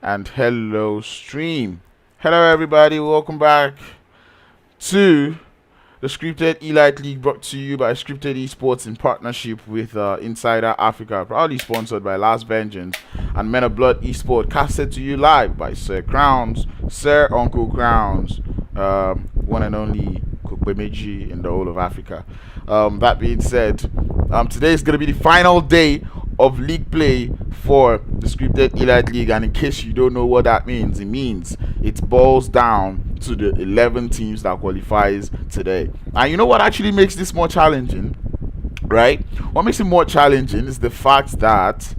And hello stream. Hello everybody, welcome back to the Scripted Elite League, brought to you by Scripted Esports in partnership with Insider Africa, proudly sponsored by Last Vengeance and Men of Blood Esports, casted to you live by Sir Crowns, Sir Uncle Crowns, one and only Kukwemeji in the whole of Africa. That being said, today is going to be the final day of league play for the Scripted Elite League. And in case you don't know what that means, it means it boils down to the 11 teams that qualifies today. And you know what actually makes this more challenging, right? What makes it more challenging is the fact that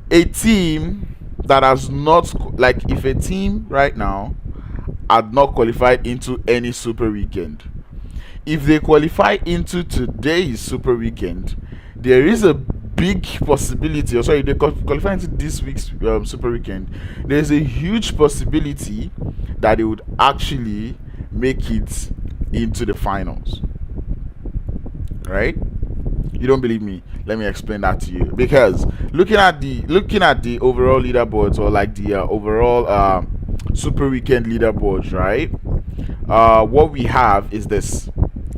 a team that has not, like, if a team right now had not qualified into any super weekend, if they qualify into today's super weekend, there is a big possibility, or sorry, they qualify into this week's super weekend, there's a huge possibility that they would actually make it into the finals, right? You don't believe me? Let me explain that to you. Because looking at the overall leaderboards, or like the overall super weekend leaderboards, right? What we have is this.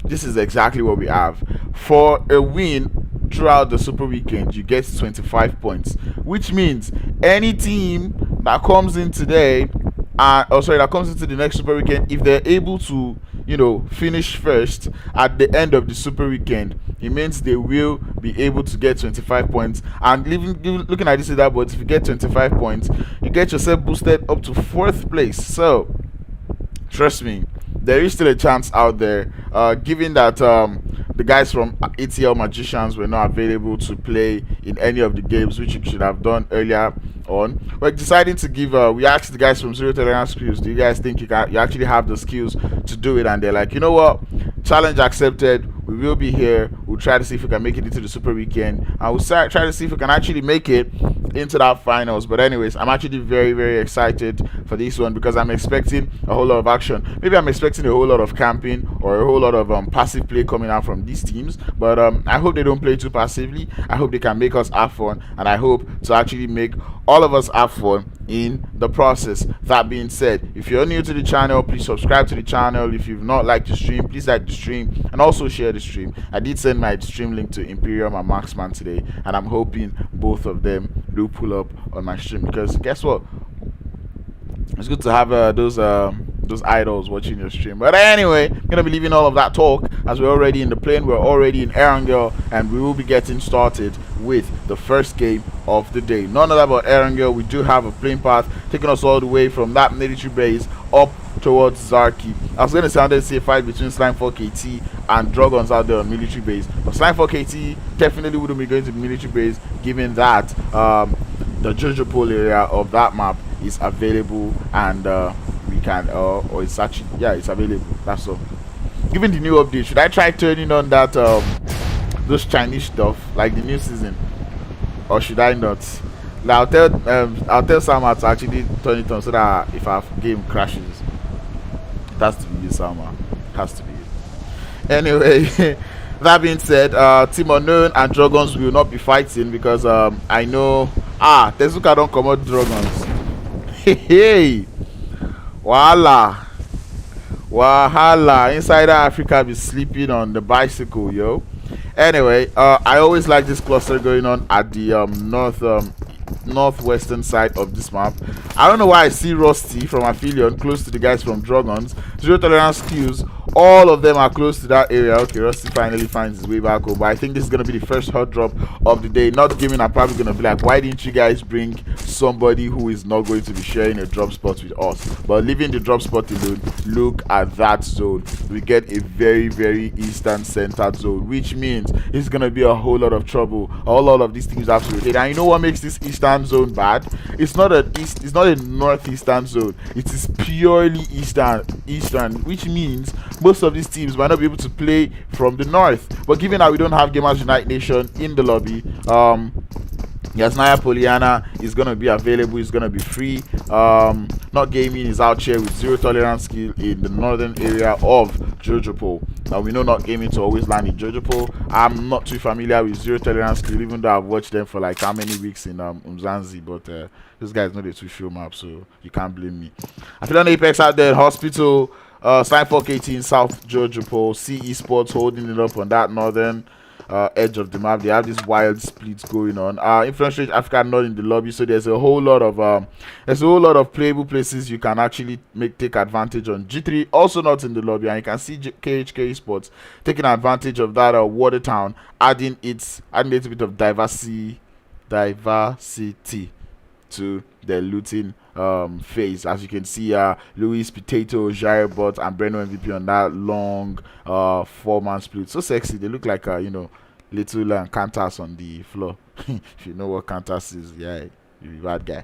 This is exactly what we have. For a win throughout the super weekend, you get 25 points, which means any team that comes in today, that comes into the next super weekend, if they're able to, finish first at the end of the super weekend, it means they will be able to get 25 points. And looking at this leaderboard, if you get 25 points, you get yourself boosted up to 4th place. So trust me, there is still a chance out there, given that the guys from ATL Magicians were not available to play in any of the games, which you should have done earlier on. We're deciding to give, we asked the guys from Zero Tolerance Skills, do you guys think you actually have the skills to do it? And they're like, you know what, challenge accepted, we will be here, we'll try to see if we can make it into the super weekend, and we'll try to see if we can actually make it into that finals. But anyways, I'm actually very, very excited for this one, because I'm expecting a whole lot of action. Maybe I'm expecting a whole lot of camping, or a whole lot of passive play coming out from these teams, but I hope they don't play too passively. I hope they can make us have fun, and I hope to actually make all of us have fun in the process. That being said, if you're new to the channel, please subscribe to the channel. If you've not liked the stream, please like the stream and also share the stream. I did send my stream link to Imperium and Marksman today, and I'm hoping both of them do pull up on my stream, because guess what, it's good to have those idols watching your stream. But anyway, I'm gonna be leaving all of that talk, as we're already in the plane, we're already in Erangel, and we will be getting started with the first game of the day. None other but Erangel. We do have a plane path taking us all the way from that military base up towards Zarki. I was gonna sound see a fight between Slime 4KT and Drogons out there on military base, but Slime 4KT definitely wouldn't be going to the military base, given that the Jojo Pole area of that map is available, and we can or it's actually, yeah, it's available. That's all. Given the new update, should I try turning on that those Chinese stuff like the new season, or should I not? I'll tell Sama to actually turn it on, so that if our game crashes, it has to be you, Sama. It has to be you. Anyway, that being said, Team Unknown and Drogons will not be fighting, because I know Tezuka don't come out Drogons. Hey, wahala Insider Africa be sleeping on the bicycle, yo. Anyway, I always like this cluster going on at the northwestern side of this map. I don't know why I see Rusty from Aphelion close to the guys from Drogons. Zero Tolerance Skills, all of them are close to that area. Okay, Rusty finally finds his way back home, but I think this is going to be the first hot drop of the day. Not gaming, I'm probably going to be like, why didn't you guys bring somebody who is not going to be sharing a drop spot with us? But leaving the drop spot alone, look at that zone. We get a very, very eastern centered zone, which means it's going to be a whole lot of trouble. A whole lot of these teams have to rotate. And you know what makes this eastern zone bad? It's not a northeastern zone. It is purely eastern, which means most of these teams might not be able to play from the north. But given that we don't have Gamers Unite Nation in the lobby, Yasnaya Poliana is going to be available, is going to be free. Not Gaming is out here with Zero Tolerance Skill in the northern area of Jojopo. Now we know Not Gaming to always land in Jojopo. I'm not too familiar with Zero Tolerance Skill, even though I've watched them for like how many weeks in Umzanzi, but those guys know they too show map, so you can't blame me. Aphelion Apex out there, Hospital, Slime 4KT in South Jojopo, Esports holding it up on that northern edge of the map. They have these wild splits going on. Influence Africa not in the lobby, so there's a whole lot of playable places you can actually take advantage on. G3 also not in the lobby, and you can see KHK Esports taking advantage of that Watertown, adding a little bit of diversity diversity to the looting phase. As you can see, Luis Potato, Jair and Breno MVP on that long 4-man split. So sexy. They look like little Cantas on the floor. If you know what Cantas is, yeah, you're a bad guy.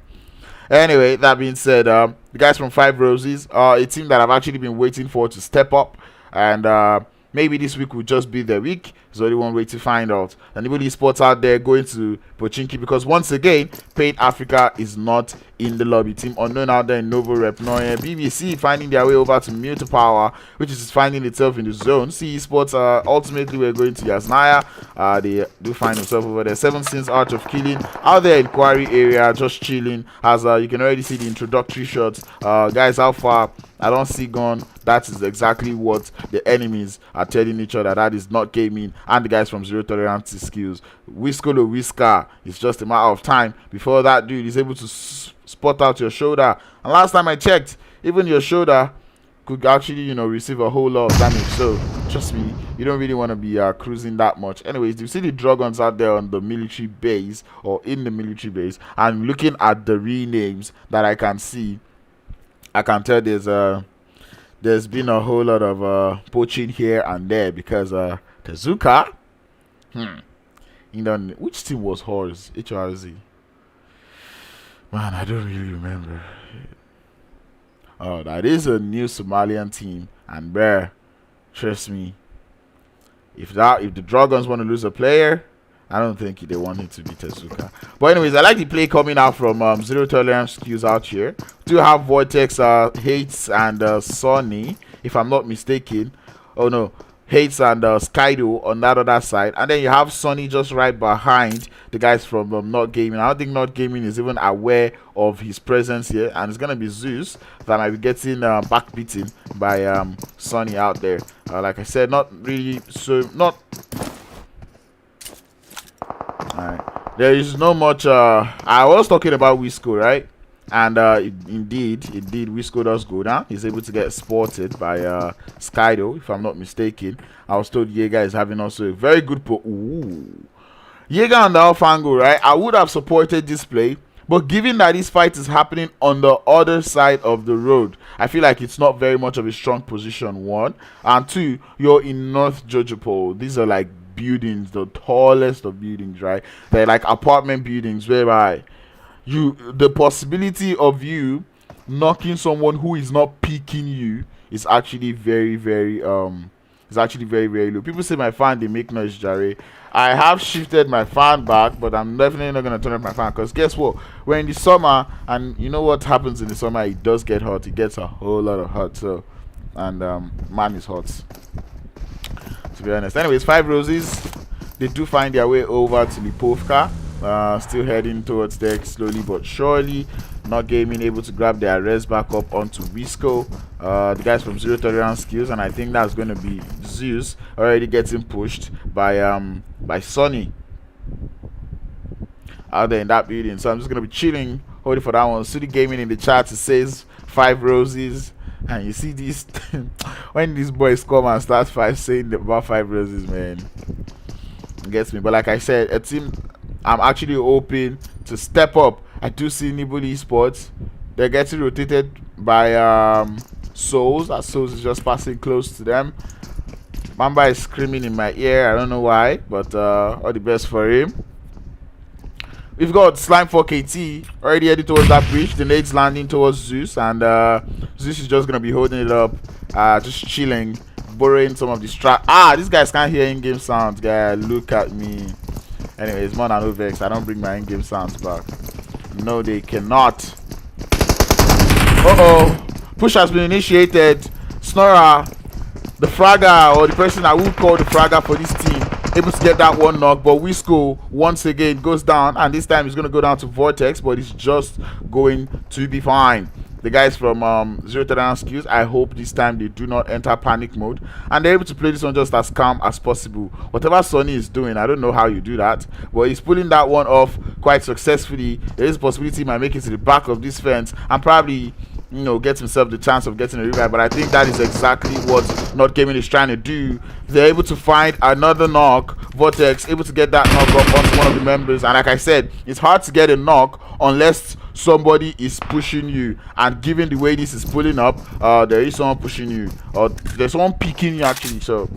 Anyway, that being said, the guys from Five Roses are a team that I've actually been waiting for to step up, and maybe this week will just be the week. There's only one way to find out. And Nibble Esports out there going to Pochinki, because once again, Khk Africa is not in the lobby. Team Unknown out there in Novo Rep Noye. BBC finding their way over to Mute Power, which is finding itself in the zone. C Esports ultimately we're going to Yasnaya. They do find themselves over there. 7 Sins Art of Killing out there in Quarry area, just chilling. As you can already see the introductory shots. Guys, how far? I don't see gun. That is exactly what the enemies are telling each other. That is not gaming. And the guys from Zero Tolerance Skills. Whiskolo Whisker. It's just a matter of time before that dude is able to spot out your shoulder. And last time I checked, even your shoulder could actually, receive a whole lot of damage. So trust me, you don't really want to be cruising that much. Anyways, you see the Drogons out there on the military base, or in the military base. And looking at the renames that I can see, I can tell there's been a whole lot of poaching here and there, because Tezuka, which team was Horse? HRZ. Man, I don't really remember. Oh, that is a new Somalian team, and bruh, trust me, if the Dragons want to lose a player, I don't think they want it to be Tezuka. But anyways, I like the play coming out from Zero Tolerance Skills out here. Do have Vortex, Hates, and Sonny, if I'm not mistaken. Oh no, Hates and Skydo on that other side, and then you have Sonny just right behind the guys from Not Gaming. I don't think Not Gaming is even aware of his presence here, and it's gonna be Zeus that might be getting backbeaten by Sonny out there. Like I said, not really. So not. Alright, there is no much. I was talking about Wisco, right? And indeed, Wisco does go down. He's able to get spotted by Skydo, if I'm not mistaken. I was told Jaeger is having also a very good Jaeger on the off angle, right? I would have supported this play, but given that this fight is happening on the other side of the road, I feel like it's not very much of a strong position, 1. And 2, you're in North Jojopol. These are like buildings, the tallest of buildings, right? They're like apartment buildings whereby the possibility of you knocking someone who is not peeking you is actually very, very very low. People say my fan they make noise, Jare. I have shifted my fan back, but I'm definitely not gonna turn up my fan, because guess what? We're in the summer, and you know what happens in the summer? It does get hot. It gets a whole lot of hot. So, and man is hot, to be honest. Anyways, Five Roses, they do find their way over to Lipovka. Still heading towards deck slowly but surely. Not Gaming able to grab their res back up onto Wisco. The guys from Zero Tolerance Skills, and I think that's going to be Zeus already getting pushed by Sonny out there in that building. So I'm just going to be chilling, holding for that one. Sudi Gaming in the chat, it says Five Roses. And you see this when these boys come and start saying about Five Roses, man, it gets me. But like I said, a team I'm actually hoping to step up. I do see Nibble Esports. They're getting rotated by Souls. That Souls is just passing close to them. Mamba is screaming in my ear. I don't know why, but all the best for him. We've got Slime for KT already heading towards that bridge. The nade's landing towards Zeus, and Zeus is just gonna be holding it up, just chilling, borrowing some of the strat. These guys can't hear in-game sounds, guy. Look at me. Anyways, more than no vex. I don't bring my in-game sounds back. No, they cannot. Push has been initiated. Snorer, the fragger, or the person I would call the fragger for this team, able to get that one knock, but Wisco once again goes down, and this time he's going to go down to Vortex, but he's just going to be fine. The guys from Zero Tolerance Skills, I hope this time they do not enter panic mode, and they're able to play this one just as calm as possible. Whatever Sonny is doing, I don't know how you do that, but he's pulling that one off quite successfully. There is a possibility he might make it to the back of this fence and probably you know, get himself the chance of getting a revive. But I think that is exactly what Not Gaming is trying to do. They're able to find another knock. Vortex able to get that knock up onto one of the members, and like I said, it's hard to get a knock unless somebody is pushing you, and given the way this is pulling up, there is someone pushing you, or there's someone picking you actually. So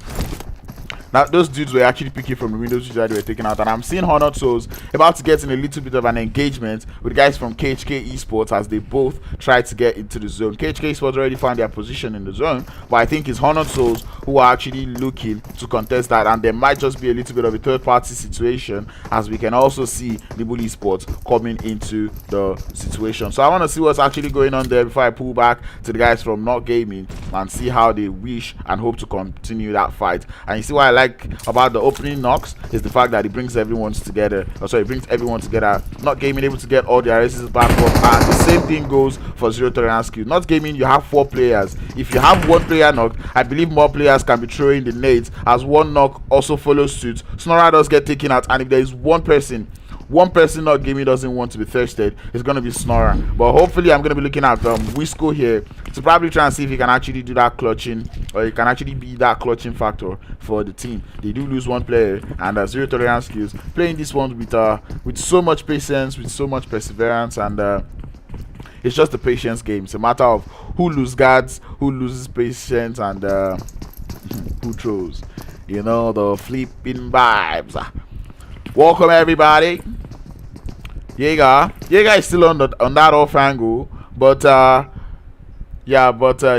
now those dudes were actually picking from the windows that they were taking out, and I'm seeing Honored Souls about to get in a little bit of an engagement with guys from Khk Esports as they both try to get into the zone. Khk Esports already found their position in the zone, but I think it's Honored Souls who are actually looking to contest that, and there might just be a little bit of a third-party situation, as we can also see Nibble Esports coming into the situation. So I want to see what's actually going on there before I pull back to the guys from Not Gaming and see how they wish and hope to continue that fight. And you see why I like about the opening knocks is the fact that it brings everyone together. It brings everyone together. Not Gaming able to get all their races back up, and the same thing goes for Zero Tolerance Q. Not Gaming, you have 4 players. If you have 1 player knocked, I believe more players can be throwing the nades, as 1 knock also follows suit. Snorra does get taken out, and if there is one person Not Gaming doesn't want to be thirsted, it's going to be Snorra. But hopefully I'm going to be looking at Wisco here to probably try and see if he can actually do that clutching, or he can actually be that clutching factor for the team. They do lose 1 player, and Zero Tolerance skills playing this one with so much patience, with so much perseverance, and it's just a patience game. It's a matter of who loses guards, who loses patience, and who throws. You know, the flipping vibes. Welcome everybody. Jaeger is still on that off angle, but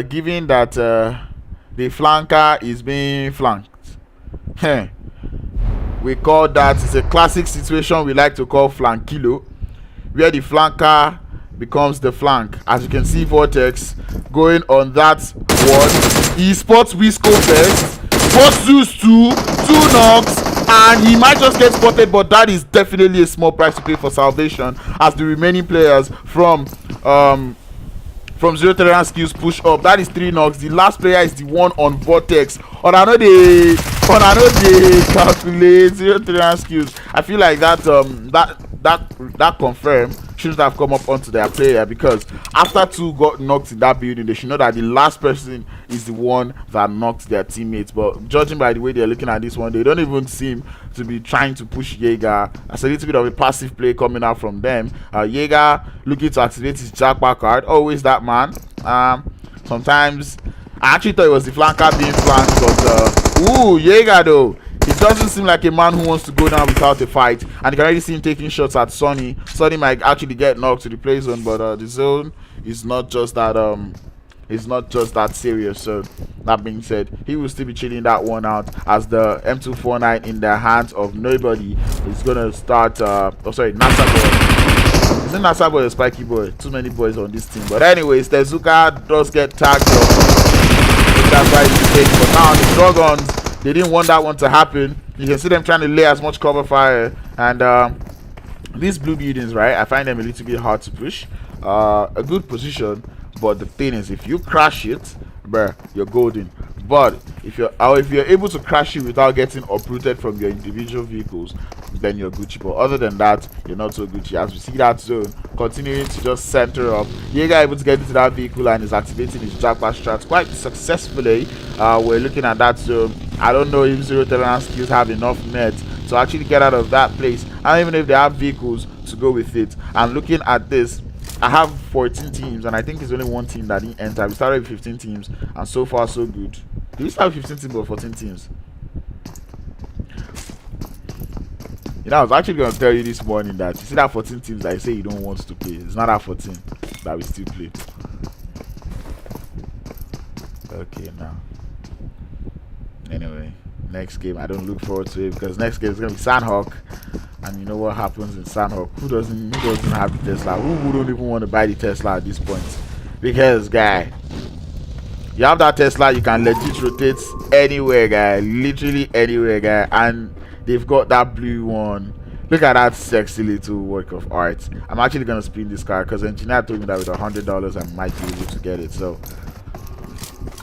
given that the flanker is being flanked, we call that, it's a classic situation we like to call flankilo, where the flanker becomes the flank. As you can see, Vortex going on that one. Esports Wisco first, Sports Zeus 2 knocks, and he might just get spotted, but that is definitely a small price to pay for salvation, as the remaining players from Zero Tolerance skills push up. That is 3 knocks. The last player is the one on Vortex. On another day calculate Zero Tolerance skills. I feel like that confirm shouldn't have come up onto their player, because after 2 got knocked in that building, they should know that the last person is the one that knocked their teammates. But judging by the way they're looking at this one, they don't even seem to be trying to push Jaeger. That's a little bit of a passive play coming out from them. Jaeger looking to activate his jackpot card. Always that man. Sometimes I actually thought it was the flanker being flanked, but Jaeger though, it doesn't seem like a man who wants to go down without a fight, and you can already see him taking shots at Sonny. Sonny might actually get knocked to the play zone, but the zone is not just that serious. So that being said, he will still be chilling that one out, as the M249 in the hands of nobody is gonna start. Nasa boy. Isn't Nasa boy a spiky boy? Too many boys on this team. But anyways, Tezuka does get tagged up. That's why he's taking. But now the Drogons, they didn't want that one to happen. You can see them trying to lay as much cover fire, and these blue buildings, right, I find them a little bit hard to push. A good position, but the thing is, if you crash it, bruh, you're golden. But if you're able to crash it without getting uprooted from your individual vehicles, then you're Gucci. But other than that, you're not so Gucci. As we see that zone continuing to just center up, Jaeger able to get into that vehicle and is activating his jackpot strat quite successfully. We're looking at that zone. I don't know if Zero Tolerance skills have enough net to actually get out of that place, and even if they have vehicles to go with it. And looking at this, I have 14 teams, and I think it's only 1 team that didn't enter. We started with 15 teams, and so far so good. Do we start with 15 teams or 14 teams? You know, I was actually going to tell you this morning that you see that 14 teams that you say you don't want to play. It's not that 14 that we still play. Okay, now. Anyway, next game, I don't look forward to it, because next game is going to be Sandhawk. And you know what happens in Sandhawk? Who doesn't have the Tesla? Who wouldn't even want to buy the Tesla at this point? Because, guy, you have that Tesla, you can legit rotate anywhere, guy. Literally anywhere, guy. And they've got that blue one. Look at that sexy little work of art. I'm actually going to spin this car, because the engineer told me that with $100 I might be able to get it. So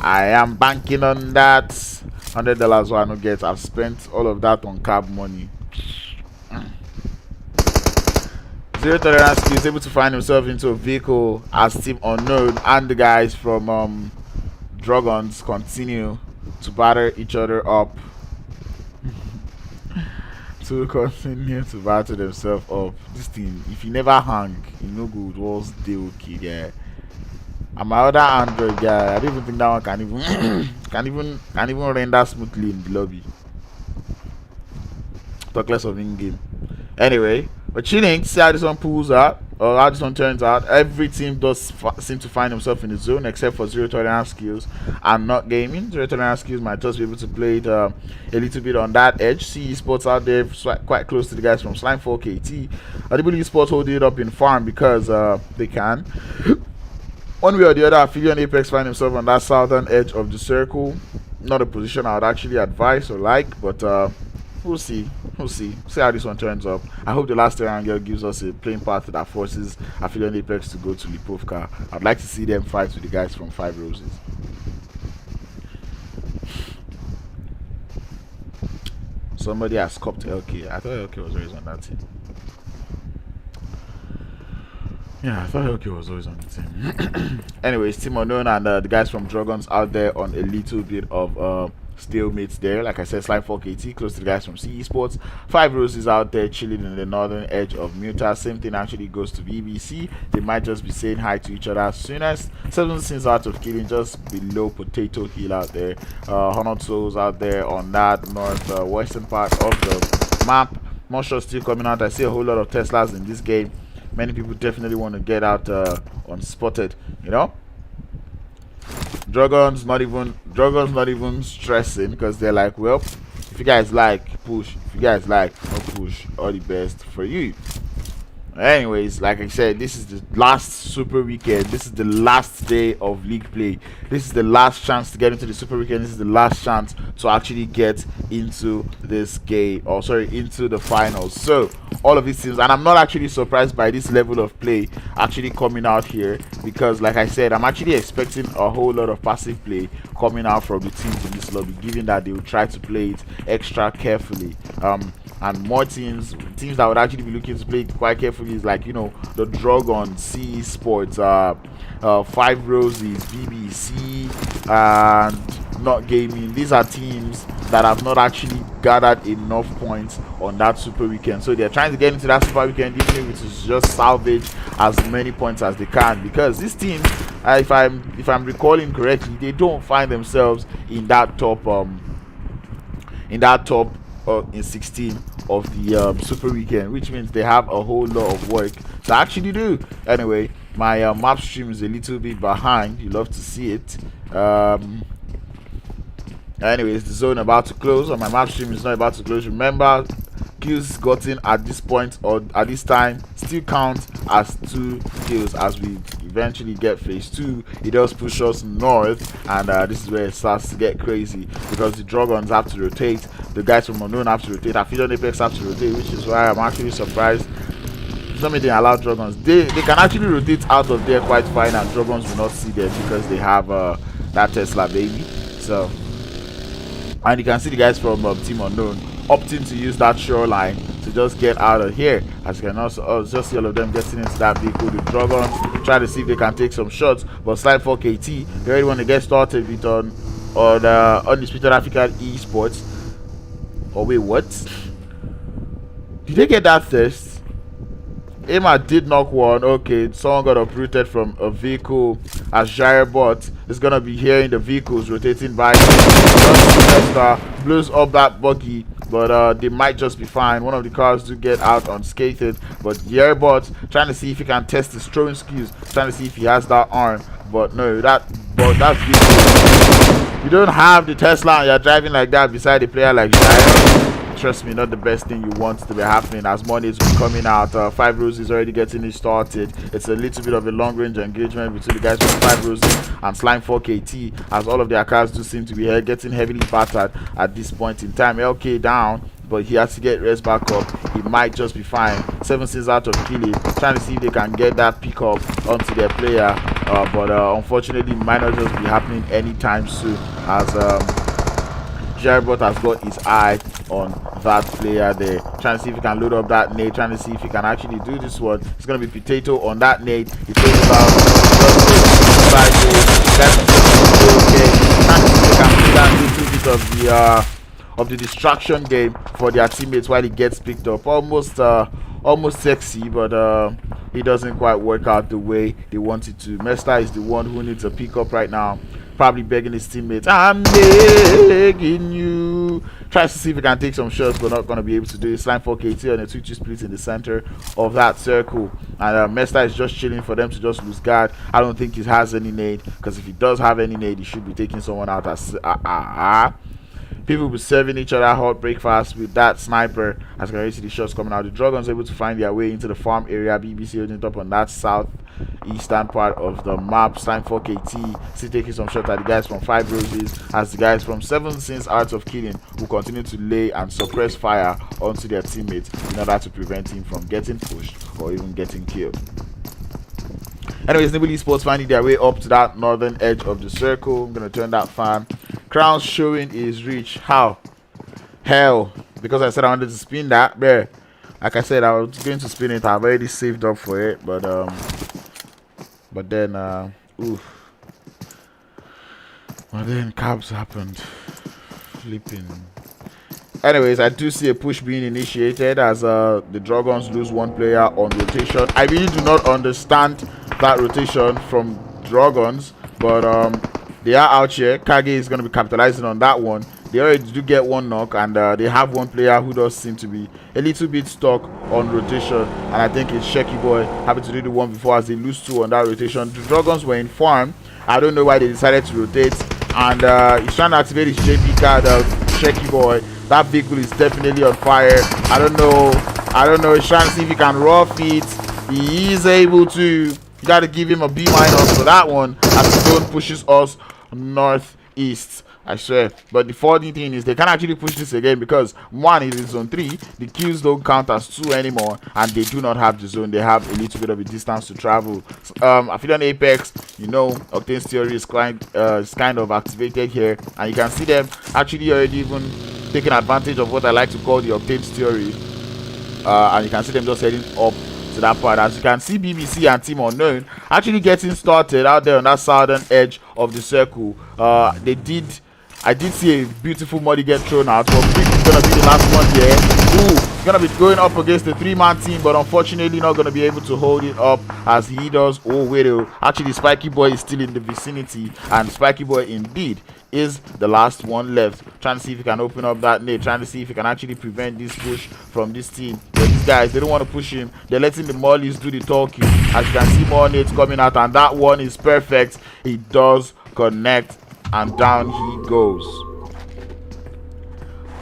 I am banking on that. $100 what I don't get. I've spent all of that on cab money. Zero Tolerance is able to find himself into a vehicle as Team Unknown and the guys from Drogons continue to batter each other up. To continue to battle themselves up. This thing, if you never hang, you no good. What's the okay, yeah? And my other Android guy, I don't even think that one can even can even render smoothly in the lobby. Talk less of in-game. Anyway, we're chilling. See how this one pulls out, or how this one turns out. Every team does seem to find himself in the zone, except for Zero Tolerance Skills and Not Gaming. Zero Tolerance Skills might just be able to play it a little bit on that edge. See Esports out there quite close to the guys from Slime4KT. I do believe Esports holding it up in farm because they can. One way or the other, Aphelion Apex find himself on that southern edge of the circle. Not a position I would actually advise or like, but we'll see. We'll see how this one turns up. I hope the last round girl gives us a playing path that forces Aphelion Apex to go to Lipovka. I'd like to see them fight with the guys from 5 Roses. Somebody has copped LK. I thought LK was always on that team. Yeah, I thought LK was always on the team. Anyways, Team Unknown and the guys from Drogons out there on a little bit of stalemates there. Like I said, Slime4KT close to the guys from Esports. 5 Roses out there chilling in the northern edge of Muta. Same thing actually goes to BBC. They might just be saying hi to each other as soon as 7 sins out of killing, just below Potato Hill out there. 100 souls out there on that northwestern part of the map. More shots still coming out. I see a whole lot of Teslas in this game. Many people definitely want to get out unspotted, you know. Drogons not even stressing because they're like, well, if you guys like, push. If you guys like, no push. All the best for you. Anyways, like I said, this is the last super weekend. This is the last day of league play. This is the last chance to get into the super weekend. This is the last chance to actually get into this game, or sorry, into the finals. So all of these teams, and I'm not actually surprised by this level of play actually coming out here, because like I said, I'm actually expecting a whole lot of passive play coming out from the teams in this lobby, given that they will try to play it extra carefully. And more teams that would actually be looking to play it quite carefully is, like, you know, the Drogons, Esports, 5 Roses, BBC, and Not Gaming. These are teams that have not actually gathered enough points on that super weekend, so they're trying to get into that super weekend, even if it is just salvage as many points as they can, because these teams, if I'm recalling correctly, they don't find themselves in that top in 16 of the super weekend, which means they have a whole lot of work to actually do. Anyway, my map stream is a little bit behind. You love to see it. Anyways, the zone about to close, or my map stream is not about to close. Remember, kills gotten at this point or at this time still count as 2 kills. As we eventually get phase 2, it does push us north, and this is where it starts to get crazy, because the Drogons have to rotate, the guys from Unknown have to rotate, Aphelion Apex have to rotate, which is why I'm actually surprised somebody didn't allow Drogons. They can actually rotate out of there quite fine, and Drogons will not see them because they have that Tesla baby. So, and you can see the guys from Team Unknown opting to use that shoreline to just get out of here. As you can also just see all of them getting into that vehicle. The Drogons try to see if they can take some shots, but Slime4KT, they already want to get started with on the Undisputed Africa Esports. Oh wait, what? Did they get that first? Emma did knock one. Okay, someone got uprooted from a vehicle, as Gyrobot is gonna be here in the vehicles rotating by. Blows up that buggy, but they might just be fine. One of the cars do get out unscathed, but Gyrobot trying to see if he can test his throwing skills, trying to see if he has that arm, but no, that's beautiful. You don't have the Tesla and you're driving like that beside a player like Gyro. Trust me, not the best thing you want to be happening, as money is coming out. 5 Roses already getting it started. It's a little bit of a long range engagement between the guys from 5 Roses and Slime4KT, as all of their cars do seem to be getting heavily battered at this point in time. LK down, but he has to get rest back up. He might just be fine. 7 sins out of killing, trying to see if they can get that pick up onto their player, but unfortunately might not just be happening anytime soon, as Jaribot has got his eye on that player there, trying to see if he can load up that nade, trying to see if he can actually do this one. It's going to be Potato on that nade. He throws it out, trying to see if they can play that little bit of the distraction game for their teammates while he gets picked up. Almost sexy, but it doesn't quite work out the way they want it to. Mesta is the one who needs a pick up right now, probably begging his teammates, I'm begging you. Tries to see if he can take some shots, but not going to be able to do it. Slime for KT on a 2-2 split in the center of that circle, and Mesta is just chilling for them to just lose guard. I don't think he has any nade, because if he does have any nade, he should be taking someone out as people will be serving each other hot breakfast with that sniper. As you can see the shots coming out, the Drogons able to find their way into the farm area. BBC holding it up on that southeastern part of the map. Time for KT still taking some shots at the guys from 5 Roses, as the guys from 7 Sins Arts of Killing will continue to lay and suppress fire onto their teammates in order to prevent him from getting pushed or even getting killed. Anyways, Nibble Esports finding their way up to that northern edge of the circle. I'm going to turn that fan. Crown showing his reach. How? Hell. Because I said I wanted to spin that. There. Like I said, I was going to spin it. I've already saved up for it. But then, oof. But then cabs happened. Flipping. Anyways, I do see a push being initiated as the Dragons lose one player on rotation. I really do not understand that rotation from Dragons, but they are out here. Khk is going to be capitalizing on that one. They already do get one knock, and they have one player who does seem to be a little bit stuck on rotation, and I think it's Shaky Boy having to do the one before as they lose 2 on that rotation. The Dragons were in farm. I don't know why they decided to rotate, and he's trying to activate his JP card of Shaky Boy. That vehicle is definitely on fire. I don't know. He's trying to see if he can rough it. He is able to. You got to give him a B- for that one as the zone pushes us northeast. I swear. But the funny thing is they can actually push this again, because 1 is in zone 3. The kills don't count as 2 anymore, and they do not have the zone. They have a little bit of a distance to travel. Aphelion Apex, you know, Octane's theory is kind of activated here, and you can see them actually already even taking advantage of what I like to call the Octane's theory, and you can see them just heading up to that part. As you can see, BBC and Team Unknown actually getting started out there on that southern edge of the circle. I did see a beautiful muddy get thrown out, but Quick is going to be the last one here. Ooh, going to be going up against the 3-man team, but unfortunately not going to be able to hold it up as he does. Oh, wait, actually Spiky Boy is still in the vicinity, and Spiky Boy indeed is the last one left. Trying to see if he can open up that nade, trying to see if he can actually prevent this push from this team. But these guys, they don't want to push him. They're letting the mollies do the talking. As you can see, more nades coming out, and that one is perfect. He does connect, and down he goes.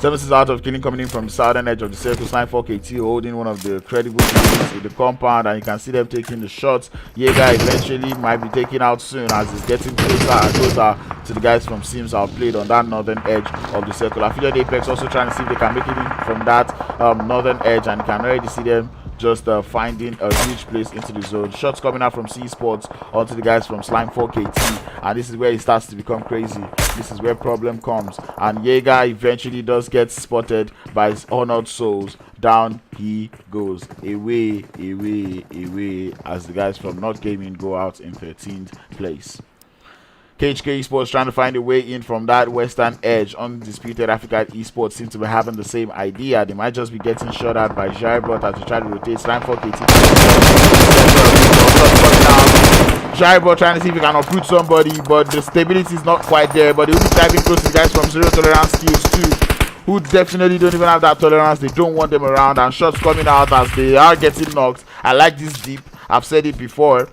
7 Sins Out of Killing coming in from the southern edge of the circle. Slime for KT holding one of the credible pieces in the compound, and you can see them taking the shots. Jaeger eventually might be taken out soon as he's getting closer and closer to the guys from Sims Outplayed on that northern edge of the circle. Aphelion Apex also trying to see if they can make it in from that northern edge, and you can already see them just finding a huge place into the zone. Shots coming out from Esports onto the guys from Slime 4KT, and this is where it starts to become crazy. This is where problem comes, and Jaeger eventually does get spotted by his honored souls. Down he goes, away as the guys from Not Gaming go out in 13th place. Khk Esports trying to find a way in from that western edge. Undisputed Africa Esports seem to be having the same idea. They might just be getting shot at by Jaribot as they try to rotate. Slime for KT. Jaribot trying to see if he can uproot somebody, but the stability is not quite there. But he'll be diving close to the guys from Zero Tolerance Skills too, who definitely don't even have that tolerance. They don't want them around, and shots coming out as they are getting knocked. I like this deep. I've said it before.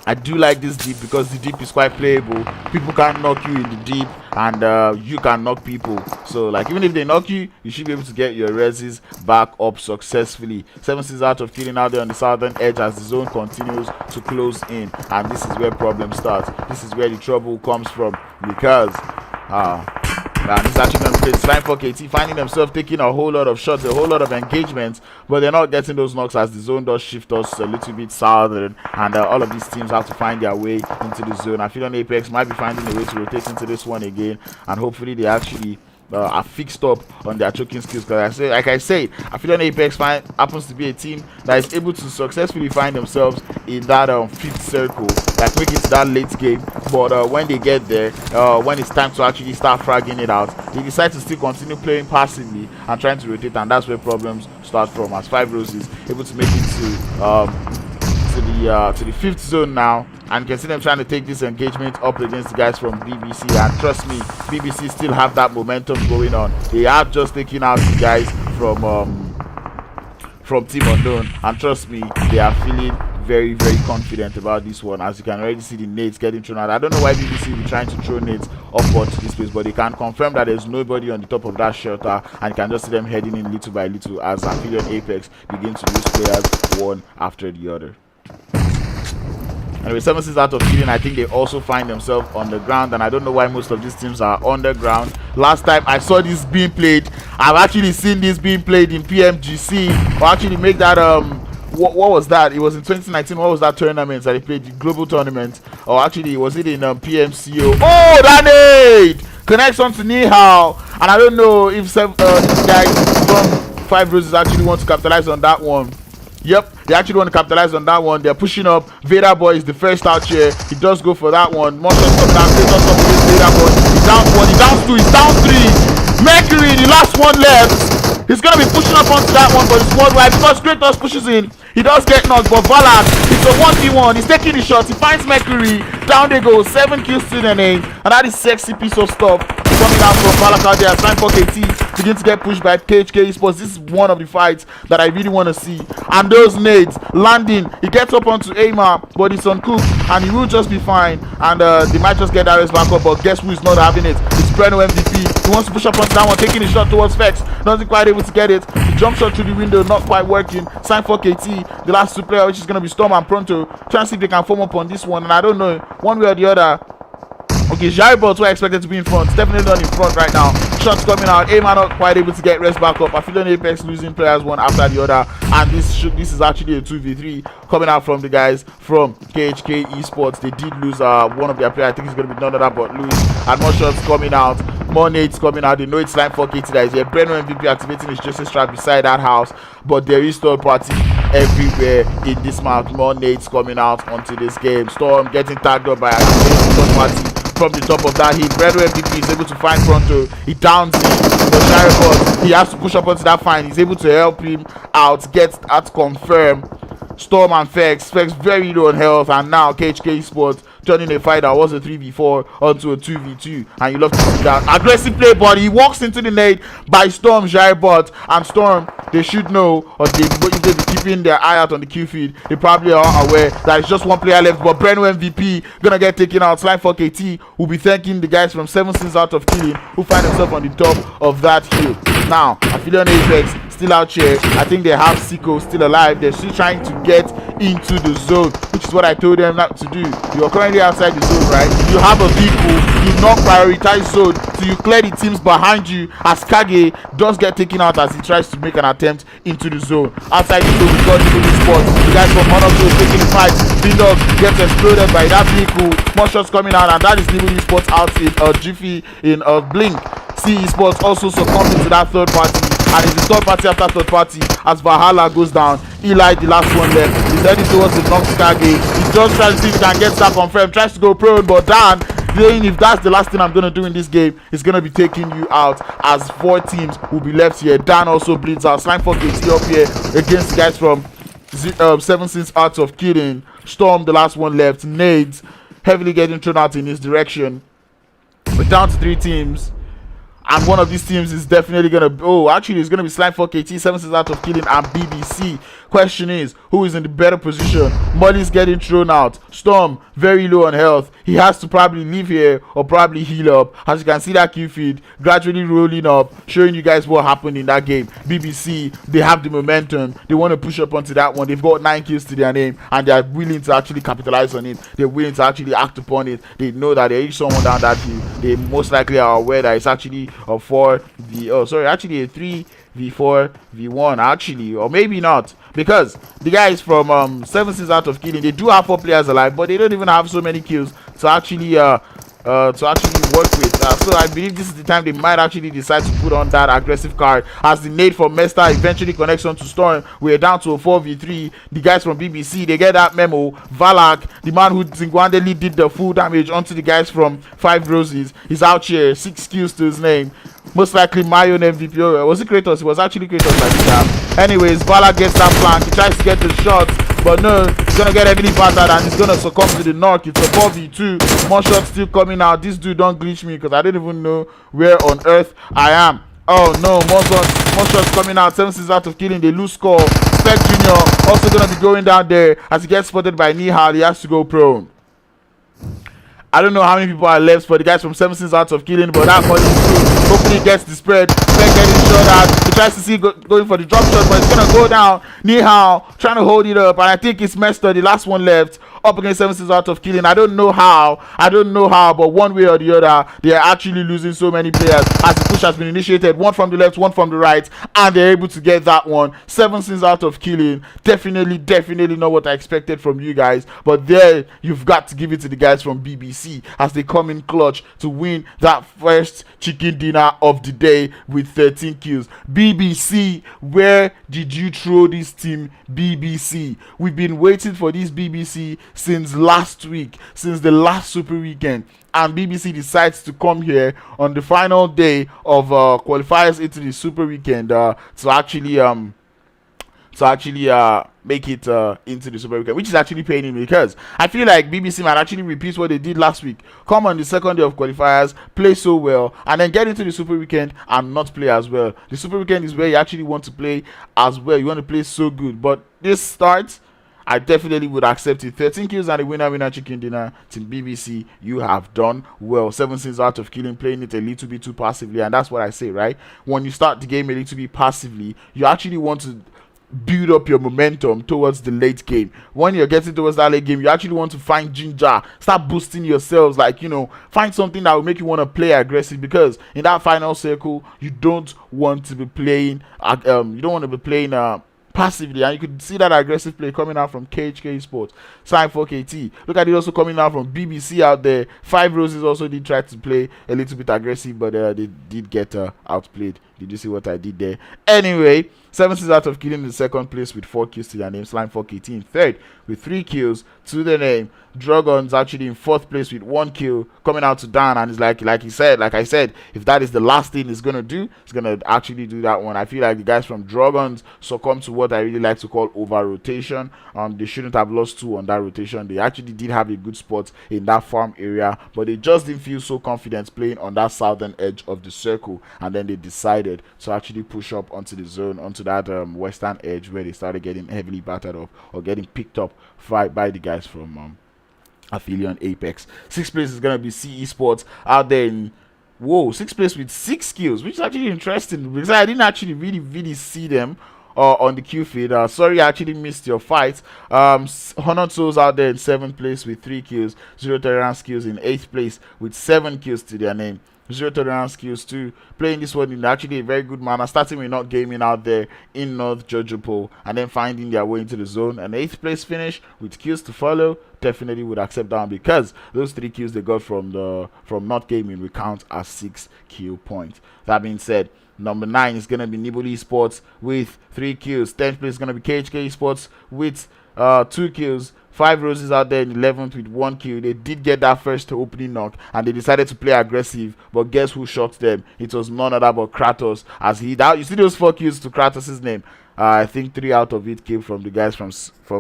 I do like this deep because the deep is quite playable. People can't knock you in the deep, and you can knock people. So like, even if they knock you, you should be able to get your reses back up successfully. 7 Sins Out of Killing out there on the southern edge as the zone continues to close in, and this is where problems start. This is where the trouble comes from, because this is actually going to play Slime for KT, finding themselves taking a whole lot of shots, a whole lot of engagements, but they're not getting those knocks as the zone does shift us a little bit southern, and all of these teams have to find their way into the zone. Aphelion Apex might be finding a way to rotate into this one again, and hopefully they actually are fixed up on their choking skills. Because like I said, Aphelion Apex happens to be a team that is able to successfully find themselves in that 5th circle, like make it to that late game. But when they get there, when it's time to actually start fragging it out, they decide to still continue playing passively and trying to rotate, and that's where problems start from. As 5 Roses able to make it to the 5th zone now, and you can see them trying to take this engagement up against the guys from BBC. And trust me, BBC still have that momentum going on. They have just taken out the guys from Team Unknown, and trust me, they are feeling very, very confident about this one. As you can already see the nades getting thrown out. I don't know why BBC will be trying to throw nades upwards to this place, but they can confirm that there's nobody on the top of that shelter, and you can just see them heading in little by little as Aphelion Apex begin to lose players one after the other. Anyway, 7 6 out of killing, I think they also find themselves on the ground, and I don't know why most of these teams are on the ground. Last time I saw this being played, I've actually seen this being played in PMGC, or actually make that what was that? It was in 2019. What was that tournament that they played, the global tournament? Or actually, was it in PMCO? Oh, that nade connects on to Nihao, and I don't know if these guys from 5 Roses actually want to capitalize on that one. Yep, they actually want to capitalize on that one. They're pushing up. Vader Boy is the first out here. He does go for that one. More shots come down. Vader Boy. He's down 1. He's down 2. He's down 3. Mercury, the last one left. He's gonna be pushing up onto that one, but it's worldwide because Kratos pushes in. He does get knocked, but Valak, it's a 1v1. He's taking the shots. He finds Mercury. Down they go. 7 kills to the name, and that is sexy piece of stuff coming out from Valak out there. SCRYPTED begin to get pushed by Khk Esports. This is one of the fights that I really want to see. And those nades landing. He gets up onto Aima, but it's uncooked, and he will just be fine. And they might just get that race back up, but guess who is not having it? It's Breno MVP. He wants to push up onto that one, taking a shot towards Vex. Doesn't quite able to get it. The jump shot through the window, not quite working. SCRYPTED, the last 2 players, which is going to be Storm and Pronto, trying to see if they can form up on this one. And I don't know, one way or the other. Okay, Jaribot were expected to be in front. Definitely not in front right now. Shots coming out. Aima not quite able to get rest back up. Aphelion Apex losing players one after the other. And this is actually a 2v3 coming out from the guys from Khk Esports. They did lose one of their players. I think it's going to be none other but Louis. And more shots coming out. More nades coming out. They know it's time for KT that is here. Breno MVP activating his Joseph strap beside that house. But there is third party everywhere in this map. More nades coming out onto this game. Storm getting tagged up by a third party. From the top of that hit, Breno MVP is able to find Pronto. He downs him, but Jaribot, he has to push up onto that find. He's able to help him out, get that confirm. Storm and Vex very low on health, and now Khk Esports turning a fight that was a 3v4 onto a 2v2, and you love to see that aggressive play, but he walks into the nade by Storm, Jaribot, and Storm, they should know, or if they be keeping their eye out on the Q feed, they probably are aware that it's just one player left. But Breno MVP gonna get taken out. SCRYPTED will be thanking the guys from 7 sins out of killing who find themselves on the top of that hill. Now Aphelion Apex still out here. I think they have Siko still alive. They're still trying to get into the zone, which is what I told them not to do. You are currently outside the zone, right? You have a vehicle, you not prioritize zone, so you clear the teams behind you. As Kage does get taken out as he tries to make an attempt into the zone. Outside the zone, we got Nibble Odyssey. The guys from Monaco taking the fight. Bindog gets exploded by that vehicle. More shots coming out, and that is Nibble Odyssey out in Jiffy in Blink. Esports also succumbing to that third party, and it's the third party after third party as Valhalla goes down. Eli, the last one left, he's heading towards the Knox Kage. He's just trying to see if he can get that confirmed, tries to go prone, but Dan saying if that's the last thing I'm gonna do in this game, it's gonna be taking you out, as 4 teams will be left here. Dan also bleeds out. Slime for KT up here against the guys from 7 sins out of killing. Storm, the last one left. Nades heavily getting thrown out in his direction. We're down to 3 teams. And one of these teams is definitely gonna it's gonna be Slime for KT, 7 sins out of killing, and BBC. Question is, who is in the better position? Molly's getting thrown out. Storm very low on health. He has to probably leave here or probably heal up. As you can see, that Q feed gradually rolling up, showing you guys what happened in that game. BBC, they have the momentum. They want to push up onto that one. They've got 9 kills to their name, and they are willing to actually capitalize on it. They're willing to actually act upon it. They know that there is someone down that hill. They most likely are aware that it's actually a 3v4v1 actually, or maybe not, because the guys from 7 sins out of killing, they do have 4 players alive, but they don't even have so many kills to actually to actually work with. So I believe this is the time they might actually decide to put on that aggressive card, as the nade from Mester eventually connects on to Storm. We're down to a 4v3. The guys from BBC, they get that memo. Valak, the man who single-handedly did the full damage onto the guys from 5 Roses, is out here. 6 kills to his name. Most likely my own MVP. Was it Kratos? It was actually Kratos like that. Anyways, Valak gets that flank. He tries to get the shots, but no, he's gonna get heavily battered and he's gonna succumb to the knock. It's a 4v2. More shots still coming out. This dude don't glitch me because I don't even know where on earth I am. Oh no, more shots coming out. 7 6 out of killing. They lose score. Spec Jr. also gonna be going down there as he gets spotted by Nihal. He has to go prone. I don't know how many people are left for the guys from 7 6 out of killing, but that money is good. Hopefully he gets the spread. Spec getting shot at. He tries to see going for the drop shot, but it's gonna go down. Nihal trying to hold it up, and I think it's Mester, the last one left, up against 7 6 out of killing. I don't know how, but one way or the other, they are actually losing so many players as the push has been initiated. One from the left, one from the right, and they're able to get that one. 7 6 out of killing. Definitely not what I expected from you guys, but there you've got to give it to the guys from BBC as they come in clutch to win that first chicken dinner of the day with 13 kills. BBC, where did you throw this team? BBC, we've been waiting for this BBC since last week, since the last super weekend, and BBC decides to come here on the final day of qualifiers into the super weekend to actually make it into the super weekend, which is actually paining me because I feel like BBC might actually repeat what they did last week. Come on the second day of qualifiers, play so well, and then get into the super weekend and not play as well. The super weekend is where you actually want to play as well. You want to play so good, but this start, I definitely would accept it. 13 kills and a winner chicken dinner. Team BBC, you have done well. 7 6 out of killing, playing it a little bit too passively, and that's what I say, right? When you start the game a little bit passively, you actually want to build up your momentum towards the late game. When you're getting towards that late game, you actually want to find ginger, start boosting yourselves, like, you know, find something that will make you want to play aggressive, because in that final circle you don't want to be playing passively, and you could see that aggressive play coming out from Khk Esports. Sign for KT. Look at it also coming out from BBC out there. 5 Roses also did try to play a little bit aggressive, but they did get outplayed. Did you see what I did there? Anyway, 7 6 out of killing in the second place with 4 kills to their name. Slime for KT in third with 3 kills to the name. Drogons actually in 4th place with 1 kill, coming out to Dan, and it's like I said, if that is the last thing he's gonna do, he's gonna actually do that one. I feel like the guys from Drogons succumb to what I really like to call over rotation. They shouldn't have lost 2 on that rotation. They actually did have a good spot in that farm area, but they just didn't feel so confident playing on that southern edge of the circle, and then they decided to actually push up onto the zone, onto that western edge, where they started getting heavily battered up or getting picked up by the guys from Aphelion Apex. 6th place is gonna be Esports out there in 6th place with 6 kills, which is actually interesting because I didn't actually really see them on the Q feed. Sorry, I actually missed your fight. Honored Souls out there in 7th place with 3 kills. Zero Tolerance Kills in 8th place with 7 kills to their name. Zero Tolerance Kills too, playing this one in actually a very good manner, starting with not gaming out there in North Jojopo, and then finding their way into the zone. An 8th place finish with kills to follow. Definitely would accept that one, because those 3 kills they got from not gaming will count as 6 kill points. That being said, number 9 is gonna be Nibble Esports with 3 kills. 10th place is gonna be Khk Esports with 2 kills. 5 Roses out there in 11th with 1 kill. They did get that first opening knock, and they decided to play aggressive, but guess who shot them? It was none other but Kratos. You see those 4 kills to Kratos' name. I think 3 out of it came from the guys from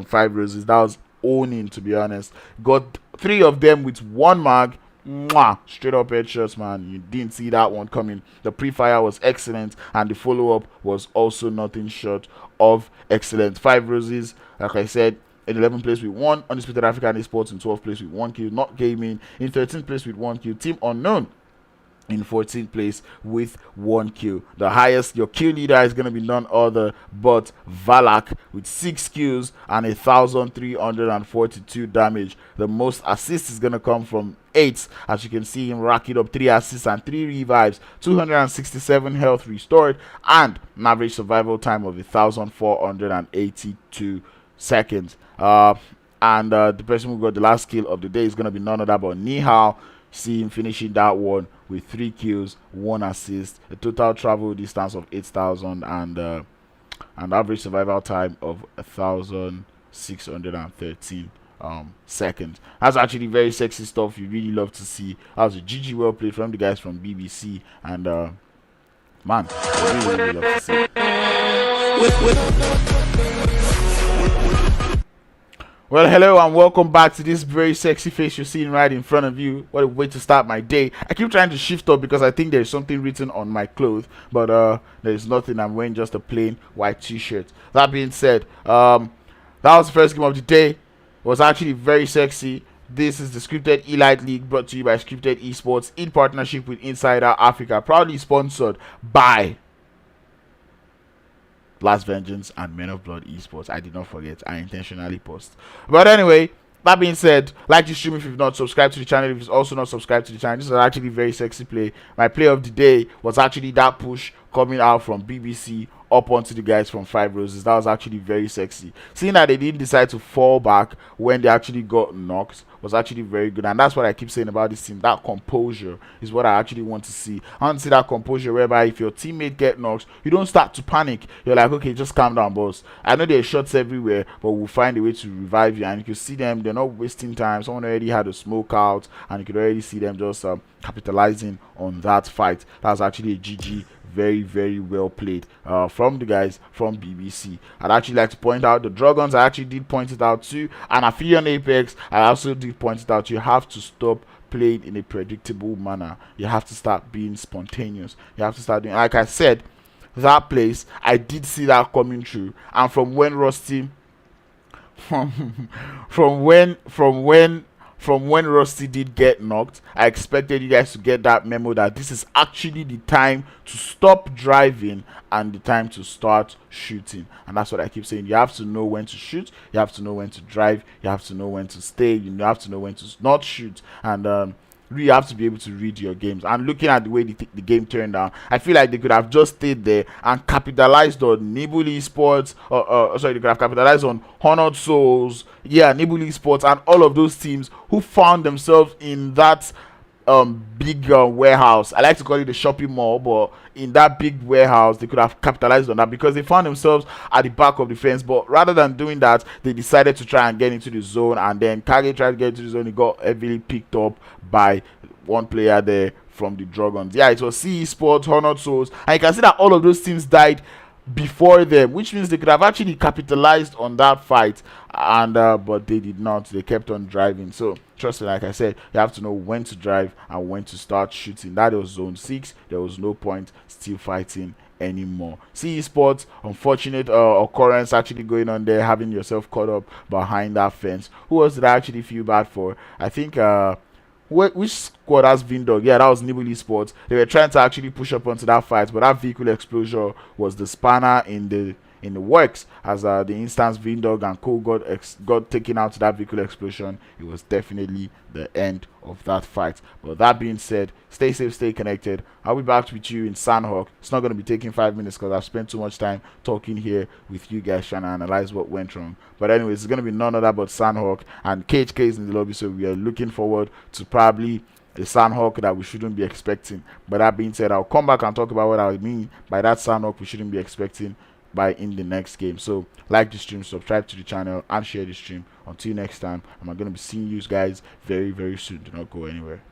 5 Roses. That was owning, to be honest. Got 3 of them with 1 mag. Mwah! Straight up headshots, man. You didn't see that one coming. The pre-fire was excellent, and the follow-up was also nothing short of excellent. 5 Roses, like I said, in 11th place with 1, Undisputed Africa and Esports in 12th place with 1 kill, Not Gaming in 13th place with 1 kill, Team Unknown in 14th place with 1 kill. The highest, your kill leader, is going to be none other but Valak with 6 kills and 1,342 damage. The most assists is going to come from 8, as you can see him racking up 3 assists and 3 revives, 267 health restored, and an average survival time of 1,482 seconds. The person who got the last kill of the day is going to be none other but Nihal. See him finishing that one with 3 kills, 1 assist, a total travel distance of 8,000, and an average survival time of 1,613 seconds. That's actually very sexy stuff. You really love to see. That was a GG well played from the guys from BBC, and man, I really love to see. Well, hello and welcome back to this very sexy face you're seeing right in front of you. What a way to start my day. I keep trying to shift up because I think there's something written on my clothes, but there's nothing. I'm wearing just a plain white t-shirt. That being said, that was the first game of the day. It was actually very sexy. This is the Scripted Elite League, brought to you by Scripted Esports in partnership with Insider Africa, proudly sponsored by Last Vengeance and Men of Blood Esports. I did not forget. I intentionally paused. But anyway, that being said, like the stream if you've not subscribed to the channel. If you've also not subscribed to the channel, this is actually very sexy play. My play of the day was actually that push coming out from BBC up onto the guys from 5 Roses. That was actually very sexy. Seeing that they didn't decide to fall back when they actually got knocked was actually very good, and that's what I keep saying about this team. That composure is what I actually want to see. I want to see that composure whereby if your teammate get knocked, you don't start to panic. You're like, okay, just calm down, boss. I know there's shots everywhere, but we'll find a way to revive you. And you can see them, they're not wasting time. Someone already had a smoke out, and you could already see them just capitalizing on that fight. That was actually a GG. Very, very well played from the guys from BBC. I'd actually like to point out the Drogons. I actually did point it out too. And Aphelion Apex, I also did point it out. You have to stop playing in a predictable manner. You have to start being spontaneous. You have to start doing, like I said, that place, I did see that coming through. And from when Rusty from when Rusty did get knocked, I expected you guys to get that memo that this is actually the time to stop driving and the time to start shooting. And that's what I keep saying. You have to know when to shoot, you have to know when to drive, you have to know when to stay, you have to know when to not shoot, and really have to be able to read your games. And looking at the way the game turned out, I feel like they could have just stayed there and capitalized on Nibble Esports, sorry, they could have capitalized on Honored Souls, yeah, Nibble Esports, and all of those teams who found themselves in that big warehouse. I like to call it the shopping mall, but in that big warehouse, they could have capitalized on that because they found themselves at the back of the fence. But rather than doing that, they decided to try and get into the zone, and then Khk tried to get into the zone. He got heavily picked up by one player there from the Drogons. Yeah, it was Esports, Honored Souls, and you can see that all of those teams died before them, which means they could have actually capitalized on that fight, and but they did not. They kept on driving. So trust me, like I said, you have to know when to drive and when to start shooting. That was zone 6. There was no point still fighting anymore. Esports, unfortunate occurrence actually going on there, having yourself caught up behind that fence. Who was it I actually feel bad for? I think which squad has Vindog? Yeah, that was Nibble Esports. They were trying to actually push up onto that fight, but that vehicle explosion was the spanner in the works. As the instance Vindog and Co got taken out to that vehicle explosion, it was definitely the end of that fight. But that being said, stay safe, stay connected. I'll be back with you in Sandhawk. It's not going to be taking 5 minutes because I've spent too much time talking here with you guys trying to analyze what went wrong. But anyways, it's going to be none other but Sandhawk, and Khk is in the lobby, so we are looking forward to probably a Sandhawk that we shouldn't be expecting. But that being said, I'll come back and talk about what I mean by that Sandhawk we shouldn't be expecting by in the next game. So like the stream, subscribe to the channel, and share the stream. Until next time, I'm going to be seeing you guys very, very soon. Do not go anywhere.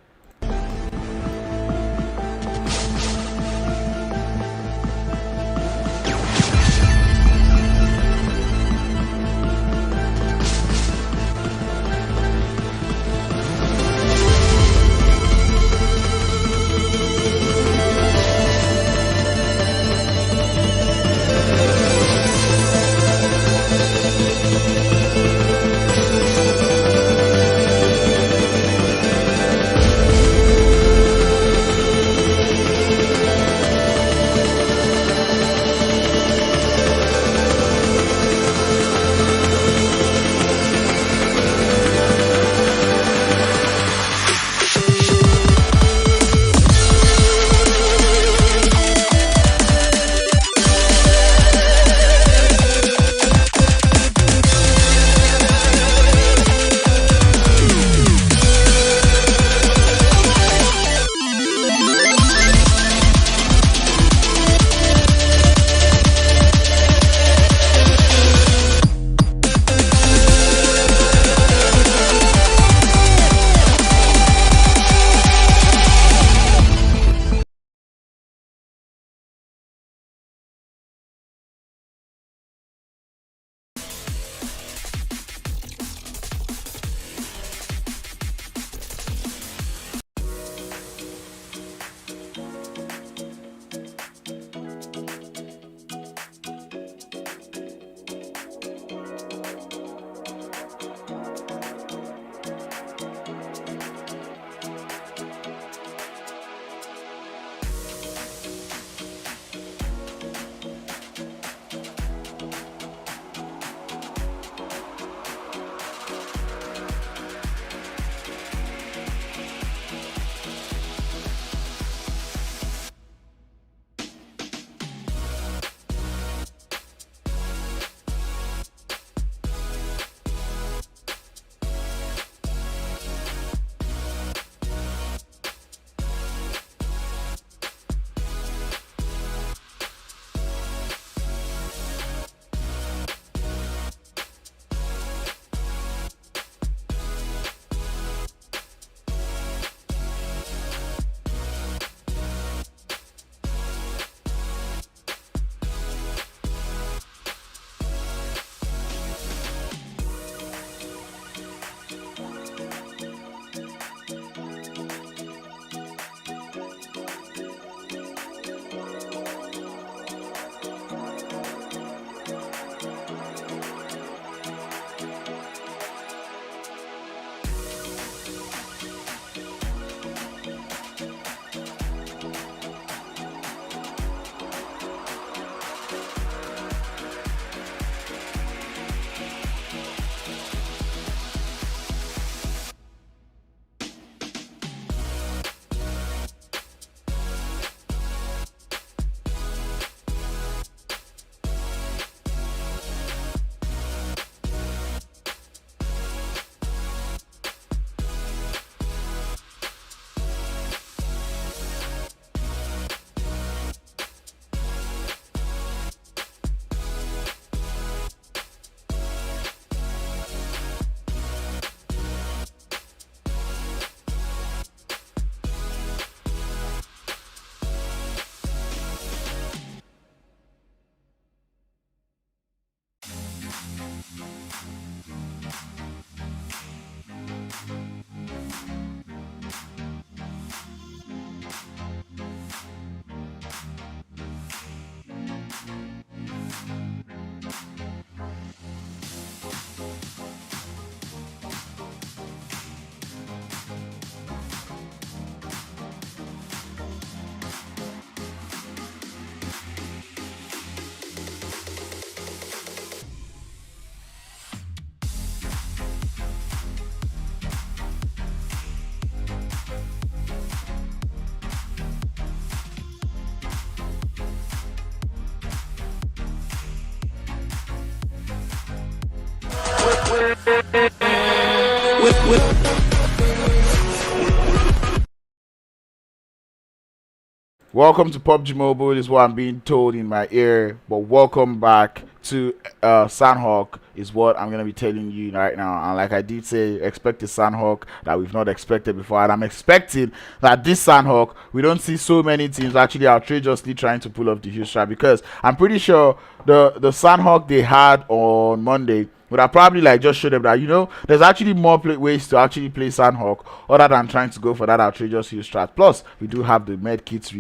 Welcome to PUBG Mobile is what I'm being told in my ear, but welcome back to Sandhawk is what I'm going to be telling you right now. And like I did say, expect a Sandhawk that we've not expected before, and I'm expecting that this Sandhawk, we don't see so many teams actually outrageously trying to pull off the huge strike, because I'm pretty sure the Sandhawk they had on Monday would have probably like just showed them that, you know, there's actually more ways to actually play Sandhawk other than trying to go for that outrageous huge strat. Plus we do have the med kits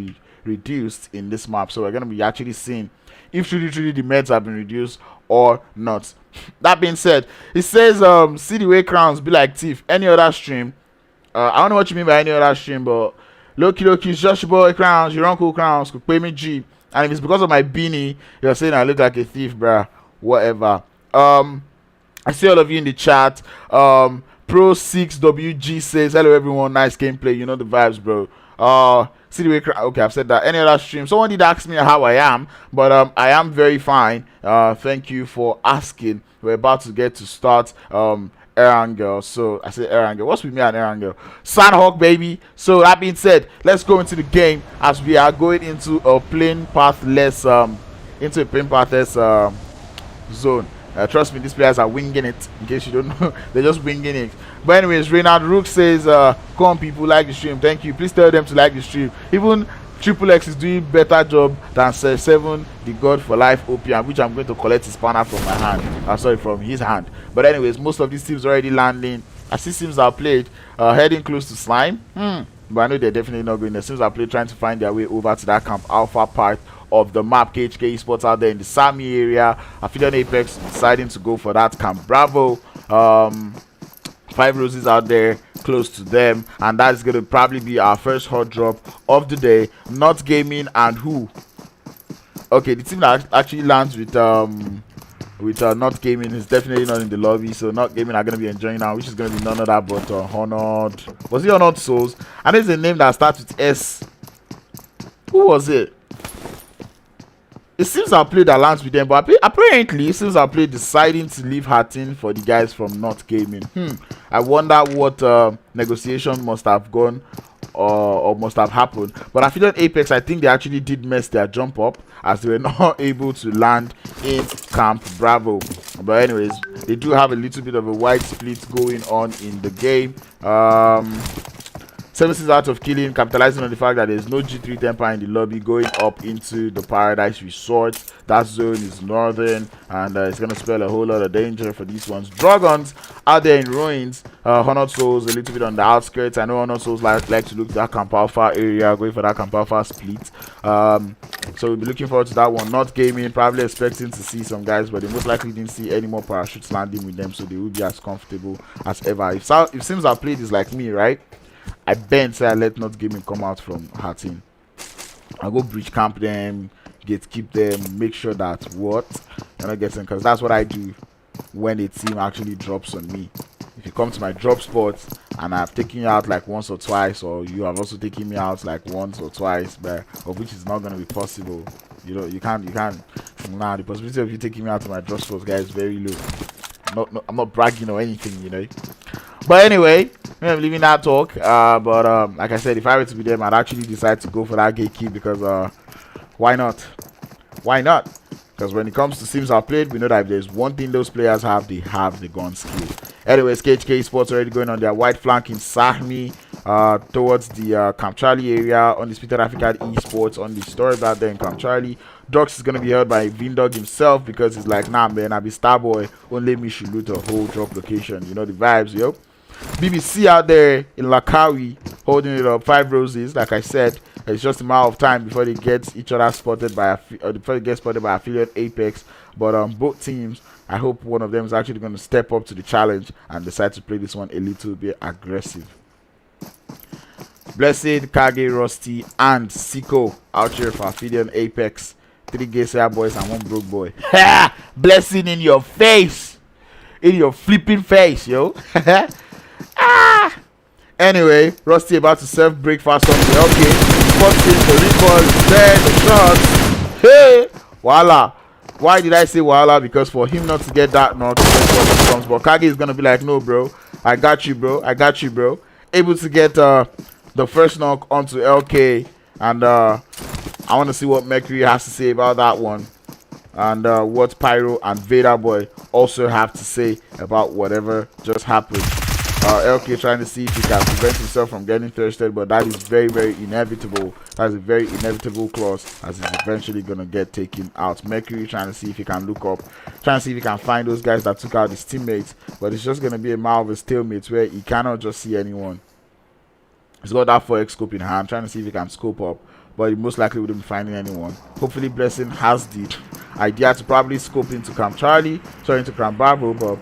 reduced in this map, so we're going to be actually seeing if truly the meds have been reduced or not. That being said, it says see the way crowns be like thief any other stream. I don't know what you mean by any other stream, but loki it's just your boy Crowns, your uncle Crowns could pay me G, and if it's because of my beanie you're saying I look like a thief, bruh, whatever. I see all of you in the chat. Pro6WG says hello everyone, nice gameplay, you know the vibes, bro. See the way, okay, I've said that. Any other stream? Someone did ask me how I am, but I am very fine. Thank you for asking. We're about to get to start Erangel. So I said Erangel. What's with me and Erangel? Sandhawk, baby. So that being said, let's go into the game as we are going into a plain pathless zone. Trust me, these players are winging it. In case you don't know, they're just winging it. But anyways, Reynard Rook says, come on people, like the stream. Thank you. Please tell them to like the stream. Even Triple X is doing better job than 7 the God for Life OPM, which I'm going to collect his banner from my hand. Sorry, from his hand. But anyways, most of these teams already landing. I see teams are played heading close to Slime. But I know they're definitely not going there. Teams are played trying to find their way over to that Camp Alpha part of the map. Khk Esports out there in the Sami area. Aphelion Apex deciding to go for that Camp Bravo. 5 Roses out there close to them, and that's going to probably be our first hot drop of the day. Not Gaming and who? Okay, the team that actually lands with Not Gaming is definitely not in the lobby, so Not Gaming are going to be enjoying now, which is going to be none other but Honored. Was it Honored Souls? And there's a name that starts with S. Who was it? It seems Outplayed that lands with them, but apparently it seems Outplayed deciding to leave her team for the guys from Not Gaming. I wonder what negotiation must have gone or must have happened. But Aphelion Apex, I think they actually did mess their jump up as they were not able to land in Camp Bravo. But anyways, they do have a little bit of a wide split going on in the game. 7 out of killing, capitalizing on the fact that there's no G3 temper in the lobby, going up into the Paradise Resort. That zone is northern, and it's going to spell a whole lot of danger for these ones. Drogons out there in ruins. Honored Souls a little bit on the outskirts. I know Honored Souls like to look at that Camp Alpha area, going for that Camp Alpha split. So we'll be looking forward to that one. Not Gaming, probably expecting to see some guys, but they most likely didn't see any more parachutes landing with them, so they will be as comfortable as ever. If Sims Outplayed is like me, right? I bend say I let Not Gaming come out from her team. I'll go breach camp them, gatekeep them, make sure that what you're not getting, because that's what I do when a team actually drops on me. If you come to my drop spot and I've taken you out like once or twice, or you have also taken me out like once or twice, but of which is not going to be possible. You know, you can't. Nah, the possibility of you taking me out of my drop spot, guys, is very low. I'm not bragging or anything, you know. But anyway, I'm leaving that talk. But like I said, if I were to be them, I'd actually decide to go for that gatekeep, because why not? Why not? Because when it comes to Sims Outplayed, we know that if there's one thing those players have, they have the gun skill. Anyways, Khk Esports already going on their wide flank in Sahmi, towards the Camp Charlie area. Undisputed Africa Esports on the story about there in Camp Charlie. Dox is going to be held by Vindog himself, because he's like, nah man, I be Starboy, only me should loot a whole drop location. You know the vibes, yo. BBC out there in Lakawi holding it up. 5 Roses, like I said, it's just a matter of time before they get each other spotted by before they get spotted by Aphelion Apex. But both teams, I hope one of them is actually going to step up to the challenge and decide to play this one a little bit aggressive. Blessed, Kage, Rusty, and Siko out here for Aphelion Apex. 3 gay hair boys and 1 broke boy. Blessing in your face, in your flipping face, yo. Anyway, Rusty about to serve breakfast on the okay. First in the recall, then the shots. Hey, voila. Why did I say voila? Because for him not to get that knock, but Kage is gonna be like, no, bro. I got you, bro. I got you, bro. Able to get the first knock onto LK, and I want to see what Mercury has to say about that one, and what Pyro and Vader Boy also have to say about whatever just happened. LK trying to see if he can prevent himself from getting thirsted, but that is very, very inevitable. That is a very inevitable clause, as he's eventually going to get taken out. Mercury trying to see if he can look up, trying to see if he can find those guys that took out his teammates, but it's just going to be a matter of a stalemate where he cannot just see anyone. He's got that 4x scope in hand, trying to see if he can scope up, but he most likely wouldn't be finding anyone. Hopefully Blessing has the idea to probably scope into Camp Charlie, sorry, into Camp Bravo, but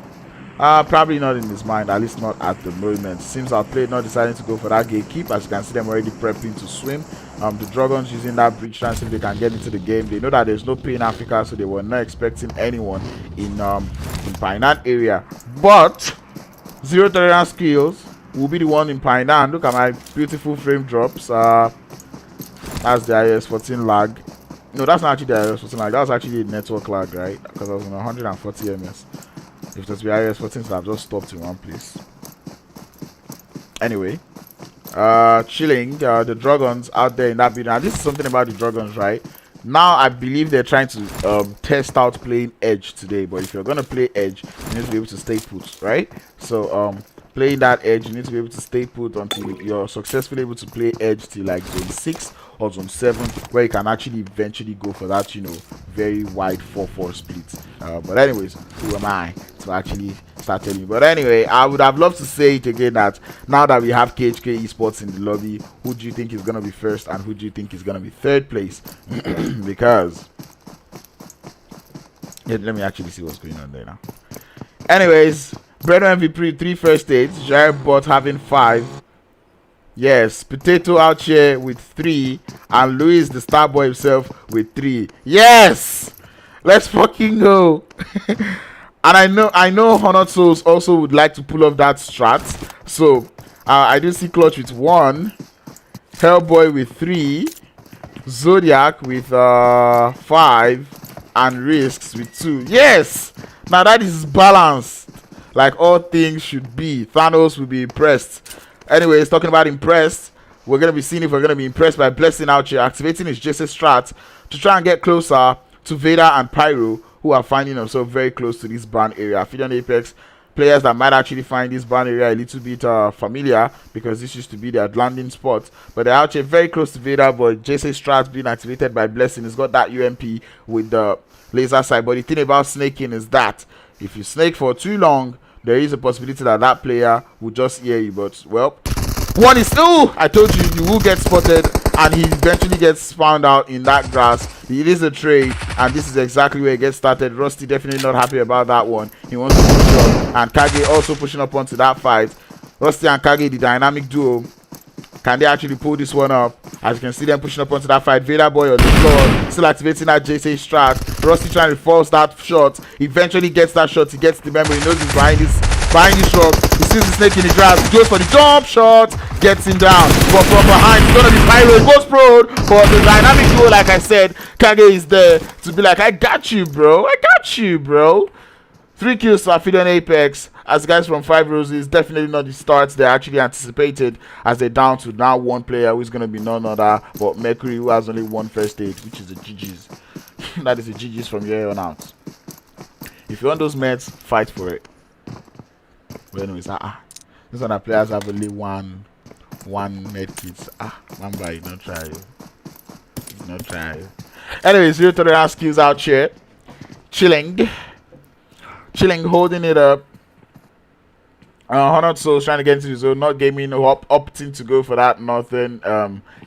probably not in his mind, at least not at the moment. Seems Outplayed not deciding to go for that gatekeep, as you can see them already prepping to swim. The Drogons using that bridge trying to see if they can get into the game. They know that there's no pay in Africa, so they were not expecting anyone in Painan area. But Zero Tolerance Skills will be the one in Painan. Look at my beautiful frame drops. That's the IS-14 lag. No, that's not actually the IS-14 lag. That was actually a network lag, right? Because I was on 140 ms. If it was the IS-14, I've just stopped in one place. Anyway, chilling. The Drogons out there in that building. Now, this is something about the Drogons, right? Now, I believe they're trying to test out playing Edge today. But if you're going to play Edge, you need to be able to stay put, right? So, playing that Edge, you need to be able to stay put until you're successfully able to play Edge till like zone 6 or zone 7, where you can actually eventually go for that, you know, very wide 4-4 split. But anyways, who am I to actually start telling you? But anyway, I would have loved to say it again, that now that we have Khk Esports in the lobby, who do you think is going to be first and who do you think is going to be third place? Because let me actually see what's going on there now. Anyways, Breno MVP 3 first aids, Jair Bot having 5. Yes, Potato out here with 3, and Luis the star boy himself with 3. Yes, let's fucking go. And I know Honored Souls also would like to pull off that strat. So I do see Clutch with 1, Hellboy with 3, Zodiac with 5, and Risks with 2. Yes, now that is balanced, like all things should be. Thanos will be impressed. Anyways, talking about impressed, we're going to be seeing if we're going to be impressed by Blessing out here, activating his JC strat to try and get closer to Vader and Pyro, who are finding themselves very close to this ban area. Aphelion Apex, players that might actually find this ban area a little bit familiar, because this used to be their landing spot. But they're out here very close to Vader, but JC strat being activated by Blessing. It's got that UMP with the laser sight. But the thing about snaking is that if you snake for too long, there is a possibility that that player will just hear you. But, well, one is... Oh, I told you, you will get spotted, and he eventually gets found out in that grass. It is a trade, and this is exactly where it gets started. Rusty definitely not happy about that one. He wants to push up, and Kage also pushing up onto that fight. Rusty and Kage, the dynamic duo. Can they actually pull this one up? As you can see them pushing up onto that fight. Vader Boy on the floor, still activating that JC strat. Rusty trying to force that shot. Eventually gets that shot. He gets the memory. He knows he's behind this rock. He sees the snake in the grass. He goes for the jump shot. Gets him down. But from behind, it's gonna be Pyro. He goes pro. But the dynamic duo, like I said, Kage is there to be like, I got you, bro. I got you, bro. 3 kills to Aphelion Apex, as guys from 5 Roses. Definitely not the starts they actually anticipated, as they're down to now 1 player who's going to be none other but Mercury, who has only 1 first aid, which is a GG's. That is a GG's from here on out. If you want those meds, fight for it. But anyways, these other players have only one med kit. Mamba, you don't try. You don't try. Anyways, Zero Tolerance skills out here. Chilling, holding it up. Honored Souls trying to get into the zone, not gaming, opting to go for that northern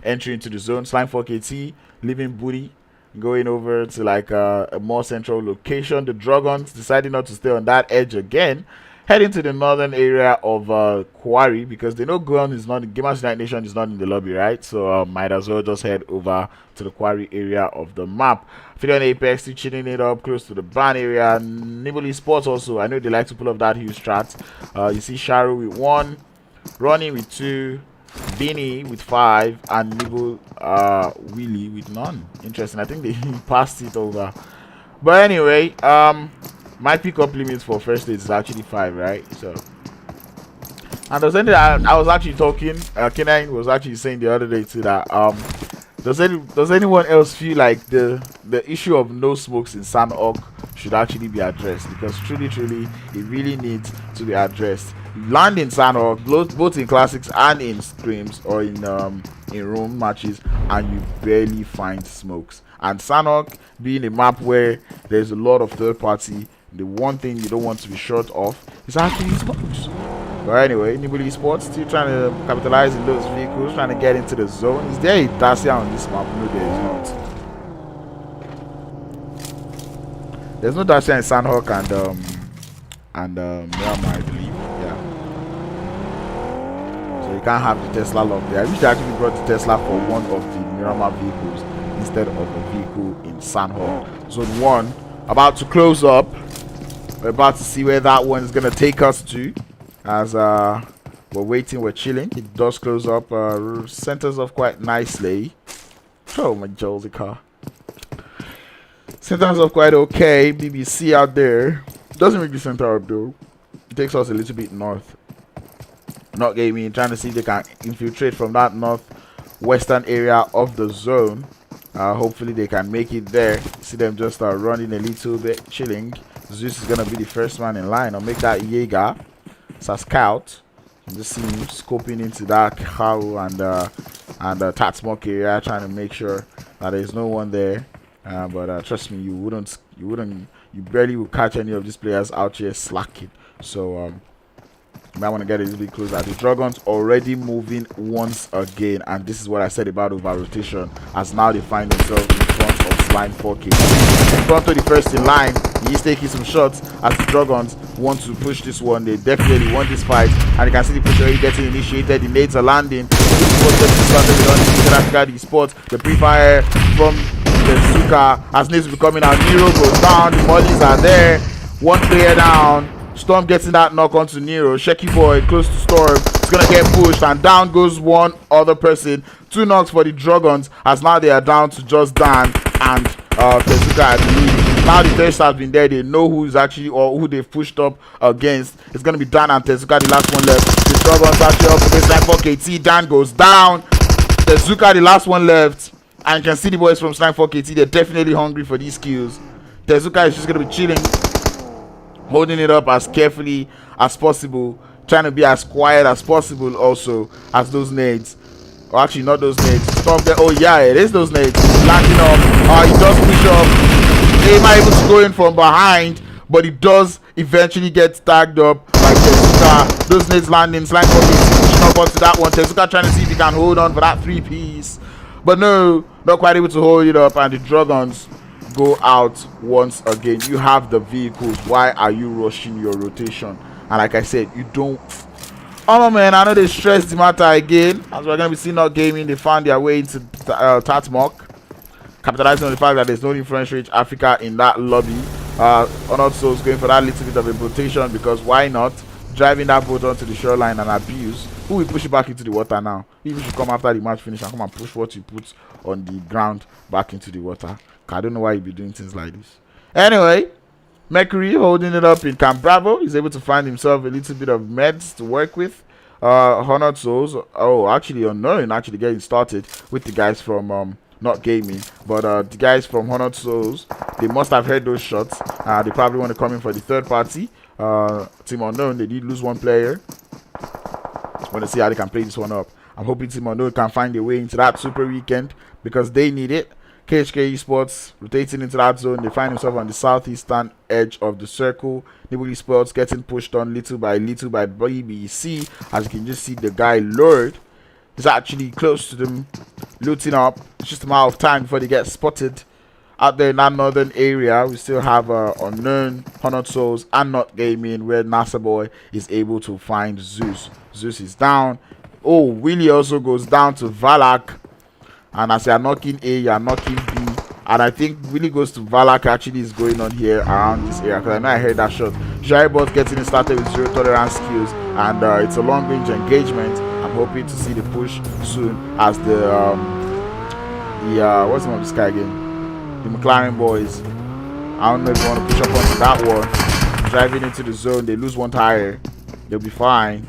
entry into the zone. Slime 4KT, leaving booty, going over to like a more central location. The Drogons deciding not to stay on that edge again, heading to the northern area of Quarry, because they know Gun is not, Gamers United Nation is not in the lobby, right? So might as well just head over to the Quarry area of the map. Aphelion Apex still chilling it up close to the ban area. Nibble Esports also, I know they like to pull up that huge strat. You see Sharo with 1, Ronnie with 2, Vinny with 5, and Nibble Willy with none. Interesting. I think they passed it over. But anyway, my pickup limit for first aid is actually 5, right? So And there's anything I was actually talking, Kenai was actually saying the other day too that does anyone else feel like the issue of no smokes in Sandhawk should actually be addressed? Because truly it really needs to be addressed. You land in Sandhawk, both in classics and in scrims or in room matches, and you barely find smokes. And Sandhawk being a map where there's a lot of third party, the one thing you don't want to be short of is actually smokes. But anyway, Nibble Esports still trying to capitalize in those vehicles, trying to get into the zone. Is there a Dacia on this map? No, there is not. There's no Dacia in Sandhawk and Miramar, I believe. Yeah. So you can't have the Tesla lock there. I wish they actually brought the Tesla for one of the Miramar vehicles instead of a vehicle in Sandhawk. Zone 1 about to close up. We're about to see where that one is gonna take us to. As we're waiting, we're chilling. It does close up, centers off quite nicely. Oh my Josie car. Centers off quite okay. BBC out there. Doesn't really center up though. It takes us a little bit north. Not gaming, trying to see if they can infiltrate from that northwestern area of the zone. Hopefully they can make it there. See them just running a little bit, chilling. Zeus is gonna be the first man in line. I'll make that Jaeger. It's a scout. You just see him scoping into that cow and Tatsmok area, trying to make sure that there's no one there. But trust me, you barely will catch any of these players out here slacking. So you might want to get a little bit closer. The Drogons already moving once again, and this is what I said about over rotation. As now they find themselves in front of Slime 4K. In front of the first in line, he's taking some shots as the Drogons want to push this one. They definitely want this fight, and you can see the push already getting initiated. The nades are landing. This is what gets started with Undisputed Africa, the Esports. The pre-fire from the Zuka as nades will be coming out. Nero goes down. The mollies are there. One player down. Storm getting that knock onto Nero. Shecky boy close to Storm. It's gonna get pushed, and down goes one other person. 2 knocks for the Drogons as now they are down to just Dan and Tezuka, I believe. Now the test has been there. They know who is actually or who they've pushed up against. It's gonna be Dan and Tezuka, the last one left. The Drogons actually up against Slime 4KT. Dan goes down. Tezuka, the last one left. And you can see the boys from Slime 4KT. They're definitely hungry for these kills. Tezuka is just gonna be chilling, holding it up as carefully as possible, trying to be as quiet as possible also as those nades. Or actually not those nades. Stop there. Oh yeah, it is those nades. Landing up. He does push up. They might able to go in from behind, but he does eventually get tagged up by Tezuka. Those nades landing. Slime 4KT pushing up onto that one. Tezuka trying to see if he can hold on for that 3-piece. But no, not quite able to hold it up, and the Drogons go out once again. You have the vehicles. Why are you rushing your rotation? And like I said, you don't. Oh man, I know they stressed the matter again. As we're gonna be seeing not gaming, they found their way into Tatmok, capitalizing on the fact that there's no influence Khk Africa in that lobby. Honored Souls going for that little bit of a rotation, because why not? Driving that boat onto the shoreline and abuse. Who will push it back into the water now? People should come after the match finish and come and push what you put on the ground back into the water. I don't know why you'd be doing things like this. Anyway, Mercury holding it up in Camp Bravo. He's able to find himself a little bit of meds to work with. Honored Souls. Oh, actually Unknown actually getting started with the guys from not gaming, but the guys from Honored Souls, they must have heard those shots. They probably want to come in for the third party. Team Unknown, they did lose one player. Want to see how they can play this one up. I'm hoping Team Unknown can find their way into that super weekend, because they need it. Khk Esports rotating into that zone. They find themselves on the southeastern edge of the circle. Nibble Esports getting pushed on little by BBC. As you can just see, the guy Lord is actually close to them, looting up. It's just a matter of time before they get spotted. Out there in that northern area, we still have Unknown, Honored Souls, and Not Gaming, where NASA Boy is able to find Zeus. Zeus is down. Oh, Willie also goes down to Valak. And as you are knocking A, you are knocking B. And I think Willie goes to Valak actually is going on here around this area, because I know I heard that shot. Jaribot getting started with 0 tolerance skills, and it's a long range engagement. I'm hoping to see the push soon as the what's the name of this guy again? The McLaren boys. I don't know if you want to push up onto that one. Driving into the zone, they lose one tire. They'll be fine.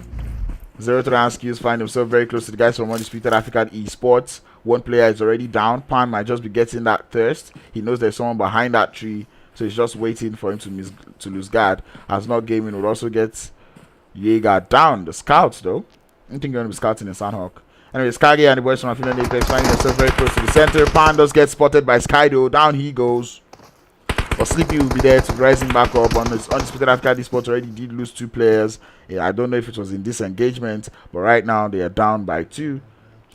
0-3 skills find himself very close to the guys from Undisputed Africa Esports. One player is already down. Pan might just be getting that thirst. He knows there's someone behind that tree, so he's just waiting for him to lose guard. As not gaming would also get Jaeger down. The scouts though, I don't think you're going to be scouting in Sandhawk. Anyway, Khk and the boys from Aphelion Apex finding themselves very close to the center. Pan does get spotted by Skydo. Down he goes. But Sleepy will be there to rise him back up. On this Undisputed Africa Esports already did lose 2 players. Yeah, I don't know if it was in this engagement, but right now they are down by 2.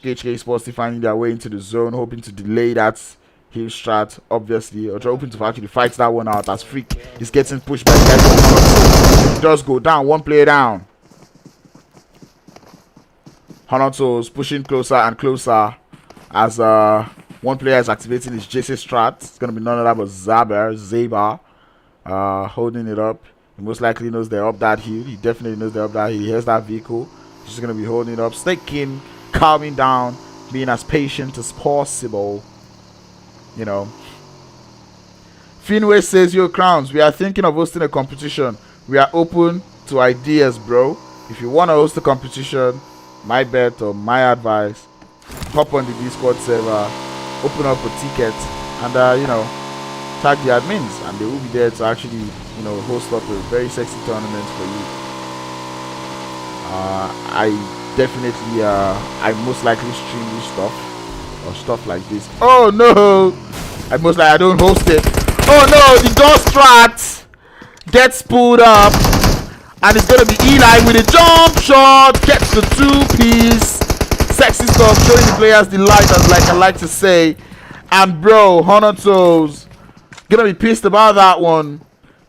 Khk Esports still finding their way into the zone, hoping to delay that hill strat, obviously, or hoping to actually fight that one out as Freak is getting pushed by the guys. He does go down, 1 player down. Honoto's pushing closer and closer as 1 player is activating his JC strat. It's going to be none other but Zaber, holding it up. He most likely knows they're up that hill. He definitely knows they're up that hill. He has that vehicle. He's just going to be holding it up, staking, calming down, being as patient as possible. You know. Finway says, yo, Crowns, we are thinking of hosting a competition. We are open to ideas, bro. If you want to host a competition, my bet or my advice, hop on the Discord server, open up a ticket, and you know, tag the admins, and they will be there to actually, you know, host up a very sexy tournament for you. I definitely I most likely stream this stuff or stuff like this. Oh no, I don't host it. Oh no, the door strat gets pulled up, and it's gonna be Eli with a jump shot, gets the 2-piece. Sexy stuff, showing the players the light, as like I like to say. And bro, Honoto's gonna be pissed about that one.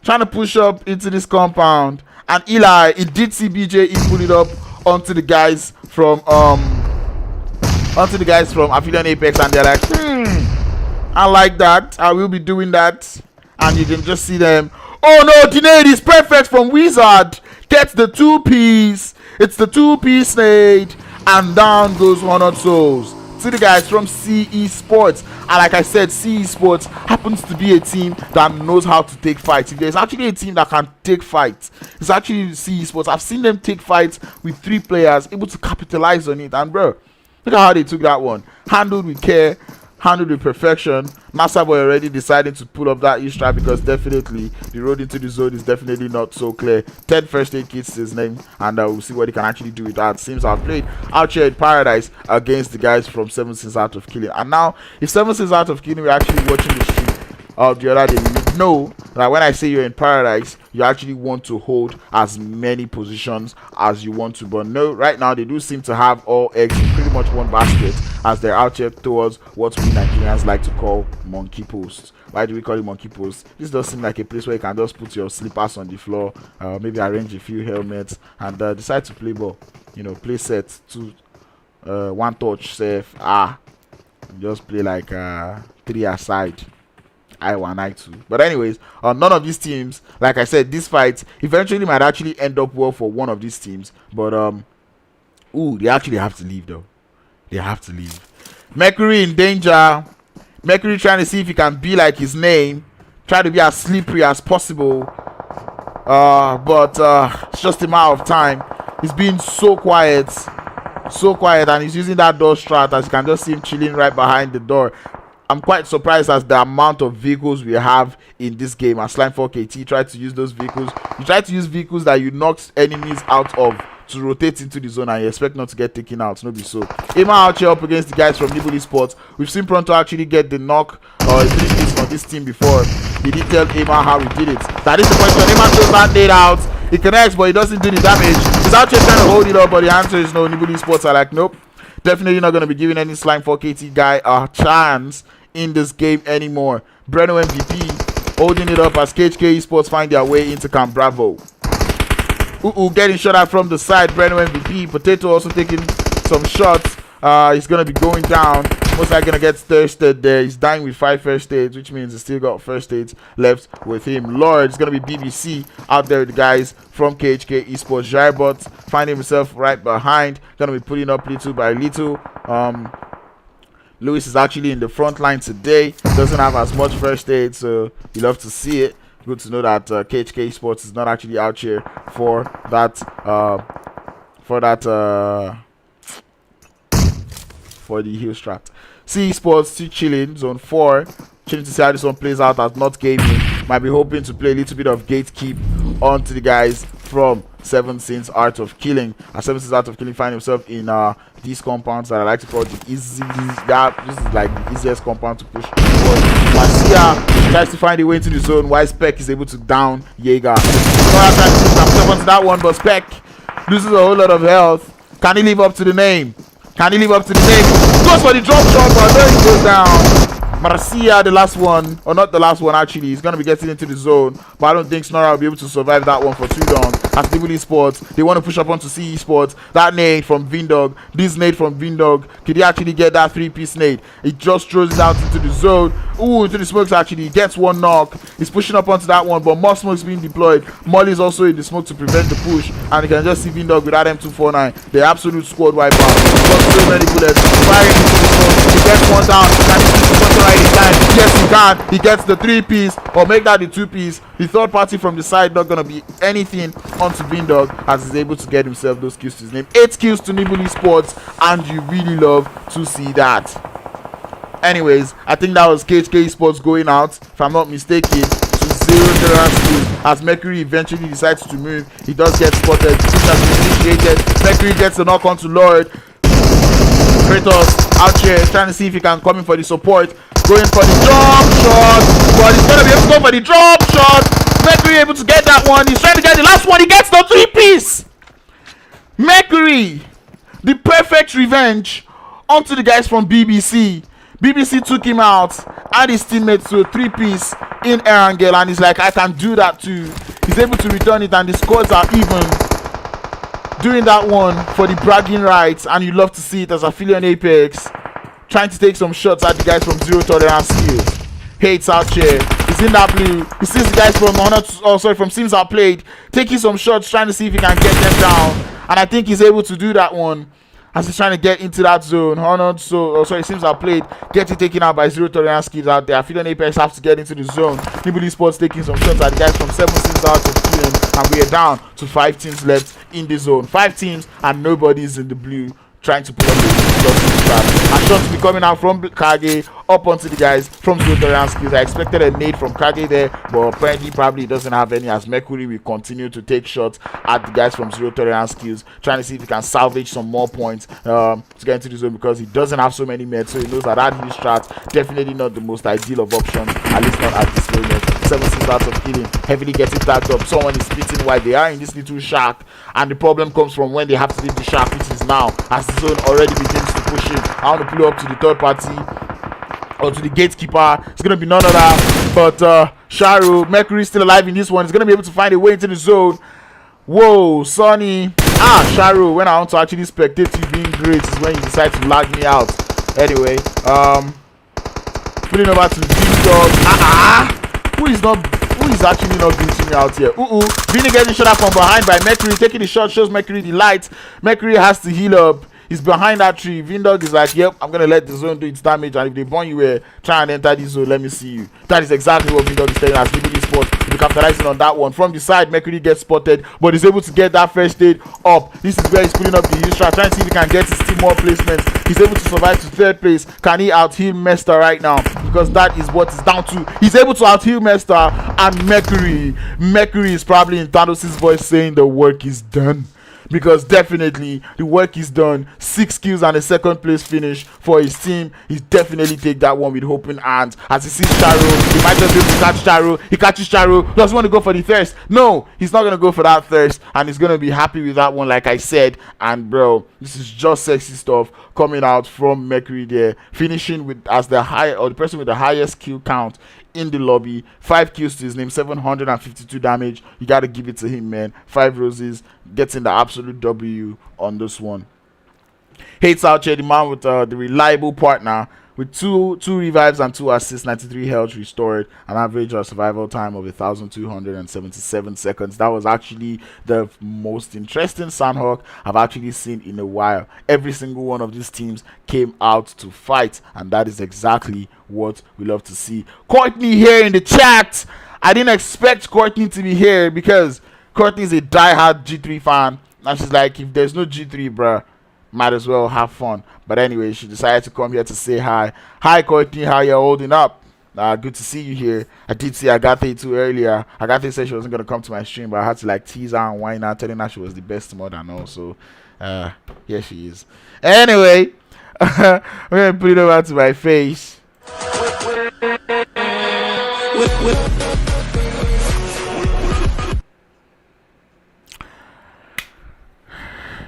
Trying to push up into this compound. And Eli, it did see BJE put it up onto the guys from Aphelion Apex, and they're like, I like that. I will be doing that. And you can just see them. Oh no, Dinade is perfect from Wizard. Gets the 2-piece. It's the 2-piece nade. And down goes Honoto's to the guys from Esports. And like I said, Esports happens to be a team that knows how to take fights. If there's actually a team that can take fights, it's actually Esports. I've seen them take fights with 3 players, able to capitalize on it. And bro, look at how they took that one. Handled with care, handled with perfection. Master Boy already decided to pull up that E-strap, because definitely the road into the zone is definitely not so clear. 10 first aid kits is his name, and we'll see what he can actually do with that. Seems Outplayed out here in Paradise against the guys from 7 Sins Out of Killing. And now, if 7 Sins Out of Killing, we're actually watching the stream of the other day, you would know that when I say you're in Paradise, you actually want to hold as many positions as you want to. But no, right now they do seem to have all eggs in pretty much one basket, as they're out here towards what we Nigerians like to call monkey posts. Why do we call it monkey posts? This does seem like a place where you can just put your slippers on the floor, maybe arrange a few helmets, and decide to play ball. You know, play sets to 1 touch safe. Just play like 3 aside. I1, I2. But anyways, none of these teams, like I said, this fight eventually might actually end up well for one of these teams. But they actually have to leave though. They have to leave. Mercury in danger. Mercury trying to see if he can be like his name. Try to be as slippery as possible. But it's just a matter of time. He's being so quiet. So quiet, and he's using that door strat, as you can just see him chilling right behind the door. I'm quite surprised as the amount of vehicles we have in this game. As Slime4KT tried to use those vehicles. You try to use vehicles that you knocked enemies out of to rotate into the zone, and you expect not to get taken out. No be so. Ema out here up against the guys from Nibble Esports. We've seen Pronto actually get the knock or a 3-piece on this team before. He did tell Ema how he did it. That is the question. Ema throws that nade out. He connects, but he doesn't do the damage. He's out here trying to hold it up, but the answer is no. Nibble Esports are like, nope. Definitely not going to be giving any Slime4KT guy a chance in this game anymore. Breno MVP holding it up as Khk Esports find their way into Camp Bravo. Getting shot at from the side. Breno MVP. Potato also taking some shots. He's going to be going down. Most likely going to get thirsted there. He's dying with 5 first aids, which means he's still got first aids left with him. Lord, it's going to be BBC out there with the guys from Khk Esports. Jaibot finding himself right behind. Going to be putting up little by little. Lewis is actually in the front line today. Doesn't have as much first aid, so you love to see it. Good to know that Khk Esports is not actually out here for that for that for the heel strat. Esports still chilling, zone 4. Chilling to see how this one plays out as not gaming. Might be hoping to play a little bit of gatekeep onto the guys from Seven Sins Art of Killing. As Seven Sins Art of Killing find himself in these compounds that I like to call the easy. This is like the easiest compound to push forward. Marcia tries to find a way into the zone while Spec is able to down Jaeger. Tries to come onto that one, but Spec loses a whole lot of health. Can he live up to the name? Can he live up to the name? Goes for the drop shot, but then he goes down. Marcia, the last one, or not the last one actually, he's going to be getting into the zone, but I don't think Snora will be able to survive that one for too long. As Nibble Esports, they want to push up onto C Esports. That nade from Vindog, this nade from Vindog, could he actually get that 3-piece nade? He just throws it out into the zone. Ooh, into the smokes actually, he gets one knock. He's pushing up onto that one, but more smoke is being deployed. Molly is also in the smoke to prevent the push, and you can just see Vindog with that M249, the absolute squad wipeout. Got so many bullets, firing into the smoke. He gets one down, can he see the button right in time? Yes, he can. He gets the 3-piece, or make that the 2-piece. The third party from the side not gonna be anything onto Vindog, as he's able to get himself those kills to his name. 8 kills to Nibble Esports, and you really love to see that. Anyways, I think that was Khk Esports going out, if I'm not mistaken, to 0 tolerance kills. As Mercury eventually decides to move, he does get spotted. Push has been initiated. Mercury gets a knock onto Lord. Kratos out here trying to see if he can come in for the support. Going for the drop shot, but he's gonna be able to go for the drop shot. Mercury able to get that one. He's trying to get the last one. He gets the 3-piece. Mercury, the perfect revenge onto the guys from BBC. BBC took him out, and his teammates to a 3-piece in Erangel, and he's like, I can do that too. He's able to return it, and the scores are even. Doing that one for the bragging rights, and you love to see it as Aphelion Apex trying to take some shots at the guys from 0 tolerance skills. Hates out here. He's in that blue. He sees the guys from Sims Outplayed taking some shots, trying to see if he can get them down. And I think he's able to do that one as he's trying to get into that zone. Sims Outplayed gets it taken out by 0 tolerance skills out there. Aphelion Apex have to get into the zone. Nibble Esports taking some shots at the guys from 7 Sims Out of Killing, and we are down to 5 teams left in the zone. 5 teams and nobody's in the blue trying to pull up the trap. And shots be coming out from Khk up onto the guys from 0 tolerance skills. I expected a nade from Khk there, but apparently probably doesn't have any, as Mercury will continue to take shots at the guys from 0 tolerance skills, trying to see if he can salvage some more points to get into the zone, because he doesn't have so many meds, so he knows that that heal strat definitely not the most ideal of options, at least not at this moment. 7 Sins Art of Killing heavily getting tagged up. Someone is splitting while they are in this little shack, and the problem comes from when they have to leave the shack, which is now, as the zone already begins to push in. I want to pull up to the third party, or to the gatekeeper. It's gonna be none of that, but Sharu, Mercury is still alive in this one. He's gonna be able to find a way into the zone. Whoa, Sonny. Sharu, when I want to actually spectate you being great is when you decide to lag me out. Anyway, putting over to the Vindog. Who is actually not glitching me out here? Vinny getting shot up from behind by Mercury. Taking the shot shows Mercury the light. Mercury has to heal up. He's behind that tree. Vindog is like, yep, I'm gonna let the zone do its damage, and if they burn you try and enter this zone, let me see you. That is exactly what Vindog is telling us. Nibble Esports will be capitalizing on that one. From the side, Mercury gets spotted, but he's able to get that first aid up. This is where he's pulling up the heal strat, trying to see if he can get his team more placements. He's able to survive to 3rd place. Can he out heal Mester right now? Because that is what it's down to. He's able to out heal Mester, and Mercury is probably in Thanos' voice saying the work is done. Because definitely the work is done. 6 kills and a 2nd place finish for his team. He definitely take that one with open hands. As he sees Charo, he might just be able to catch Charo. He catches Charo. Doesn't want to go for the thirst. No, he's not gonna go for that thirst, and he's gonna be happy with that one, like I said. And bro, this is just sexy stuff coming out from Mercury there, finishing with as the person with the highest kill count in the lobby. 5 kills to his name, 752 damage. You gotta give it to him, man. 5 roses, getting the absolute W on this one. Hates out here, the man with the reliable partner with two revives and 2 assists, 93 health restored, an average survival time of 1,277 seconds. That was actually the most interesting Sandhawk I've actually seen in a while. Every single one of these teams came out to fight, and that is exactly what we love to see. Courtney here in the chat. I didn't expect Courtney to be here because Courtney is a diehard G3 fan. And she's like, if there's no G3, bruh, might as well have fun. But anyway, she decided to come here to say hi. Hi, Courtney, how you holding up? Good to see you here. I did see Agathe too earlier. Agathe said she wasn't gonna come to my stream, but I had to like tease her and whine her, telling her she was the best mod and all. So, here she is. Anyway, I'm gonna put it over to my face.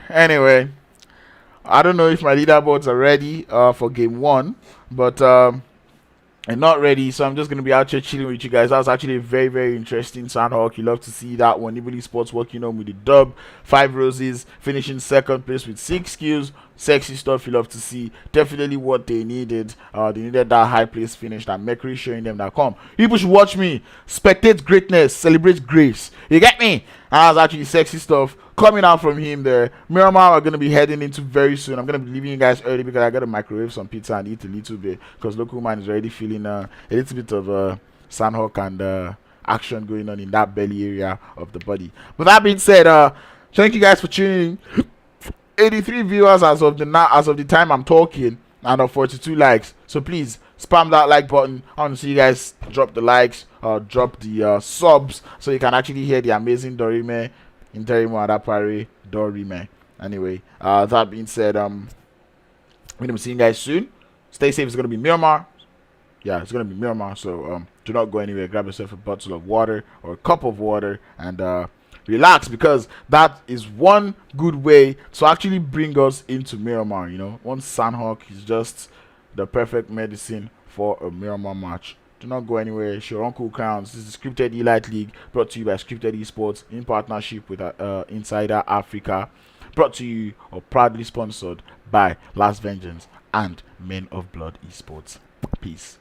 Anyway, I don't know if my leaderboards are ready for game 1, but and not ready, so I'm just going to be out here chilling with you guys. That was actually a very, very interesting Sandhawk. You love to see that one. Nibble Esports working on with the dub. 5 roses, finishing second place with 6 kills. Sexy stuff you love to see. Definitely what they needed. They needed that high place finish. That Mercury showing them that come. People should watch me. Spectate greatness. Celebrate grace. You get me? That was actually sexy stuff coming out from him there. Miramar are going to be heading into very soon. I'm going to be leaving you guys early because I got to microwave some pizza and eat a little bit because local man is already feeling a little bit of Sandhawk and action going on in that belly area of the body. But that being said, thank you guys for tuning in. 83 viewers as of the time I'm talking, and 42 likes. So please spam that like button. I want to see you guys drop the likes or drop the subs so you can actually hear the amazing Dorime Interimo Adapare Dorime. Anyway, that being said, I'm gonna be seeing you guys soon. Stay safe. It's gonna be Miramar. Yeah, it's gonna be Miramar. So do not go anywhere. Grab yourself a bottle of water or a cup of water and relax, because that is one good way to actually bring us into Miramar. You know, one Sandhawk is just the perfect medicine for a Miramar match. Do not go anywhere. It's your Uncle Crowns. This is the Scripted Elite League, brought to you by Scripted Esports in partnership with Insider Africa, brought to you or proudly sponsored by Last Vengeance and Men of Blood Esports. Peace.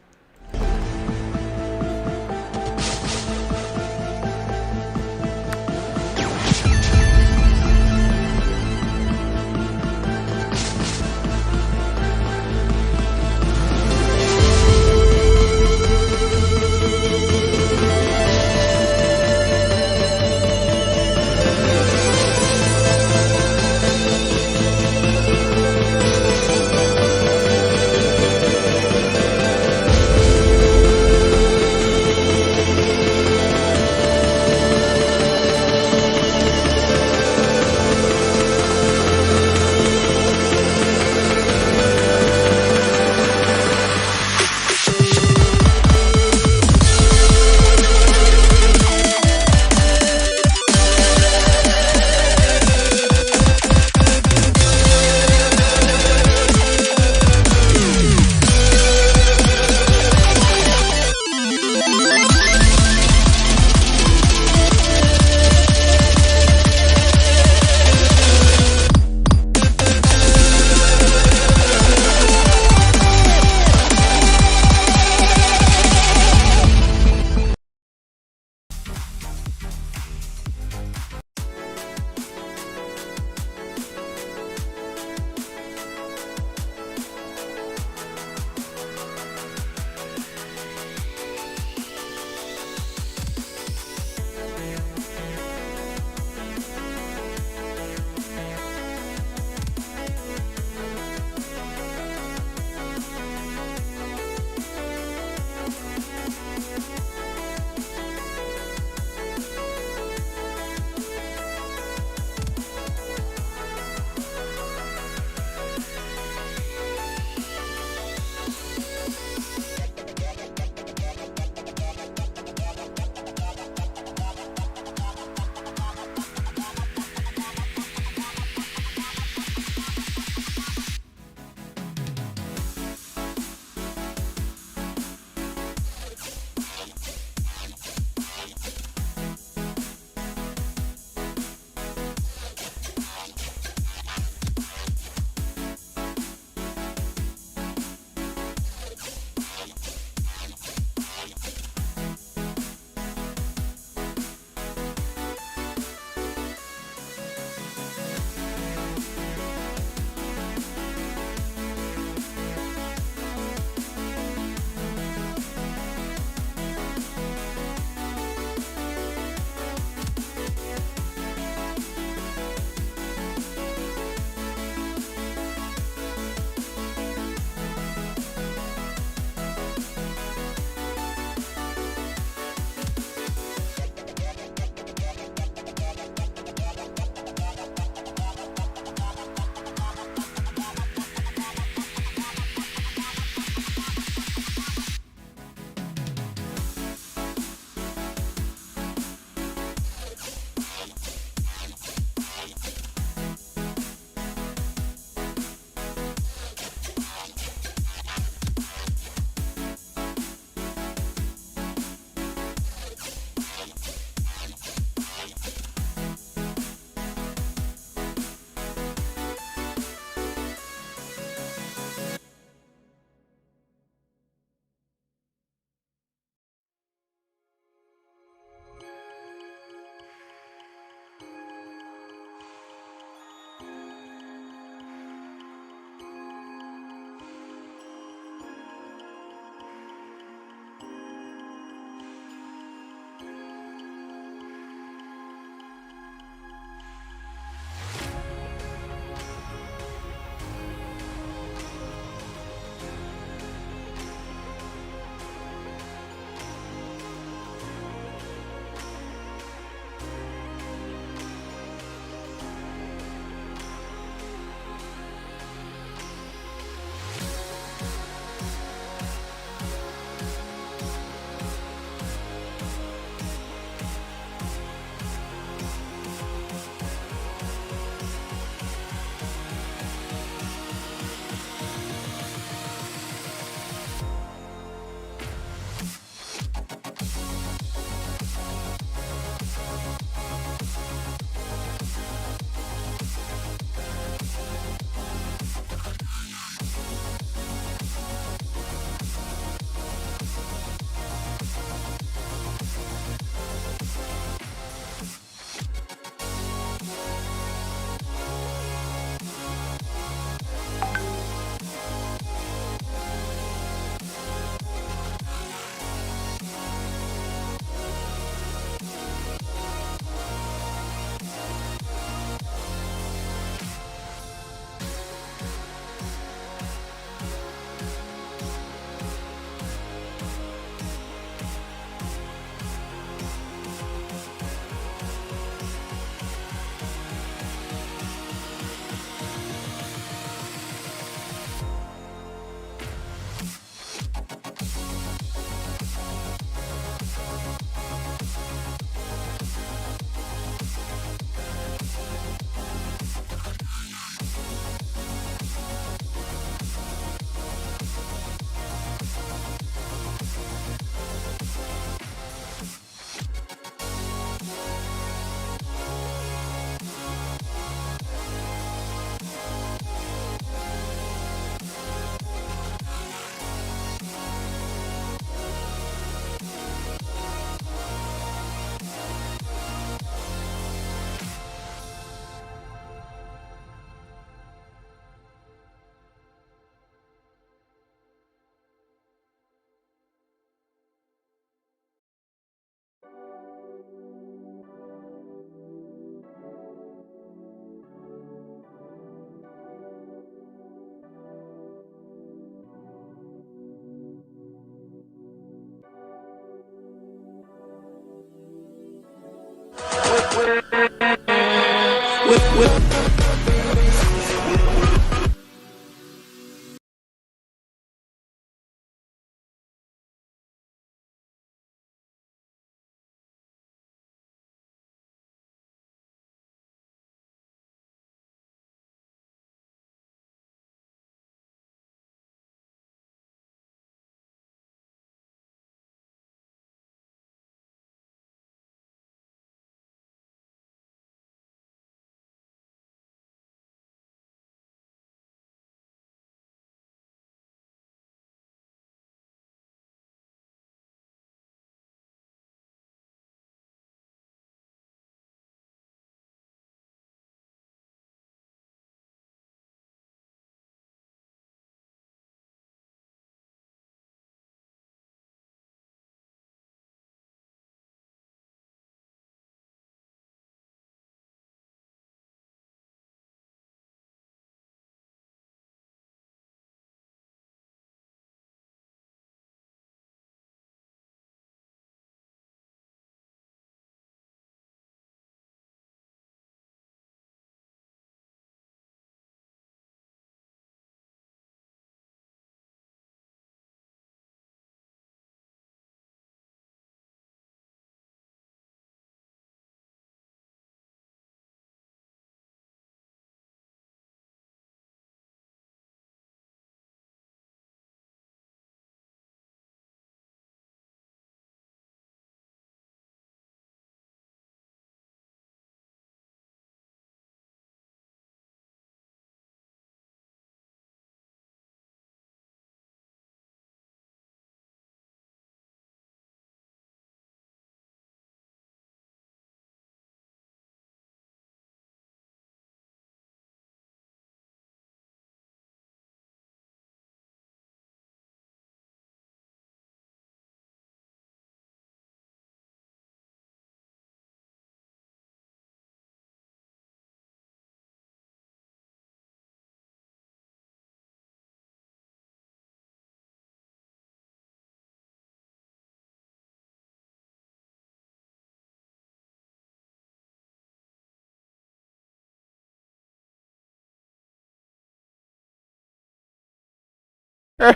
I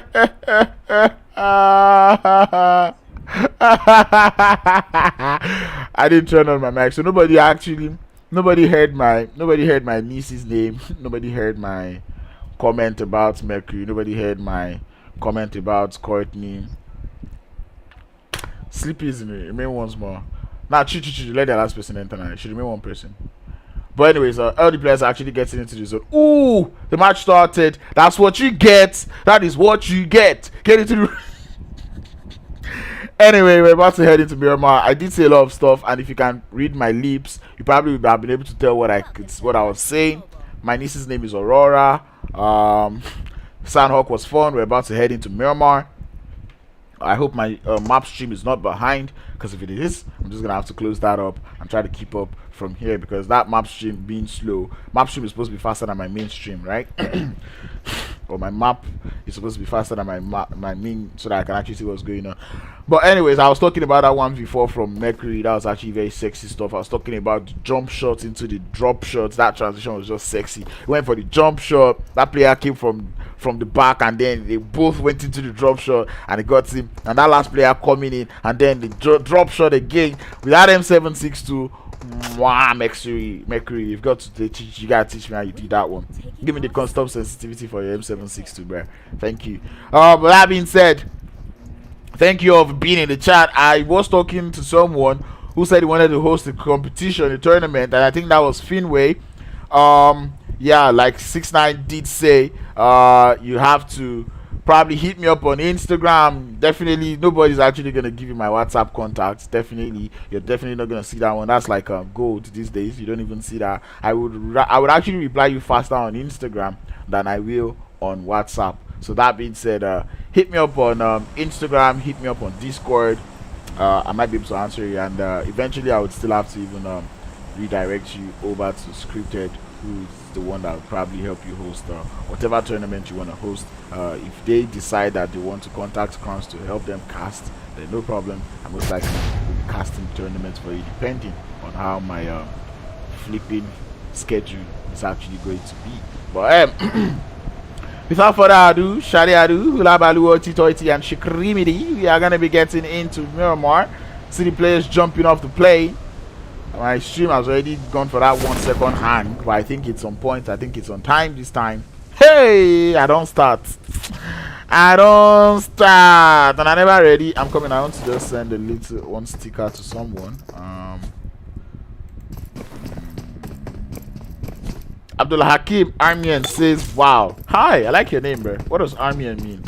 didn't turn on my mic, so nobody heard my niece's name. Nobody heard my comment about Mercury. Nobody heard my comment about Courtney. Sleepy is in it. Remain once more. Now, let the last person enter. Now. It should remain one person. But anyways, all the players are actually getting into the zone. Ooh, the match started. That's what you get. That is what you get. Get into the. Anyway, we're about to head into Miramar. I did say a lot of stuff, and if you can read my lips, you probably would have been able to tell what I was saying. My niece's name is Aurora. Sandhawk was fun. We're about to head into Miramar. I hope my map stream is not behind, because if it is, I'm just gonna have to close that up and try to keep up from here, because that map stream being slow, map stream is supposed to be faster than my main stream, right? Or my map is supposed to be faster than my main, so that I can actually see what's going on. But anyways, I was talking about that one before from Mercury. That was actually very sexy stuff. I was talking about the jump shots into the drop shots. That transition was just sexy. Went for the jump shot. That player came from the back, and then they both went into the drop shot, and it got him. And that last player coming in, and then the drop shot again with that M762. Wow, Mercury, you've got to teach. You gotta teach me how you do that one. Give me the custom sensitivity for your M762, bro. Thank you. But that being said, thank you all for being in the chat. I was talking to someone who said he wanted to host a competition, a tournament, and I think that was Finway. Yeah, like 6ix9ine did say, you have to probably hit me up on Instagram. Definitely, nobody's actually gonna give you my WhatsApp contacts. Definitely, you're definitely not gonna see that one. That's like gold these days. You don't even see that. I would actually reply you faster on Instagram than I will on WhatsApp. So that being said, hit me up on Instagram. Hit me up on Discord. I might be able to answer you, and eventually I would still have to even redirect you over to Scripted, who's the one that will probably help you host whatever tournament you want to host. If they decide that they want to contact Crowns to help them cast, then no problem. I most likely will be casting tournaments for you, depending on how my flipping schedule is actually going to be. But without further ado, Shadi Adu, Hulabalu, Titoiti, and Shikrimidi, we are going to be getting into Miramar. See the players jumping off the plane. My stream has already gone for that 1 second hang, but I think it's on point. I think it's on time this time. Hey, I don't start. And I never ready. I'm coming. I want to just send a little one sticker to someone. Abdullah Hakim Armian says, "Wow, hi, I like your name, bro. What does Armian mean?"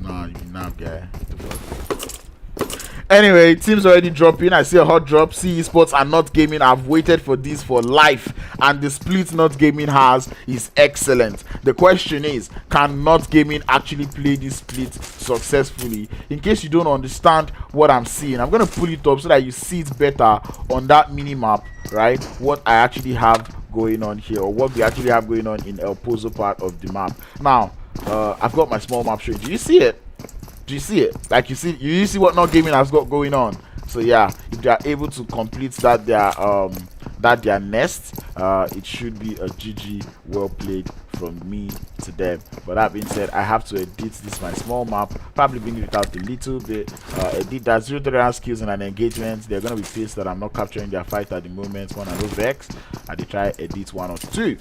Nah, you not guy. Anyway, teams already dropping. I see a hot drop. See Esports and Not Gaming. I've waited for this for life, and the split Not Gaming has is excellent. The question is, can Not Gaming actually play this split successfully? In case you don't understand what I'm seeing, I'm gonna pull it up so that you see it better on that mini map, right? What I actually have going on here, or what we actually have going on in El Pozo part of the map. Now, I've got my small map showing. Do you see it? Do you see it? Like you see what Not Gaming has got going on. So yeah, if they are able to complete that their nest, it should be a GG, well played from me to them. But that being said, I have to edit this my small map, probably bring it out a little bit, edit that 0 tolerance skills and an engagement. They're gonna be pissed that I'm not capturing their fight at the moment. One and no vex, and they try edit 1 or 2.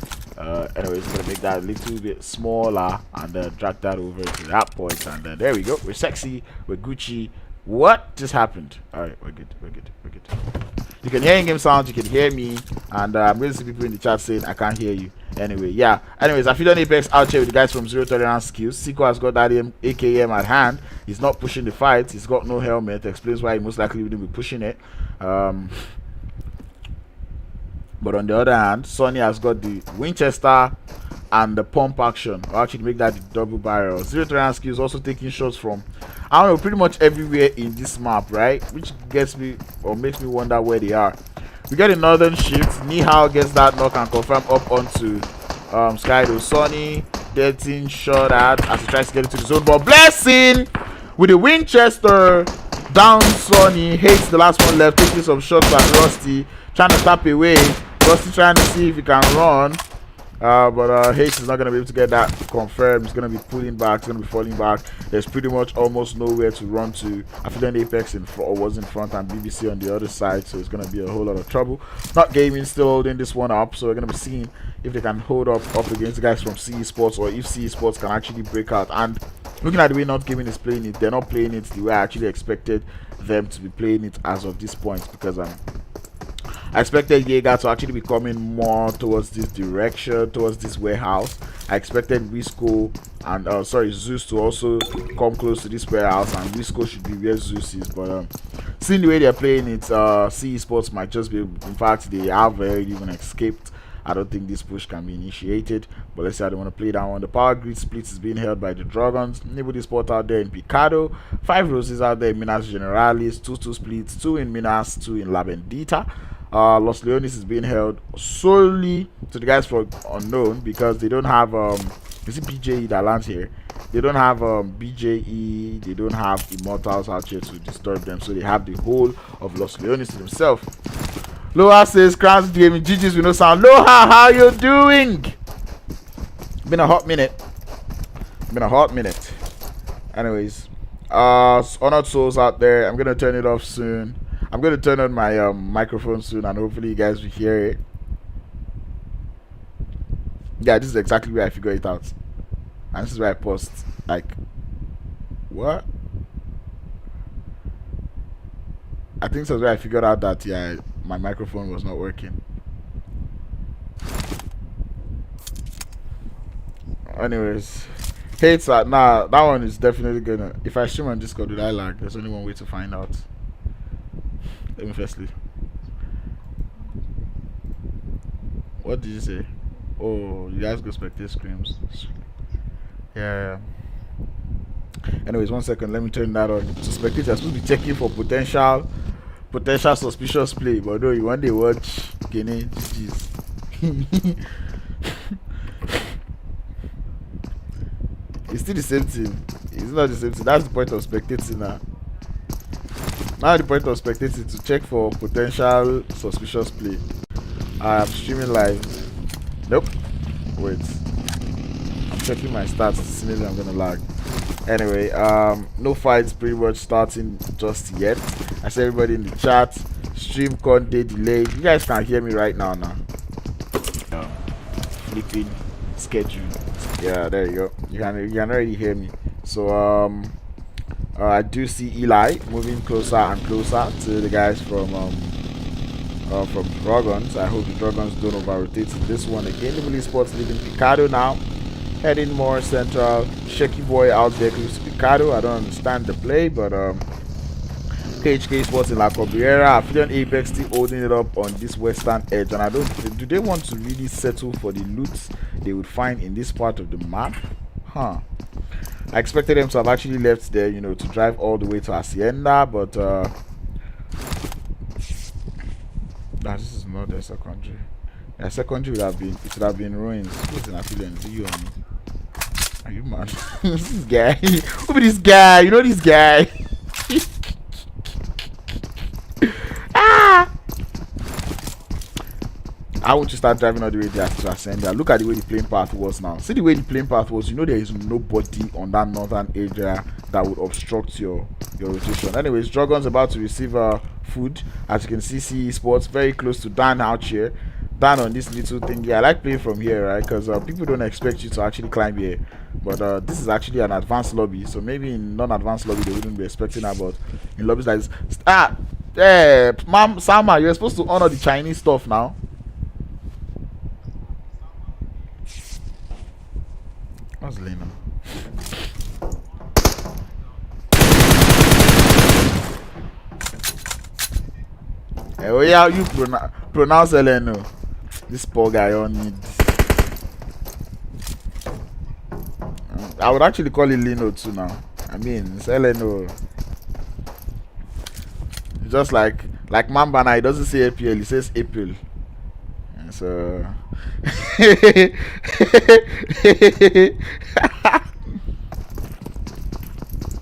Anyways, I'm gonna make that a little bit smaller and then drag that over to that point, and then there we go. We're sexy, we're Gucci. What just happened? All right, we're good. You can hear in-game sounds, you can hear me, and I'm going to see people in the chat saying I can't hear you. Anyway, yeah. Anyways, Aphelion Apex out here with the guys from 0 tolerance skills. Siko has got that AKM at hand. He's not pushing the fight. He's got no helmet. Explains why he most likely wouldn't be pushing it. But on the other hand, Sonny has got the Winchester and the pump action. I'll actually make that the double barrel. 0 tolerance skills also taking shots from, I don't know, pretty much everywhere in this map, right? Which gets me, or makes me wonder where they are. We get a northern shift. Nihao gets that knock and confirm up onto Skydo. Sonny getting shot at as he tries to get into the zone. But Blessing with the Winchester down. Sonny hates the last one left, taking some shots at Rusty, trying to tap away. Rusty trying to see if he can run. But Hayes is not going to be able to get that confirmed. He's going to be pulling back. He's going to be falling back. There's pretty much almost nowhere to run to. Aphelion Apex was in front and BBC on the other side, so it's going to be a whole lot of trouble. Not Gaming still holding this one up, so we're going to be seeing if they can hold up against the guys from Esports, or if Esports can actually break out. And looking at the way Not Gaming is playing it, they're not playing it the way I actually expected them to be playing it as of this point, because I expected Jaeger to actually be coming more towards this direction, towards this warehouse. I expected Risco and Zeus to also come close to this warehouse, and Risco should be where Zeus is. But seeing the way they're playing it, Esports might just be, in fact, they have already even escaped. I don't think this push can be initiated, but let's see how they want to play that one. The power grid split is being held by the Drogons. Nibble Sport out there in Picado. 5 Roses out there in Minas Generalis. 2-2 splits, 2 in Minas, 2 in La Bendita. Los Leones is being held solely to the guys from Unknown, because they don't have is it BJE that lands here? They don't have BJE, they don't have Immortals out here to disturb them, so they have the whole of Los Leones to themselves. Loha says Crowns Gaming GG's with no sound. Loha, how you doing? Been a hot minute. Anyways, Honored Souls out there. I'm gonna turn it off soon. I'm going to turn on my microphone soon, and hopefully you guys will hear it. Yeah, this is exactly where I figure it out. And this is where I post. Like, what? I think this is where I figured out that, yeah, my microphone was not working. Anyways, hates that. Nah, that one is definitely gonna. If I stream on Discord, did I lag? There's only one way to find out. Let me firstly. What did you say? Oh, you guys go spectate screams. Yeah. Anyways, 1 second. Let me turn that on. So spectators are supposed to be checking for potential suspicious play, but no, you want to watch Kene GG's. It's still the same thing. It's not the same thing. That's the point of spectating now. Now the point of spectating is to check for potential suspicious play. I am streaming live. Nope. Wait. I'm checking my stats to see if I'm gonna lag. Anyway, no fights pretty much starting just yet. I see everybody in the chat. Stream content delayed. You guys can hear me right now. Flipping schedule. Yeah, there you go. You can already hear me. So I do see Eli moving closer and closer to the guys from Drogons. I hope the Dragons don't over-rotate in this one again. Nibble Esports leaving Picado now, heading more central. Shaky boy out there close to Picado. I don't understand the play, but Khk Sports in La Cabrera. Aphelion Apex still holding it up on this western edge, and I don't. Do they want to really settle for the loot they would find in this part of the map? Huh. I expected them to have actually left there, you know, to drive all the way to Hacienda, but this is not their secondary. Their secondary should have been ruins. Who's an Aphelion? Do you or me? Are you mad? This guy. Who be this guy? You know this guy? I want to start driving all the way there to Hacienda. Look at the way the plane path was now. See the way the plane path was. You know there is nobody on that northern area that would obstruct your rotation. Anyways, Drogons about to receive food. As you can see, Esports very close to Dan out here. Dan on this little thing. Yeah, I like playing from here, right? Because people don't expect you to actually climb here. But this is actually an advanced lobby. So maybe in non-advanced lobby they wouldn't be expecting that. But in lobbies like this, Ma'am Sama, you're supposed to honor the Chinese stuff now. What's Lena? Hey, oh yeah, you pronounce Eleno. This poor guy on need. I would actually call it Leno too now. I mean, it's Eleno. Just like Mamba now, he doesn't say APL, he says April. And so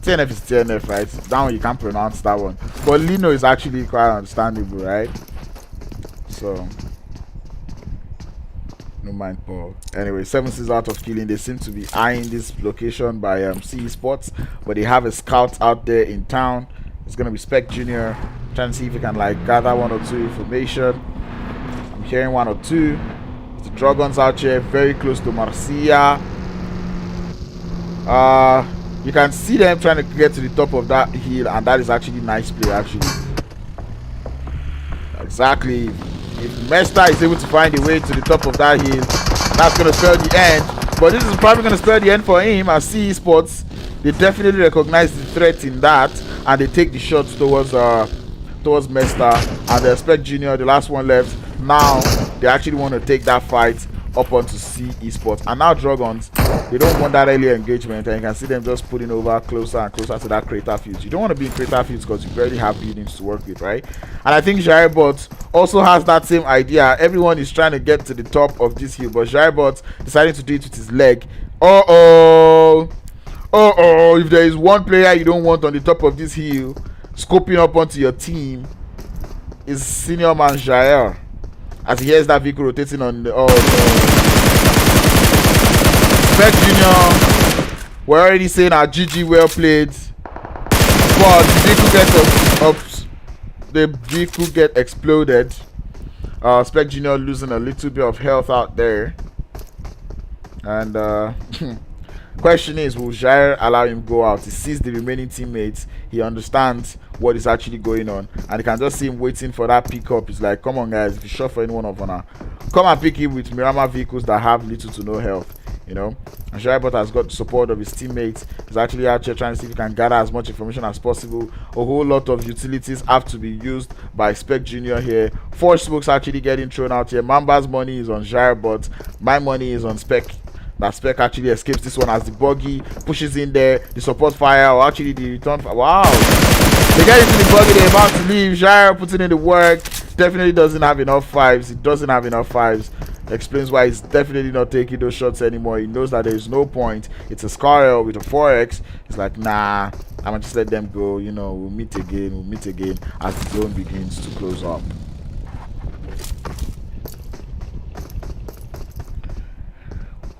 TNF is TNF, right? That one you can't pronounce that one. But Lino is actually quite understandable, right? So No mind, Paul. Anyway, 7-6 out of killing. They seem to be eyeing this location by Esports, but they have a scout out there in town. It's gonna be Spec Junior. Trying to see if he can like gather 1 or 2 information. I'm hearing 1 or 2. The Drogons out here, very close to Marcia. You can see them trying to get to the top of that hill, and that is actually nice play. Actually, exactly. If Mester is able to find a way to the top of that hill, that's going to spell the end. But this is probably going to spell the end for him. As Esports, they definitely recognize the threat in that, and they take the shots towards Mester. And they expect Junior, the last one left. Now they actually want to take that fight up onto C Esports. And now Drogons, they don't want that early engagement, and you can see them just putting over closer and closer to that crater fields. You don't want to be in crater fields because you barely have buildings to work with, right? And I think Jaibot also has that same idea. Everyone is trying to get to the top of this hill, but Jaibot deciding to do it with his leg. If there is one player you don't want on the top of this hill scoping up onto your team, is senior man Jair, as he hears that vehicle rotating on the Spec Junior. We're already saying our GG well played, but the vehicle get exploded. Spec Junior losing a little bit of health out there, and question is, will Jair allow him go out? He sees the remaining teammates, he understands what is actually going on, and you can just see him waiting for that pickup. He's like, come on guys, if you shot for any one of honor, come and pick him with Mirama vehicles that have little to no health, you know. And Jaibot has got the support of his teammates. He's actually out here trying to see if he can gather as much information as possible. A whole lot of utilities have to be used by Spec Junior here. 4 smokes actually getting thrown out here. Mamba's money is on Jaibot, my money is on Spec. That Spec actually escapes this one as the buggy pushes in there. The support fire, or actually the return fire. Wow, they get into the buggy, they're about to leave. Jair putting in the work. Definitely doesn't have enough 5s. He doesn't have enough 5s. Explains why he's definitely not taking those shots anymore. He knows that there is no point. It's a Scarel with a 4x. He's like, nah, I'm gonna just let them go. You know, we'll meet again as the zone begins to close up.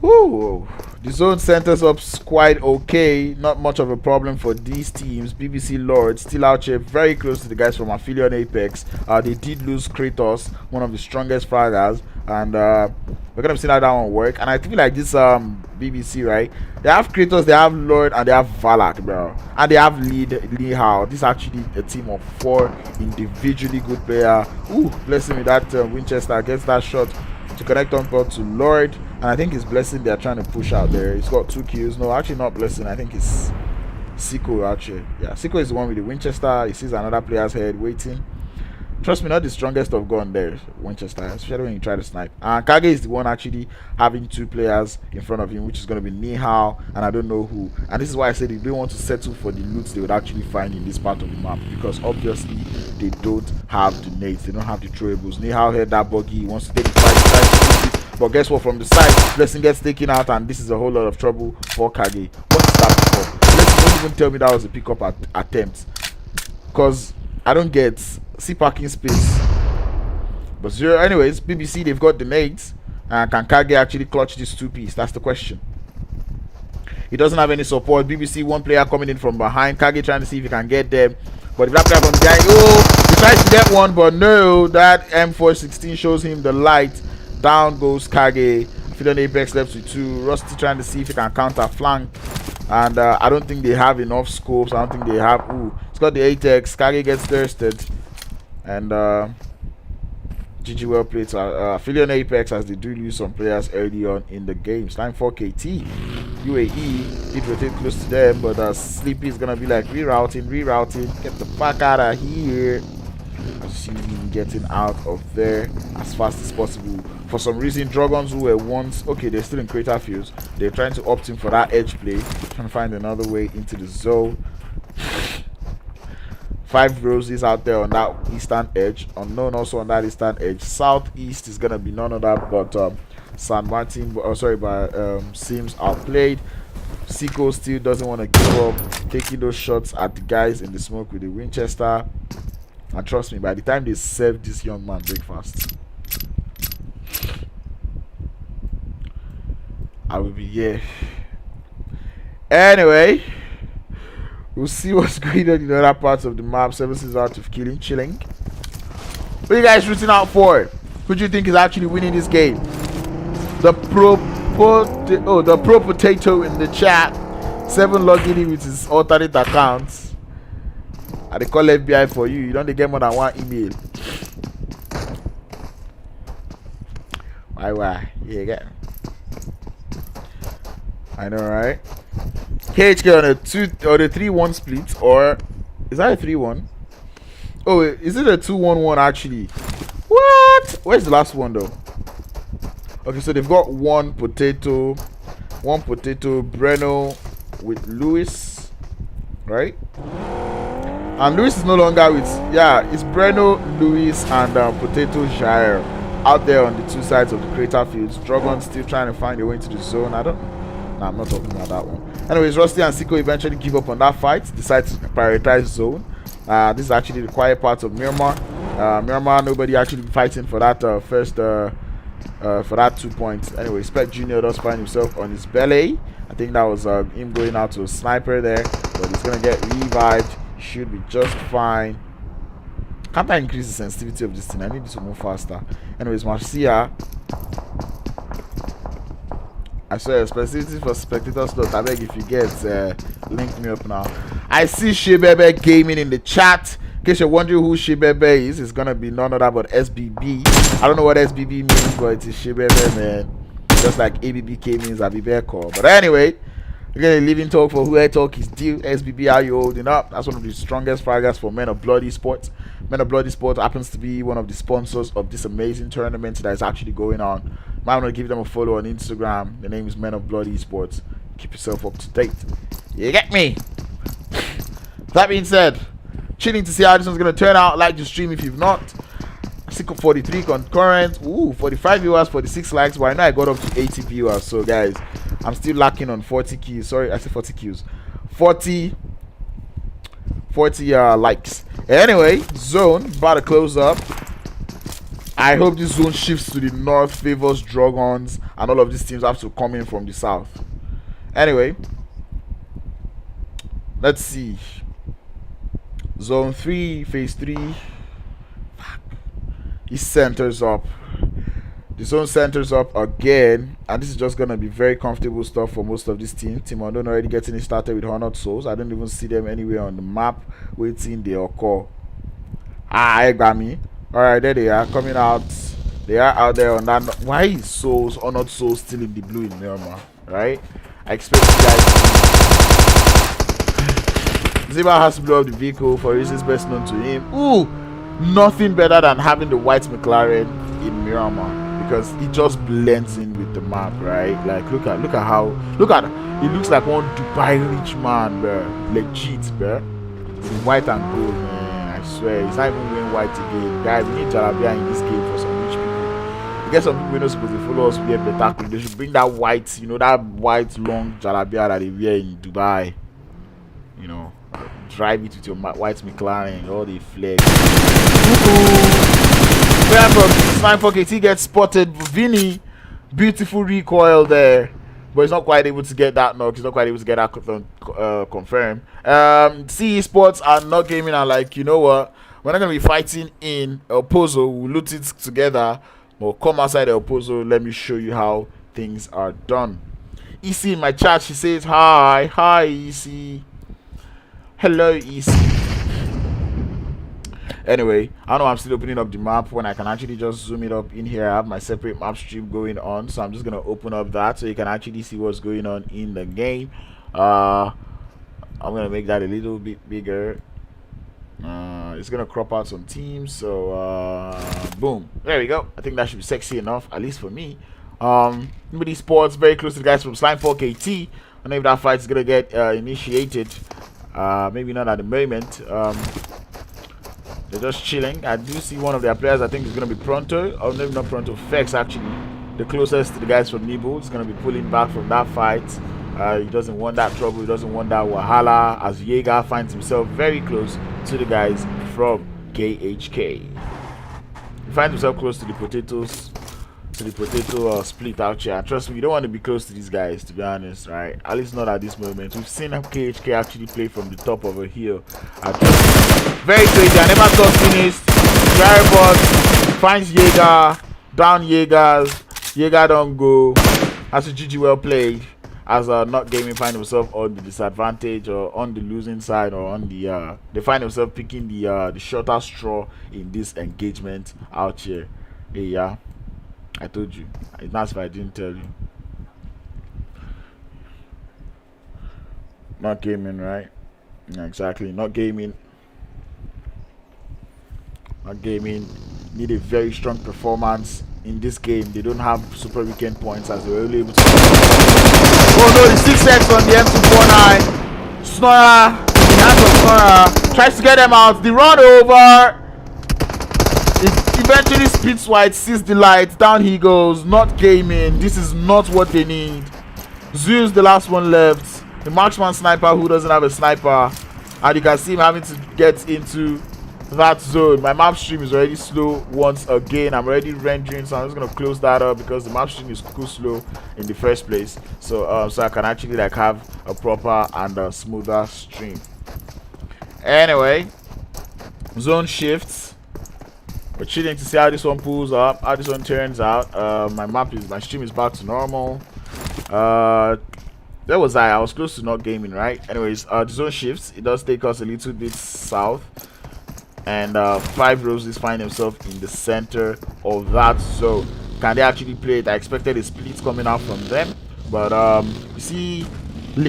Woo! The zone centers up quite okay. Not much of a problem for these teams. BBC Lord still out here, very close to the guys from Aphelion Apex. They did lose Kratos, one of the strongest fraggers, and we're gonna see how that one work. And I feel like this BBC, right? They have Kratos, they have Lord, and they have Valak, bro, and they have Lee Howe. This is actually a team of 4 individually good players. Ooh, blessing with that Winchester gets that shot to connect on board to Lord, and I think it's Blessing they're trying to push out there. He's got 2 kills. No, actually not Blessing. I think it's Siko actually. Yeah, Siko is the one with the Winchester. He sees another player's head waiting. Trust me, not the strongest of gun there, Winchester, especially when you try to snipe. And Kage is the one actually having 2 players in front of him, which is going to be Nihao and I don't know who. And this is why I said they don't want to settle for the loot they would actually find in this part of the map, because obviously they don't have the nades, they don't have the throwables. Nihao heard that buggy, he wants to take the fight, but guess what? From the side, Blessing gets taken out, and this is a whole lot of trouble for Kage. What is that for? Blessing don't even tell me that was a pickup attempt, because I don't get see parking space. But zero. Anyways, BBC, they've got the nades, and can Kage actually clutch this 2-piece? That's the question. He doesn't have any support. BBC, one player coming in from behind. Kage trying to see if he can get them, but if that player from behind, oh, he tries to get one, but no, that M416 shows him the light. Down goes Kage. Aphelion Apex left with 2. Rusty trying to see if he can counter flank, and I don't think they have enough scopes. I don't think they have. Ooh, it's got the 8x. Kage gets thirsted, and GG well played to Aphelion Apex, as they do lose some players early on in the game. It's time for KT. UAE did rotate close to them, but Sleepy is gonna be like rerouting, get the fuck out of here. I see him getting out of there as fast as possible. For some reason, Drogons, who were once okay, they're still in crater fields, they're trying to opt in for that edge play, trying to find another way into the zone. 5 roses out there on that eastern edge, unknown also on that eastern edge. Southeast is gonna be none of that but San Martin, by Sims Outplayed. Siko still doesn't want to give up, taking those shots at the guys in the smoke with the Winchester. And trust me, by the time they serve this young man breakfast, I will be here. Anyway, we'll see what's going on in other parts of the map. 7 seasons out of chilling. What are you guys rooting out for? Who do you think is actually winning this game? The pro potato in the chat. 7 logging in with his alternate accounts. And they call FBI for you. You don't get more than 1 email. Why? Yeah, get. I know, right? KHK on a 3-1 split, or is that a 3-1? Oh, is it a 2-1-1 actually? What? Where's the last one though? Okay, so they've got one potato, Breno with Lewis, right? And Lewis is no longer with, yeah, it's Breno, Lewis, and Potato Jair out there on the 2 sides of the crater fields. Drogons still trying to find their way into the zone. Nah, I'm not talking about that one. Anyways, Rusty and Siko eventually give up on that fight, decide to prioritize zone. This is actually the quiet part of Myanmar. Myanmar, nobody actually fighting for that for that 2 points. Anyway, Spec Junior does find himself on his belly. I think that was him going out to a sniper there, but he's gonna get revived. Should be just fine. Can't I increase the sensitivity of this thing? I need this to move faster. Anyways, Marcia. I saw a specificity for spectator slot. I beg if you get link me up now. I see Shebebe Gaming in the chat. In case you're wondering who Shebebe is, it's gonna be none other but SBB. I don't know what SBB means, but it is Shebebe, man. Just like ABBK means Abibeko. But anyway, again, a living talk for who I talk is due. SBB, are you holding up? That's one of the strongest fraggers for Men of Blood Esports. Men of Blood Esports happens to be one of the sponsors of this amazing tournament that is actually going on. Might want to give them a follow on Instagram. The name is Men of Blood Esports. Keep yourself up to date. You get me? That being said, chilling to see how this one's going to turn out. Like the stream if you've not. 43 concurrent. Ooh, 45 viewers, 46 likes. But I know I got up to 80 viewers. So guys, I'm still lacking on 40 kills. Sorry, I said 40 kills. 40 likes. Anyway, zone about to close up. I hope this zone shifts to the north, favors Drogons, and all of these teams have to come in from the south. Anyway, let's see. Zone 3, phase 3. He centers up. The zone centers up again, and this is just gonna be very comfortable stuff for most of this team. Team Unknown already getting it started with Honored Souls. I don't even see them anywhere on the map waiting their call. I got me. Alright, there they are coming out. They are out there on that. Why is Souls, Honored Souls still in the blue in Myanmar? Right? I expect you guys to. Ziba has to blow up the vehicle for reasons best known to him. Ooh! Nothing better than having the white McLaren in Myanmar, because it just blends in with the map, right? Like look at it looks like one Dubai rich man, bro. Legit, bro. It's white and gold, man. I swear, it's not even wearing white again. Guys, we need Jalabia in this game for some rich people. I guess some people are not supposed to follow us. We get better. They should bring that white, you know, that white long Jalabia that they wear in Dubai. You know, drive it with your white McLaren, all the flags. Remember, Slime for KT gets spotted. Vinny, beautiful recoil there, but he's not quite able to get that knock. He's not quite able to get that confirmed. CE Sports are not gaming and like, you know what? We're not gonna be fighting in El Pozo. We'll loot it together. But come outside El Pozo. Let me show you how things are done. EC in my chat, she says hi, EC. Hello, EC. Anyway, I know I'm still opening up the map when I can actually just zoom it up in here. I have my separate map stream going on, so I'm just gonna open up that so you can actually see what's going on in the game. I'm gonna make that a little bit bigger. It's gonna crop out some teams, so boom, there we go. I think that should be sexy enough, at least for me. Nibble Sports very close to the guys from Slime 4KT. I don't know if that fight is gonna get initiated. Maybe not at the moment. They're just chilling. I do see one of their players. I think is gonna be Pronto, or maybe not Pronto, Fex actually, the closest to the guys from Nibble. He's gonna be pulling back from that fight. He doesn't want that trouble. He doesn't want that wahala. As Jaeger finds himself very close to the guys from KHK. He finds himself close to the potatoes. to the potato split out here. And trust me, you don't want to be close to these guys, to be honest, right? At least not at this moment. We've seen Khk actually play from the top of a hill. Very crazy. I never thought finished. Drybot finds Jaeger, down Jaeger don't go. That's a GG well played. As Not Gaming find himself on the disadvantage or on the losing side, or on the they find themselves picking the shorter straw in this engagement out here. Hey, yeah, I told you. It's not if I didn't tell you. Not Gaming, right? Yeah, exactly. Not Gaming. Not Gaming need a very strong performance in this game. They don't have super weekend points, as they were only able to. Oh no, the 6x on the M249. Snorer, in the hands of Snorer, tries to get them out. The run over. It eventually spits wide, sees the light. Down he goes. Not Gaming. This is not what they need. Zeus, the last one left. The marksman sniper who doesn't have a sniper. And you can see him having to get into that zone. My map stream is already slow once again. I'm already rendering, so I'm just gonna close that up because the map stream is too slow in the first place. So so I can actually like have a proper and smoother stream. Anyway, zone shifts. We're chilling to see how this one pulls up, how this one turns out. My stream is back to normal. Where was I? I was close to Not Gaming, right? Anyways, the zone shifts. It does take us a little bit south. And 5 Roses find himself in the center of that zone. Can they actually play it? I expected a split coming out from them, but you see, Louis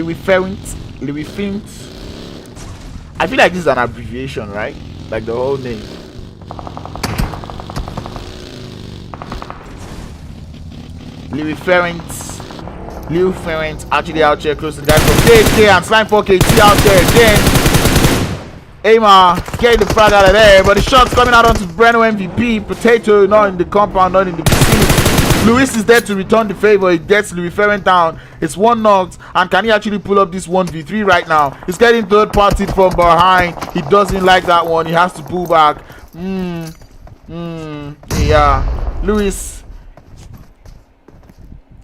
Fint. I feel like this is an abbreviation, right? Like the whole name. Louis Ferrent actually out here close to the guy from Khk, and Slime4KT out there again. Aima getting the frag out of there, but the shot's coming out onto Breno MVP. Potato not in the compound, not in the vicinity. Luis is there to return the favor. He gets Louis Ferrent down. It's one knocked, and can he actually pull up this 1v3 right now? He's getting third party from behind. He doesn't like that one. He has to pull back. Yeah, Luis.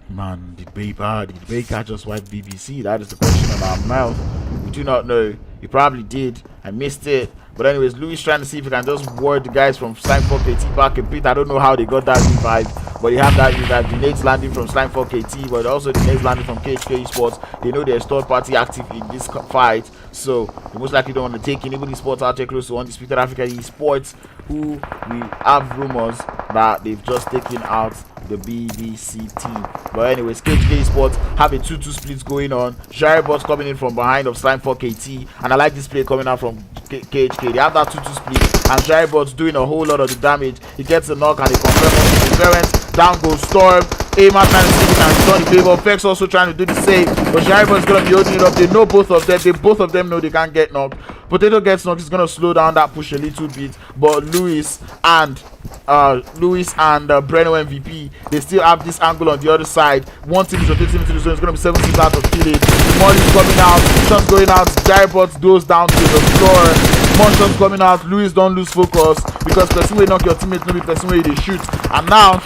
Man, the baker just wiped BBC. That is the question on our mouth. We do not know. He probably did. I missed it. But anyways, Louis trying to see if he can just ward the guys from Slime4KT back a bit. I don't know how they got that revive, but you have that revive. The nades landing from Slime4KT, but also the nades landing from Khk Esports. They know there's third party active in this fight, so they most likely don't want to take Nibble Esports out here close to Undisputed Africa Esports, who we have rumors that they've just taken out the BBC team. But anyways, Khk Esports have a 2-2 split going on. Drybot coming in from behind of Slime4KT, and I like this play coming out from Khk. They have that 2-2 split, and Drybot's doing a whole lot of the damage. He gets a knock and he confirms on the parents. Down goes Storm. Aima trying to see if he can return the favor. Vex also trying to do the same, but Drybot's gonna be holding it up. They know both of them. Both of them know they can't get knocked. Potato gets knocked. He's gonna slow down that push a little bit, but Luis and Breno MVP, they still have this angle on the other side. One team is rotating into the zone. It's gonna be 7 teams out of kill it. Molly's coming out, shots going out. Drybot goes down to the floor. More shots coming out. Luis don't lose focus because person will knock your teammate, no be person where they shoot. And now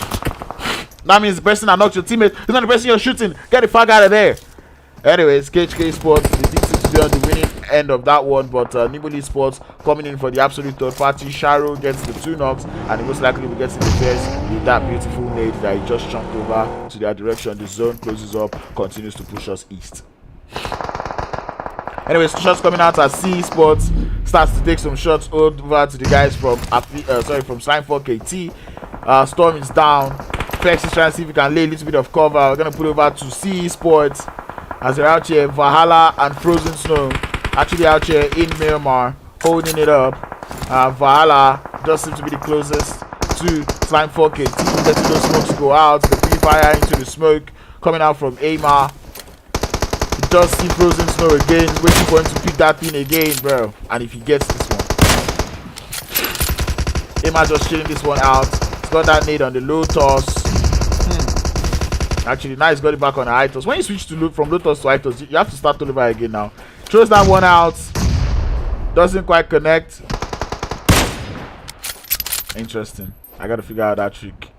that means the person that knocked your teammate is not the person you're shooting. Get the fuck out of there. Anyways, Khk Esports, they think to be on the winning end of that one, but Nibble Esports coming in for the absolute third party. Sharo gets the 2 knocks, and he most likely will get in the first with that beautiful nade that he just chunked over to their direction. The zone closes up, continues to push us east. Anyways, shots coming out as C Esports starts to take some shots over to the guys from Slime4KT. Storm is down. Fex is trying to see if he can lay a little bit of cover. We're gonna put over to C Esports as they're out here. Valhalla and Frozen Snow actually out here in Myanmar holding it up. Valhalla does seem to be the closest to Slime4KT. Letting those smokes go out. The pre-fire into the smoke coming out from Aima. He does see Frozen Snow again, waiting for him to pick that thing again, bro. And if he gets this one, Aima just chilling this one out. He's got that nade on the low toss. Actually, now he's got it back on the high toss. When you switch to from low toss to high toss, you have to start all over again now. Throws that one out. Doesn't quite connect. Interesting. I gotta figure out that trick.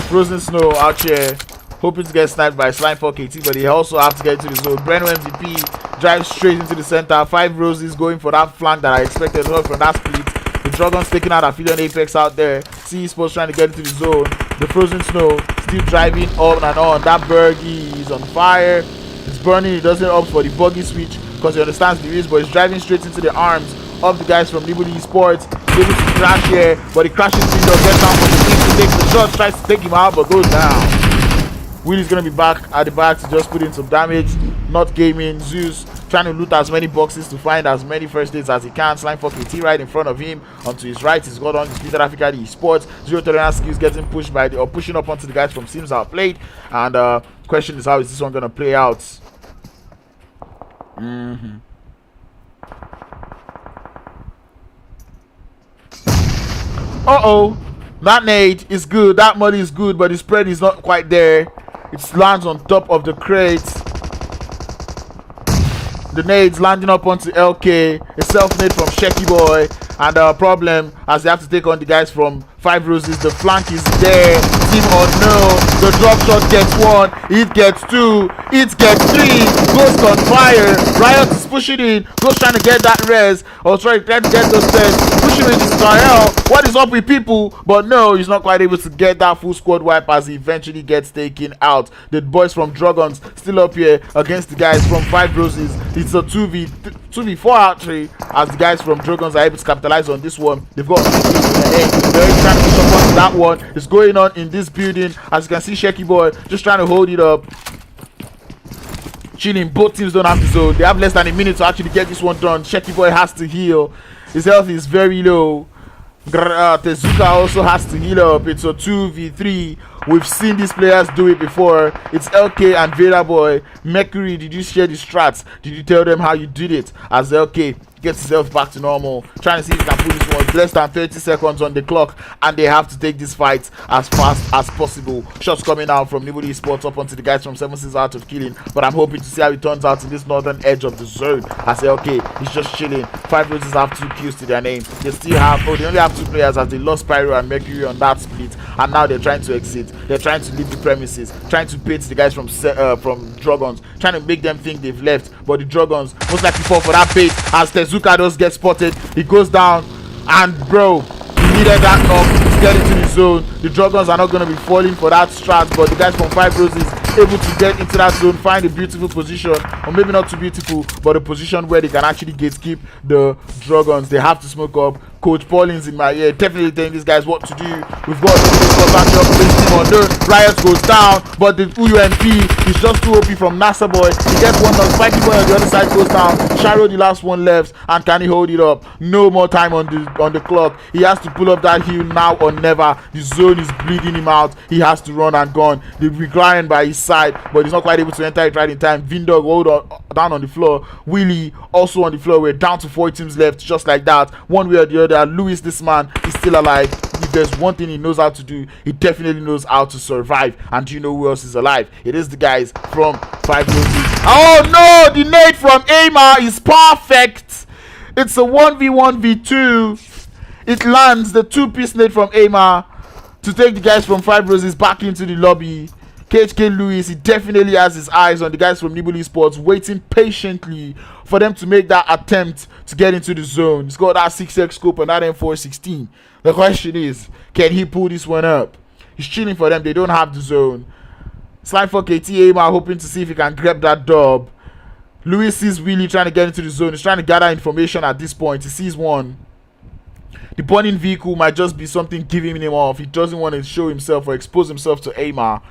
Frozen Snow out here, hoping to get sniped by Slime for KT, but they also have to get into the zone. Breno MVP drives straight into the center. 5 Roses going for that flank that I expected from that split. The Drogons taking out Aphelion Apex out there. Esports trying to get into the zone. The Frozen Snow still driving on and on. That Bergie is on fire. It's burning. He doesn't opt for the buggy switch because he understands the risk, but he's driving straight into the arms of the guys from Nibble Esports. He's able to crash here, but he crashes into the gets down for the team to take the shot, tries to take him out, but goes down. Willie's gonna be back at the back to just put in some damage. Not gaming. Zeus trying to loot as many boxes to find as many first aids as he can. Slime for KT right in front of him. Onto his right, he's got Undisputed Africa, the Esports. Zero tolerance skills getting pushed by the or pushing up onto the guys from Sims Outplayed. And question is, how is this one gonna play out? Uh-oh. That nade is good. That money is good, but the spread is not quite there. It lands on top of the crate. The nade's landing up onto LK. A self-nade from Shaky Boy. And a problem as they have to take on the guys from 5 Roses. The flank is there. Team or no. The drop shot gets 1. It gets 2. It gets 3. Ghost on fire. Riot is pushing in. Ghost trying to get that res. Or trying to get those tests. Pushing in Israel. What is up with people? But no, he's not quite able to get that full squad wipe as he eventually gets taken out. The boys from Drogons still up here against the guys from 5 Roses. It's a 2v4 actually, as the guys from Drogons are able to capitalize on this one. They've got they're trying to push up on that one. It's going on in this building. As you can see, Shaky Boy just trying to hold it up. Chilling. Both teams don't have the zone. They have less than a minute to actually get this one done. Shaky Boy has to heal. His health is very low. Tezuka also has to heal up. It's a 2v3. We've seen these players do it before. It's LK and Vader Boy. Mercury, did you share the strats? Did you tell them how you did it? As LK gets himself back to normal, trying to see if he can pull this one. Less than 30 seconds on the clock, and they have to take this fight as fast as possible. Shots coming out from Nibble Esports up onto the guys from 7 6 out of killing, but I'm hoping to see how it turns out in this northern edge of the zone. As LK is just chilling. 5 Roses have 2 kills to their name. They still have, they only have 2 players as they lost Pyro and Mercury on that split, and now they're trying to exit. They're trying to leave the premises, trying to bait the guys from Drogons, trying to make them think they've left, but the Drogons most likely fall for that bait as Tezuka does get spotted. He goes down, and bro, he needed that knock to get into the zone. The Drogons are not going to be falling for that strat, but the guys from 5 Roses able to get into that zone, find a beautiful position, or maybe not too beautiful, but a position where they can actually gatekeep the Drogons. They have to smoke up. Coach Paulin's in my ear, definitely telling these guys what to do. We've got the Riot goes down, but the UMP is just too OP from NASA Boy. He gets one knock. Spiky Boy on the other side goes down. Sharo, the last one left, and can he hold it up? No more time on the clock. He has to pull up that hill now or never. The zone is bleeding him out. He has to run and gun. The Recline by his side, but he's not quite able to enter it right in time. Vindog hold on, down on the floor. Willie also on the floor. We're down to 4 teams left, just like that. One way or the other. Lewis, this man, is still alive. If there's one thing he knows how to do, he definitely knows how to survive. And do you know who else is alive? It is the guys from 5 Roses. Oh no, the nade from Aima is perfect. It's a 1v1v2. It lands, the 2-piece nade from Aima to take the guys from 5 Roses back into the lobby. KHK Lewis, he definitely has his eyes on the guys from Nibble Esports, waiting patiently for them to make that attempt to get into the zone. He's got that 6x scope and that M416. The question is, can he pull this one up? He's chilling for them. They don't have the zone. Slime for KT Aima hoping to see if he can grab that dub. Lewis is really trying to get into the zone. He's trying to gather information at this point. He sees one. The burning vehicle might just be something giving him off. He doesn't want to show himself or expose himself to Aima.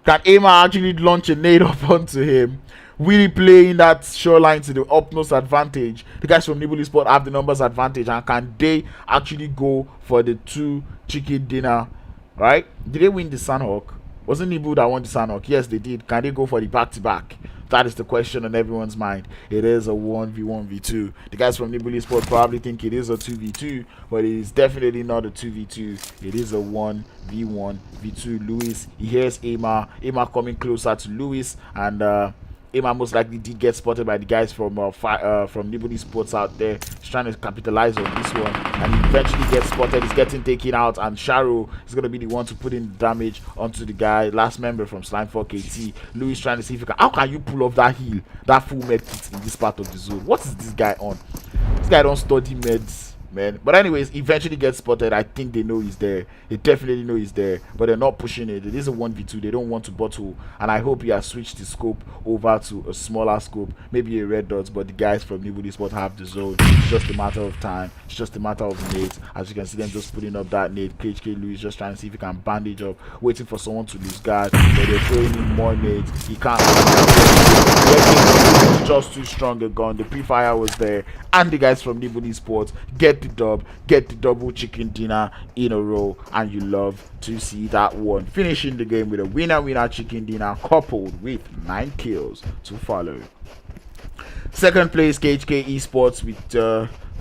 Can Aima actually launch a nade up onto him? Really playing that shoreline to the utmost advantage. The guys from Nibble Esports have the numbers advantage, and can they actually go for the 2 chicken dinner? Right? Did they win the Sandhawk? Wasn't Nibble that won the Sandhawk? Yes, they did. Can they go for the back-to-back? That is the question on everyone's mind. It is a 1v1v2. The guys from Nibble Esports probably think it is a 2v2, but it is definitely not a 2v2. It is a 1v1v2. Lewis, he hears Aima coming closer to Lewis, and Ema most likely did get spotted by the guys from Nibble Esports out there. He's trying to capitalize on this one, and he eventually gets spotted. He's getting taken out, and Sharo is going to be the one to put in damage onto the guy, last member from Slime4KT. Louis trying to see if he can. How can you pull off that heal, that full med kit in this part of the zone? What is this guy on? This guy don't study meds, man. But anyways, eventually gets spotted. I think they know he's there. They definitely know he's there, but they're not pushing it. It is a 1v2. They don't want to bottle, and I hope he has switched his scope over to a smaller scope, maybe a red dot. But the guys from Nibble Esports have the zone. It's just a matter of time. It's just a matter of nades. As you can see them just putting up that nade. Khk Louis just trying to see if he can bandage up, waiting for someone to lose guard, but they're throwing in more nades. He can't. It's just too strong a gun. The pre-fire was there, and the guys from Nibble Esports get the dub, get the double chicken dinner in a row, and you love to see that one. Finishing the game with a winner chicken dinner coupled with 9 kills to follow. Second place, Khk Esports with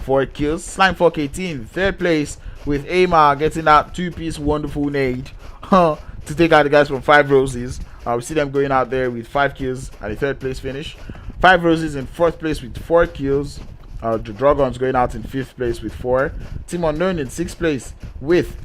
4 kills. Slime4KT in third place with Amar getting that 2-piece wonderful nade to take out the guys from 5 Roses. We see them going out there with 5 kills at the third place finish. 5 Roses in fourth place with 4 kills. The Drogons going out in 5th place with 4. Team Unknown in 6th place with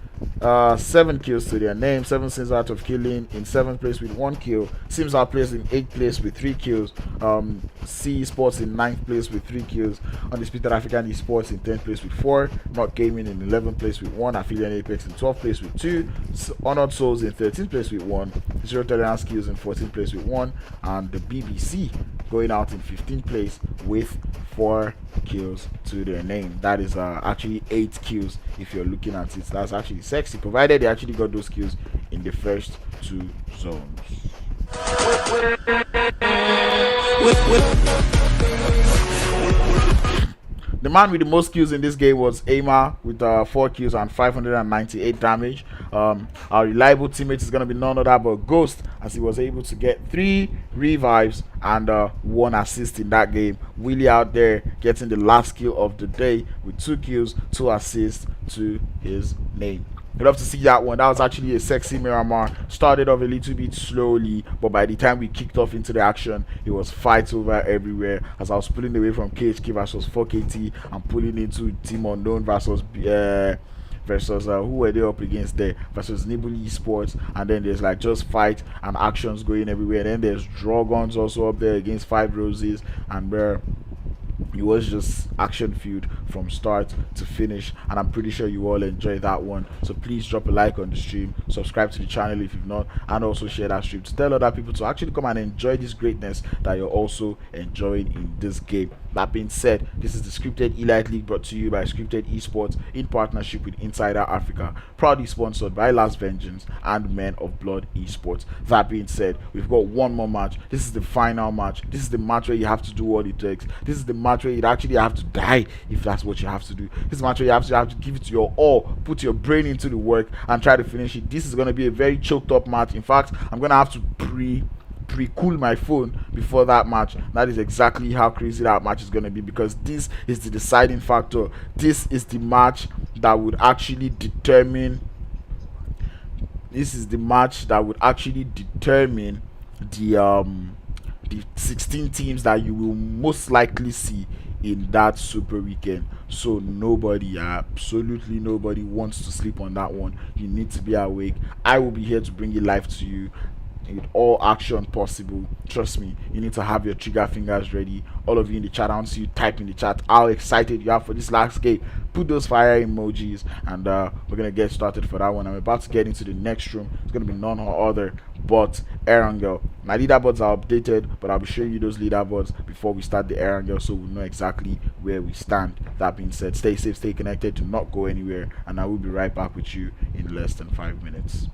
7 kills to their name. 7 sins out of killing in 7th place with 1 kill. Sims Outplayed in 8th place with 3 kills. Esports in 9th place with 3 kills. Undisputed African Esports in 10th place with 4. Not Gaming in 11th place with 1. Aphelion Apex in 12th place with 2. Honored Souls in 13th place with 1. Zero Tolerance Skills in 14th place with 1. And the BBC going out in 15th place with 4 kills to their name. That is actually 8 kills if you're looking at it. That's actually sexy, provided they actually got those kills in the first 2 zones. The man with the most kills in this game was Amar with 4 kills and 598 damage. Our reliable teammate is going to be none other but Ghost, as he was able to get 3 revives and 1 assist in that game. Willie out there getting the last kill of the day with 2 kills, 2 assists to his name. I'd love to see that one. That was actually a sexy Miramar. Started off a little bit slowly, but by the time we kicked off into the action, it was fights over everywhere. As I was pulling away from Khk versus 4KT and pulling into Team Unknown versus who were they up against there, versus Nibble Esports, and then there's like just fight and actions going everywhere. And then there's Drogons also up there against 5 Roses, and where it was just action filled from start to finish, and I'm pretty sure you all enjoyed that one. So please drop a like on the stream, subscribe to the channel if you've not, and also share that stream to tell other people to actually come and enjoy this greatness that you're also enjoying in this game. That being said, this is the Scripted Elite League brought to you by Scripted Esports in partnership with Insider Africa, proudly sponsored by Last Vengeance and Men of Blood Esports. That being said, we've got one more match. This is the final match. This is the match where you have to do what it takes. This is the match where you actually have to die if that's what you have to do. This is the match where you have to give it to your all, put your brain into the work and try to finish it. This is going to be a very choked up match. In fact, I'm going to have to pre-cool my phone before that match. That is exactly how crazy that match is going to be, because this is the deciding factor. This is the match that would actually determine the 16 teams that you will most likely see in that super weekend. So nobody, absolutely nobody, wants to sleep on that one. You need to be awake. I will be here to bring it live to you with all action possible. Trust me, you need to have your trigger fingers ready. All of you in the chat, I want to see you type in the chat how excited you are for this last game. Put those fire emojis, and we're gonna get started for that one. I'm about to get into the next room. It's gonna be none other but Erangel. My leaderboards are updated, but I'll be showing you those leaderboards before we start the Erangel, so we know exactly where we stand. That being said, stay safe, stay connected, do not go anywhere, and I will be right back with you in less than 5 minutes.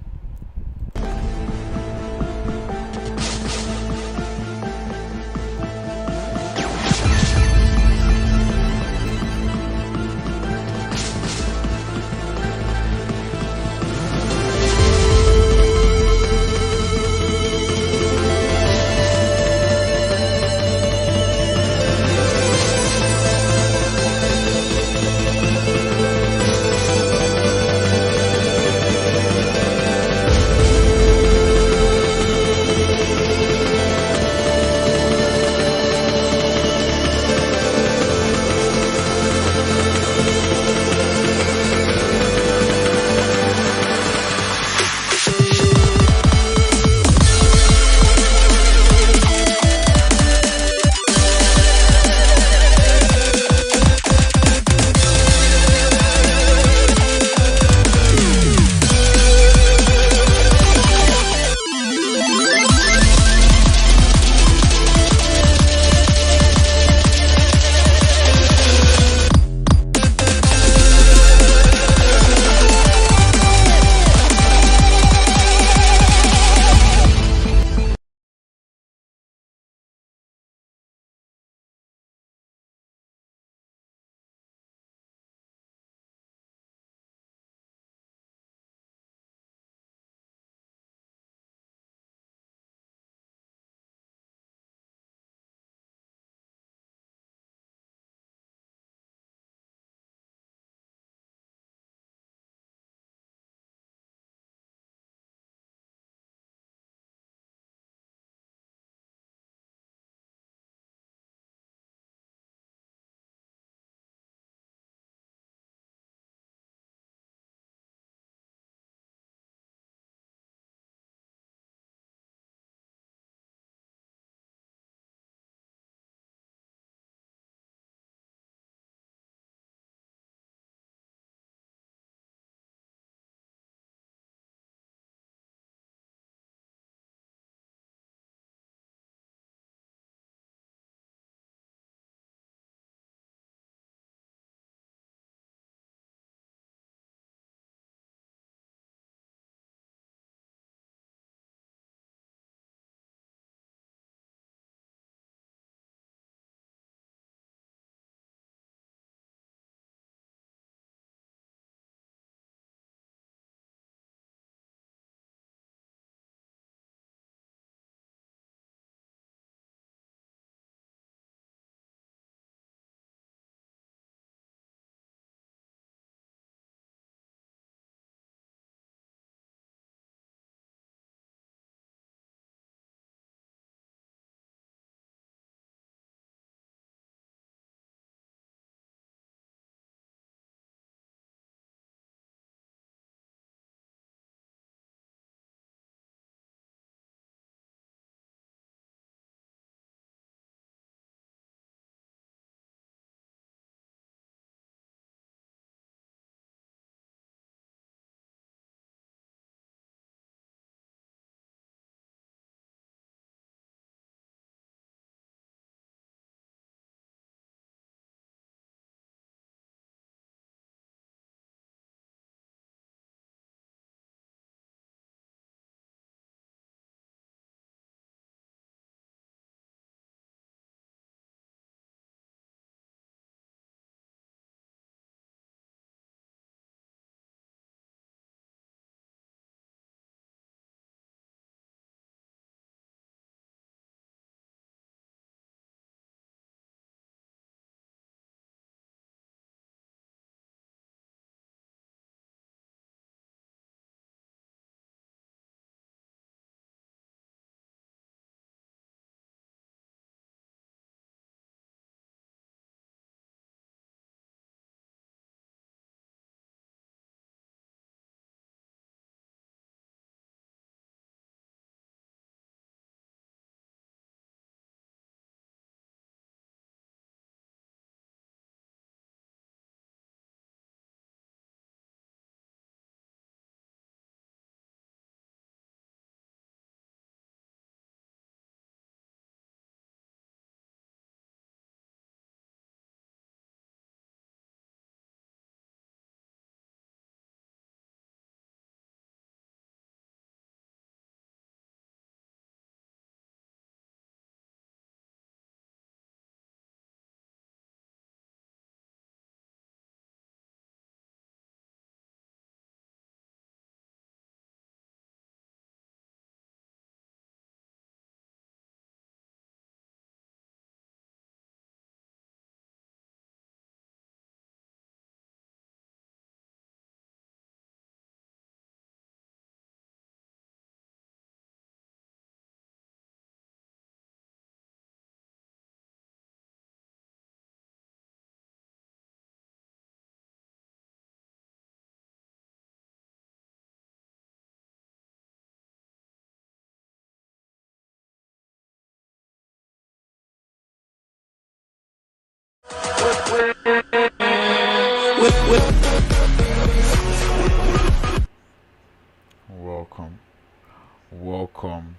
Welcome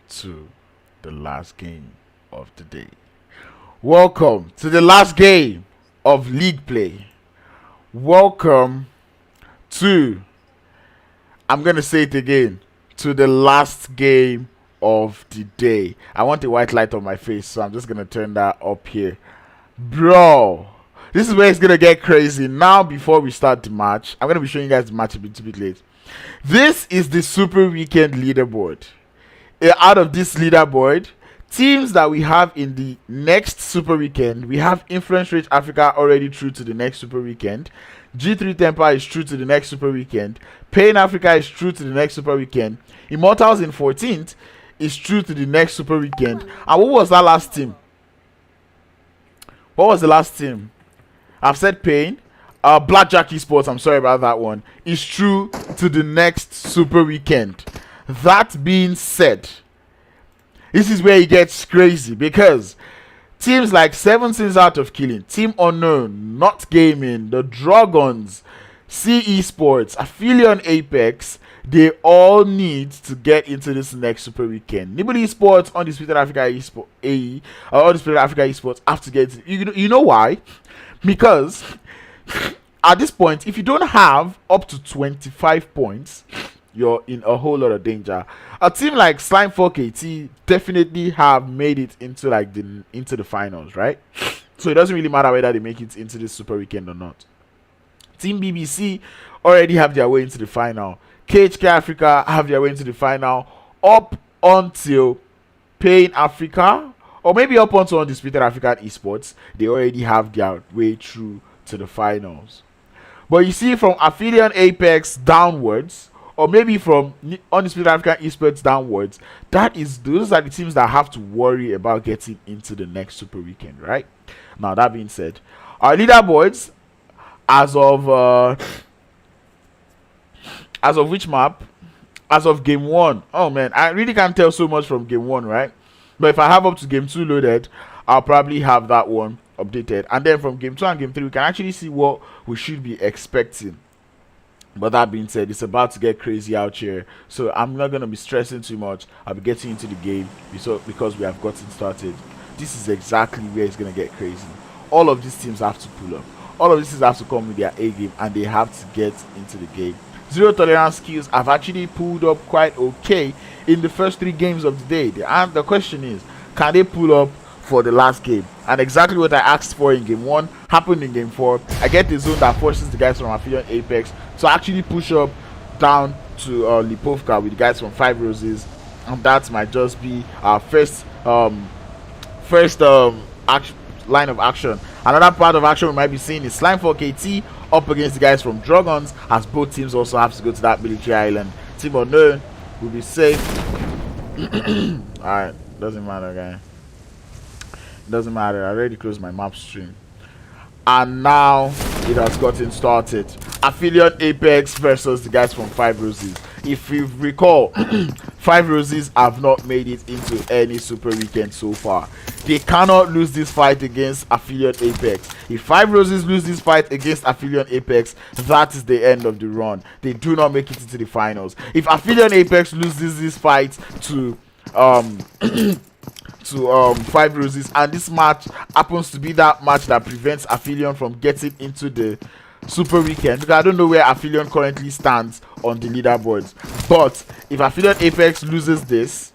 to the last game of the day. Welcome to the last game of league play. Welcome to, I'm gonna say it again, to the last game of the day. I want a white light on my face, so I'm just gonna turn that up here. Bro, this is where it's gonna get crazy. Now, before we start the match, I'm gonna be showing you guys the match a bit late. This is the Super Weekend leaderboard. Out of this leaderboard, teams that we have in the next Super Weekend, we have Influence Rate Africa already through to the next Super Weekend. G3 Temper is through to the next Super Weekend. Pain Africa is through to the next Super Weekend. Immortals in 14th is through to the next Super Weekend. And what was that last team? What was the last team? I've said Pain. Blackjack Esports, I'm sorry about that one, is through to the next Super Weekend. That being said, this is where it gets crazy, because teams like 7 Sins Out of Killing, Team Unknown, Not Gaming, the Drogons, Esports, Aphelion Apex, they all need to get into this next Super Weekend. Nibble Esports, Undisputed Africa Esports, AE, Undisputed Africa Esports have to get it. You know why? Because at this point, if you don't have up to 25 points, you're in a whole lot of danger. A team like Slime4KT definitely have made it into the finals, right? So it doesn't really matter whether they make it into this Super Weekend or not. Team BBC already have their way into the final. Khk Africa have their way into the final up until Pain Africa, or maybe up until Undisputed African Esports. They already have their way through to the finals. But you see, from Aphelion Apex downwards, or maybe from Undisputed African Esports downwards, those are the teams that have to worry about getting into the next Super Weekend, right? Now, that being said, our leaderboards as of which map? As of game 1. Oh man, I really can't tell so much from game 1, right? But if I have up to game 2 loaded, I'll probably have that one updated. And then from game 2 and game 3, we can actually see what we should be expecting. But that being said, it's about to get crazy out here, so I'm not going to be stressing too much. I'll be getting into the game because we have gotten started. This is exactly where it's going to get crazy. All of these teams have to pull up. All of these teams have to come with their A game, and they have to get into the game. Zero tolerance skills have actually pulled up quite okay in the first 3 games of the day. And the question is, can they pull up for the last game? And exactly what I asked for in game 1 happened in game 4. I get the zone that forces the guys from Aphelion Apex to actually push up down to Lipovka with the guys from 5 Roses, and that might just be our first line of action. Another part of action we might be seeing is Slime4KT up against the guys from Drogons, as both teams also have to go to that military island. Team Unknown will be safe. Alright, doesn't matter, guys. Doesn't matter. I already closed my map stream, and now it has gotten started. Aphelion Apex versus the guys from 5 Roses. If you recall, 5 Roses have not made it into any Super Weekend so far. They cannot lose this fight against Aphelion Apex. If 5 Roses lose this fight against Aphelion Apex, that is the end of the run. They do not make it into the finals. If Aphelion Apex loses this fight to 5 Roses, and this match happens to be that match that prevents Aphelion from getting into the Super Weekend, because I don't know where Aphelion currently stands on the leaderboards, but if Aphelion Apex loses this,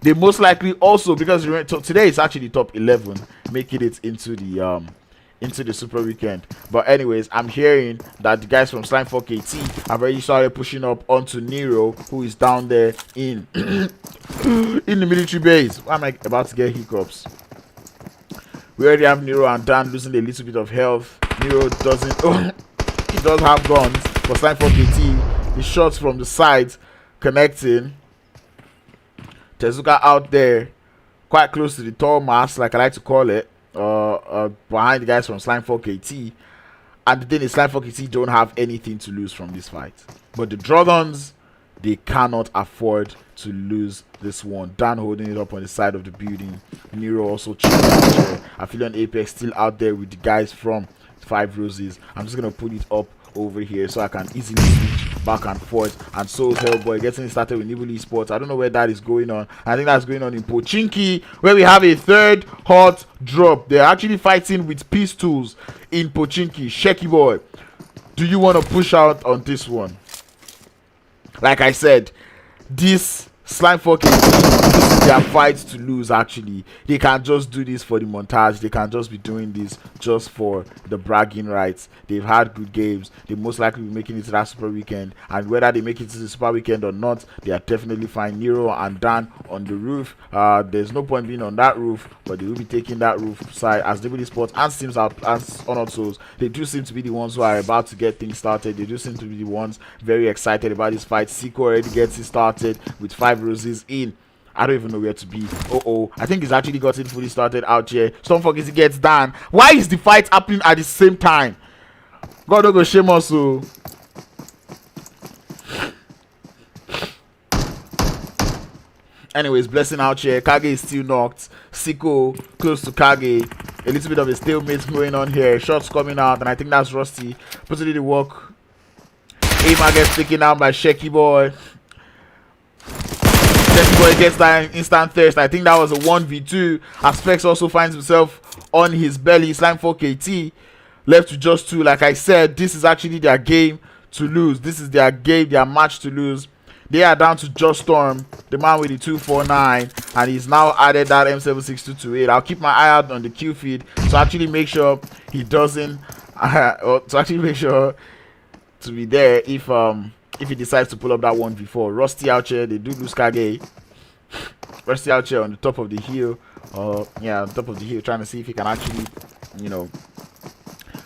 they most likely also, because today it's actually top 11 making it into the Super Weekend. But anyways, I'm hearing that the guys from Slime4KT have already started pushing up onto Nero, who is down there in in the military base. Why am I about to get hiccups? We already have Nero and Dan losing a little bit of health. Nero doesn't he does have guns, but Slime4KT, the shots from the sides connecting. Tezuka out there quite close to the tall mass, like I like to call it, behind the guys from Slime4KT. And the thing is, Slime4KT don't have anything to lose from this fight, but the Drogons, They cannot afford to lose this one. Dan holding it up on the side of the building. Nero also chilling out there. Aphelion Apex still out there with the guys from 5 Roses. I'm just gonna put it up over here so I can easily switch back and forth. And so is Hellboy getting started with Nibble Esports. I don't know where that is going on. I think that's going on in Pochinki, where we have a third hot drop. They're actually fighting with pistols in Pochinki. Shaky boy, do you want to push out on this one? Like I said, this Slime for KT, this is their fight to lose. Actually, they can't just do this for the montage. They can't just be doing this just for the bragging rights. They've had good games. They most likely be making it to that super weekend, and whether they make it to the super weekend or not, they are definitely fine. Nero and Dan on the roof. There's no point being on that roof, but they will be taking that roof side as Nibble Esports and Sims out as Honored Souls. They do seem to be the ones who are about to get things started. They do seem to be the ones very excited about this fight. Khk already gets it started with 5 Roses in. I don't even know where to be. I think he's actually got it fully started out here. Stormfog he gets done. Why is the fight happening at the same time? God don't go shame us. So anyways, blessing out here. Kage is still knocked. Khk close to Kage. A little bit of a stalemate going on here. Shots coming out, and I think that's Rusty putting in the work. Aima gets taken out by Shaky boy. Boy gets that instant thirst. I think that was a 1v2. Aspects also finds himself on his belly. Slime for KT left to just 2. Like I said, this is actually their game to lose. This is their game, their match to lose. They are down to Just Storm, the man with the 249, and he's now added that M76228. I'll keep my eye out on the Q feed to actually make sure he doesn't, or to actually make sure to be there if he decides to pull up that 1v4. Rusty out here, they do lose Kage. Rusty out here on the top of the hill. Yeah, on top of the hill, trying to see if he can actually, you know,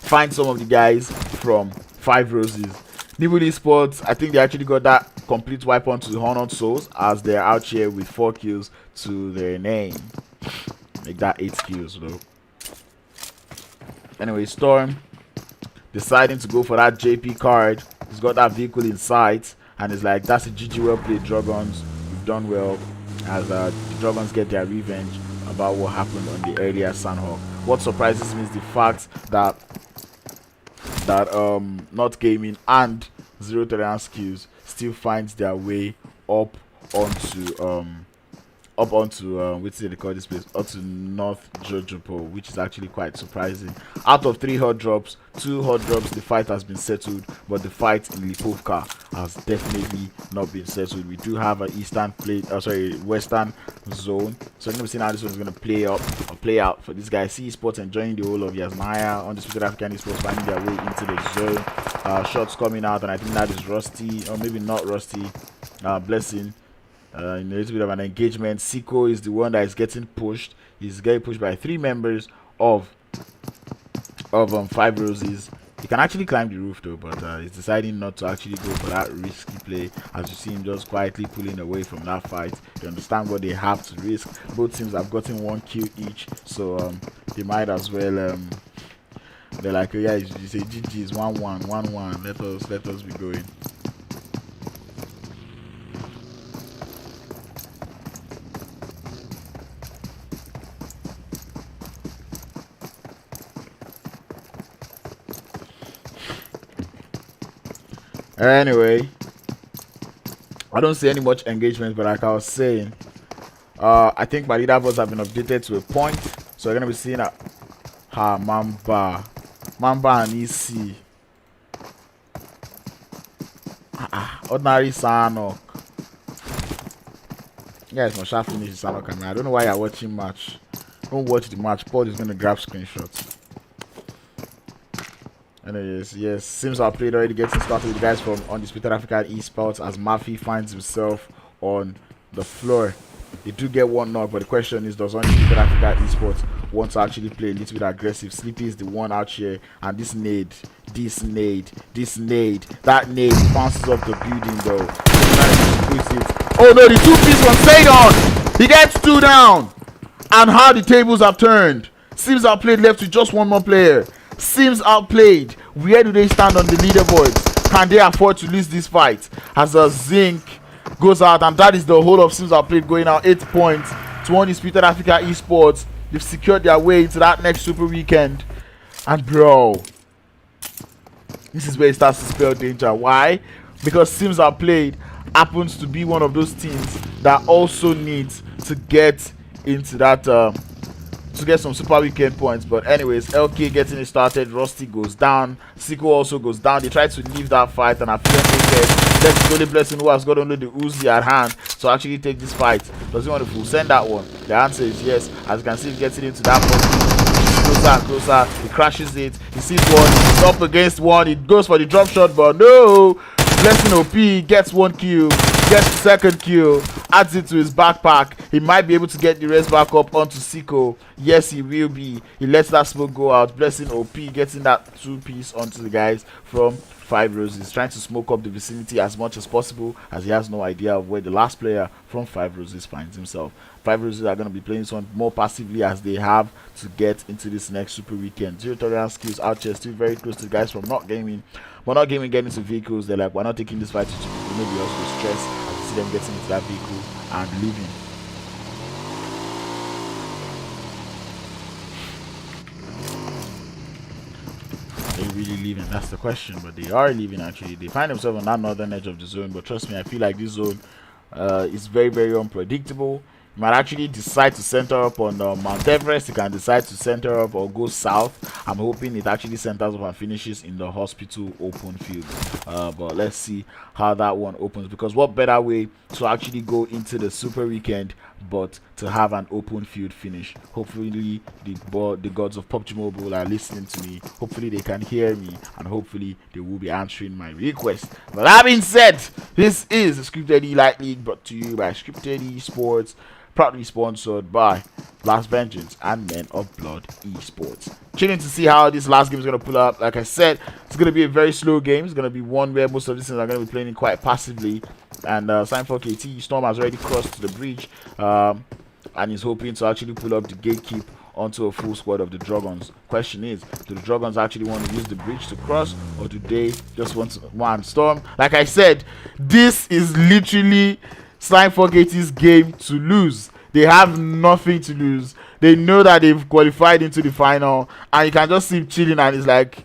find some of the guys from 5 Roses. Nibble Esports, I think they actually got that complete wipe onto the Honored Souls as they're out here with 4 kills to their name. Make that 8 kills though. Anyway, Storm deciding to go for that JP card. He's got that vehicle in sight, and it's like, that's a GG, well played, Drogons. You've done well, as the Drogons get their revenge about what happened on the earlier Sandhawk. What surprises me is the fact that Not Gaming and Zero Tolerance Skills still finds their way up onto what's they call this place, up to North Jojopo, which is actually quite surprising. Out of 3 hot drops, 2 hot drops, the fight has been settled, but the fight in Lipovka has definitely not been settled. We do have an western zone, so I'm gonna see how this one's gonna play out for this guy. See Esports enjoying the whole of Yasmaya, Undisputed African Esports finding their way into the zone. Shots coming out, and I think that is Rusty, or maybe not Rusty. Blessing. In a little bit of an engagement. Khk is the one that is getting pushed. He's getting pushed by 3 members of 5 Roses. He can actually climb the roof though, but he's deciding not to actually go for that risky play, as you see him just quietly pulling away from that fight. They understand what they have to risk. Both teams have gotten 1 kill each, so they might as well they're like, oh yeah, you say GG is 1-1, 1-1, let us be going. Anyway, I don't see any much engagement, but like I was saying, I think my leaderboards have been updated to a point, so we're gonna be seeing Mamba and EC, ordinary Sanok. You guys must have finished the Sanok camera. I don't know why you're watching match. Don't watch the match. Paul is gonna grab screenshots. Anyways, yes, Sims Outplayed already getting started with the guys from Undisputed Africa Esports as Murphy finds himself on the floor. They do get 1 knock, but the question is, does Undisputed Africa Esports want to actually play a little bit aggressive? Sleepy is the one out here, and that nade bounces off the building though. Oh no, the 2-piece from Sadon! He gets 2 down! And how the tables have turned. Sims Outplayed left with just 1 more player. Sims Outplayed, where do they stand on the leaderboards? Can they afford to lose this fight? As a Zinc goes out, and that is the whole of Sims Outplayed going out 8 points to Undisputed Africa Esports. They've secured their way into that next Super Weekend. And bro, this is where it starts to spell danger. Why? Because Sims Outplayed happens to be one of those teams that also needs to get into that to get some Super Weekend points. But anyways, LK getting it started. Rusty goes down. Siko also goes down. They try to leave that fight, and Aphelion Apex, that's only Blessing who has got only the Uzi at hand to actually take this fight. Does he want to full send that one? The answer is yes. As you can see, he's getting into that one. Closer and closer. He crashes it. He sees one. He's up against one. He goes for the drop shot, but no. Blessing OP gets 1 kill, gets the second kill, adds it to his backpack. He might be able to get the rest back up onto Siko. Yes, he will be. He lets that smoke go out. Blessing OP getting that 2-piece onto the guys from 5 Roses, trying to smoke up the vicinity as much as possible, as he has no idea of where the last player from 5 Roses finds himself. 5 Roses are going to be playing this one more passively, as they have to get into this next Super Weekend. Zero tolerance skills out here, still very close to the guys from Not Gaming. But Not Gaming getting into vehicles, they're like, we're not taking this fight to maybe also stress as you see them getting into that vehicle and leaving. They really leaving? That's the question. But they are leaving actually. They find themselves on that northern edge of the zone, but trust me, I feel like this zone is very, very unpredictable. You might actually decide to center up on Mount Everest. You can decide to center up or go south. I'm hoping it actually centers up and finishes in the hospital open field. But let's see how that one opens, because what better way to actually go into the Super Weekend but to have an open field finish. Hopefully the gods of PUBG Mobile are listening to me. Hopefully they can hear me, and hopefully they will be answering my request. But that being said, this is the Scripted Elite League, brought to you by Scripted Esports, proudly sponsored by Last Vengeance and Men of Blood Esports. Chilling to see how this last game is going to pull up. Like I said, it's going to be a very slow game. It's going to be one where most of these things are going to be playing quite passively. And Sign4KT Storm has already crossed the bridge and is hoping to actually pull up the gatekeep onto a full squad of the Drogons. Question is, do the Drogons actually want to use the bridge to cross, or do they just want to one Storm? Like I said, this is literally Sign4KT's game to lose. They have nothing to lose. They know that they've qualified into the final, and you can just see him chilling, and he's like,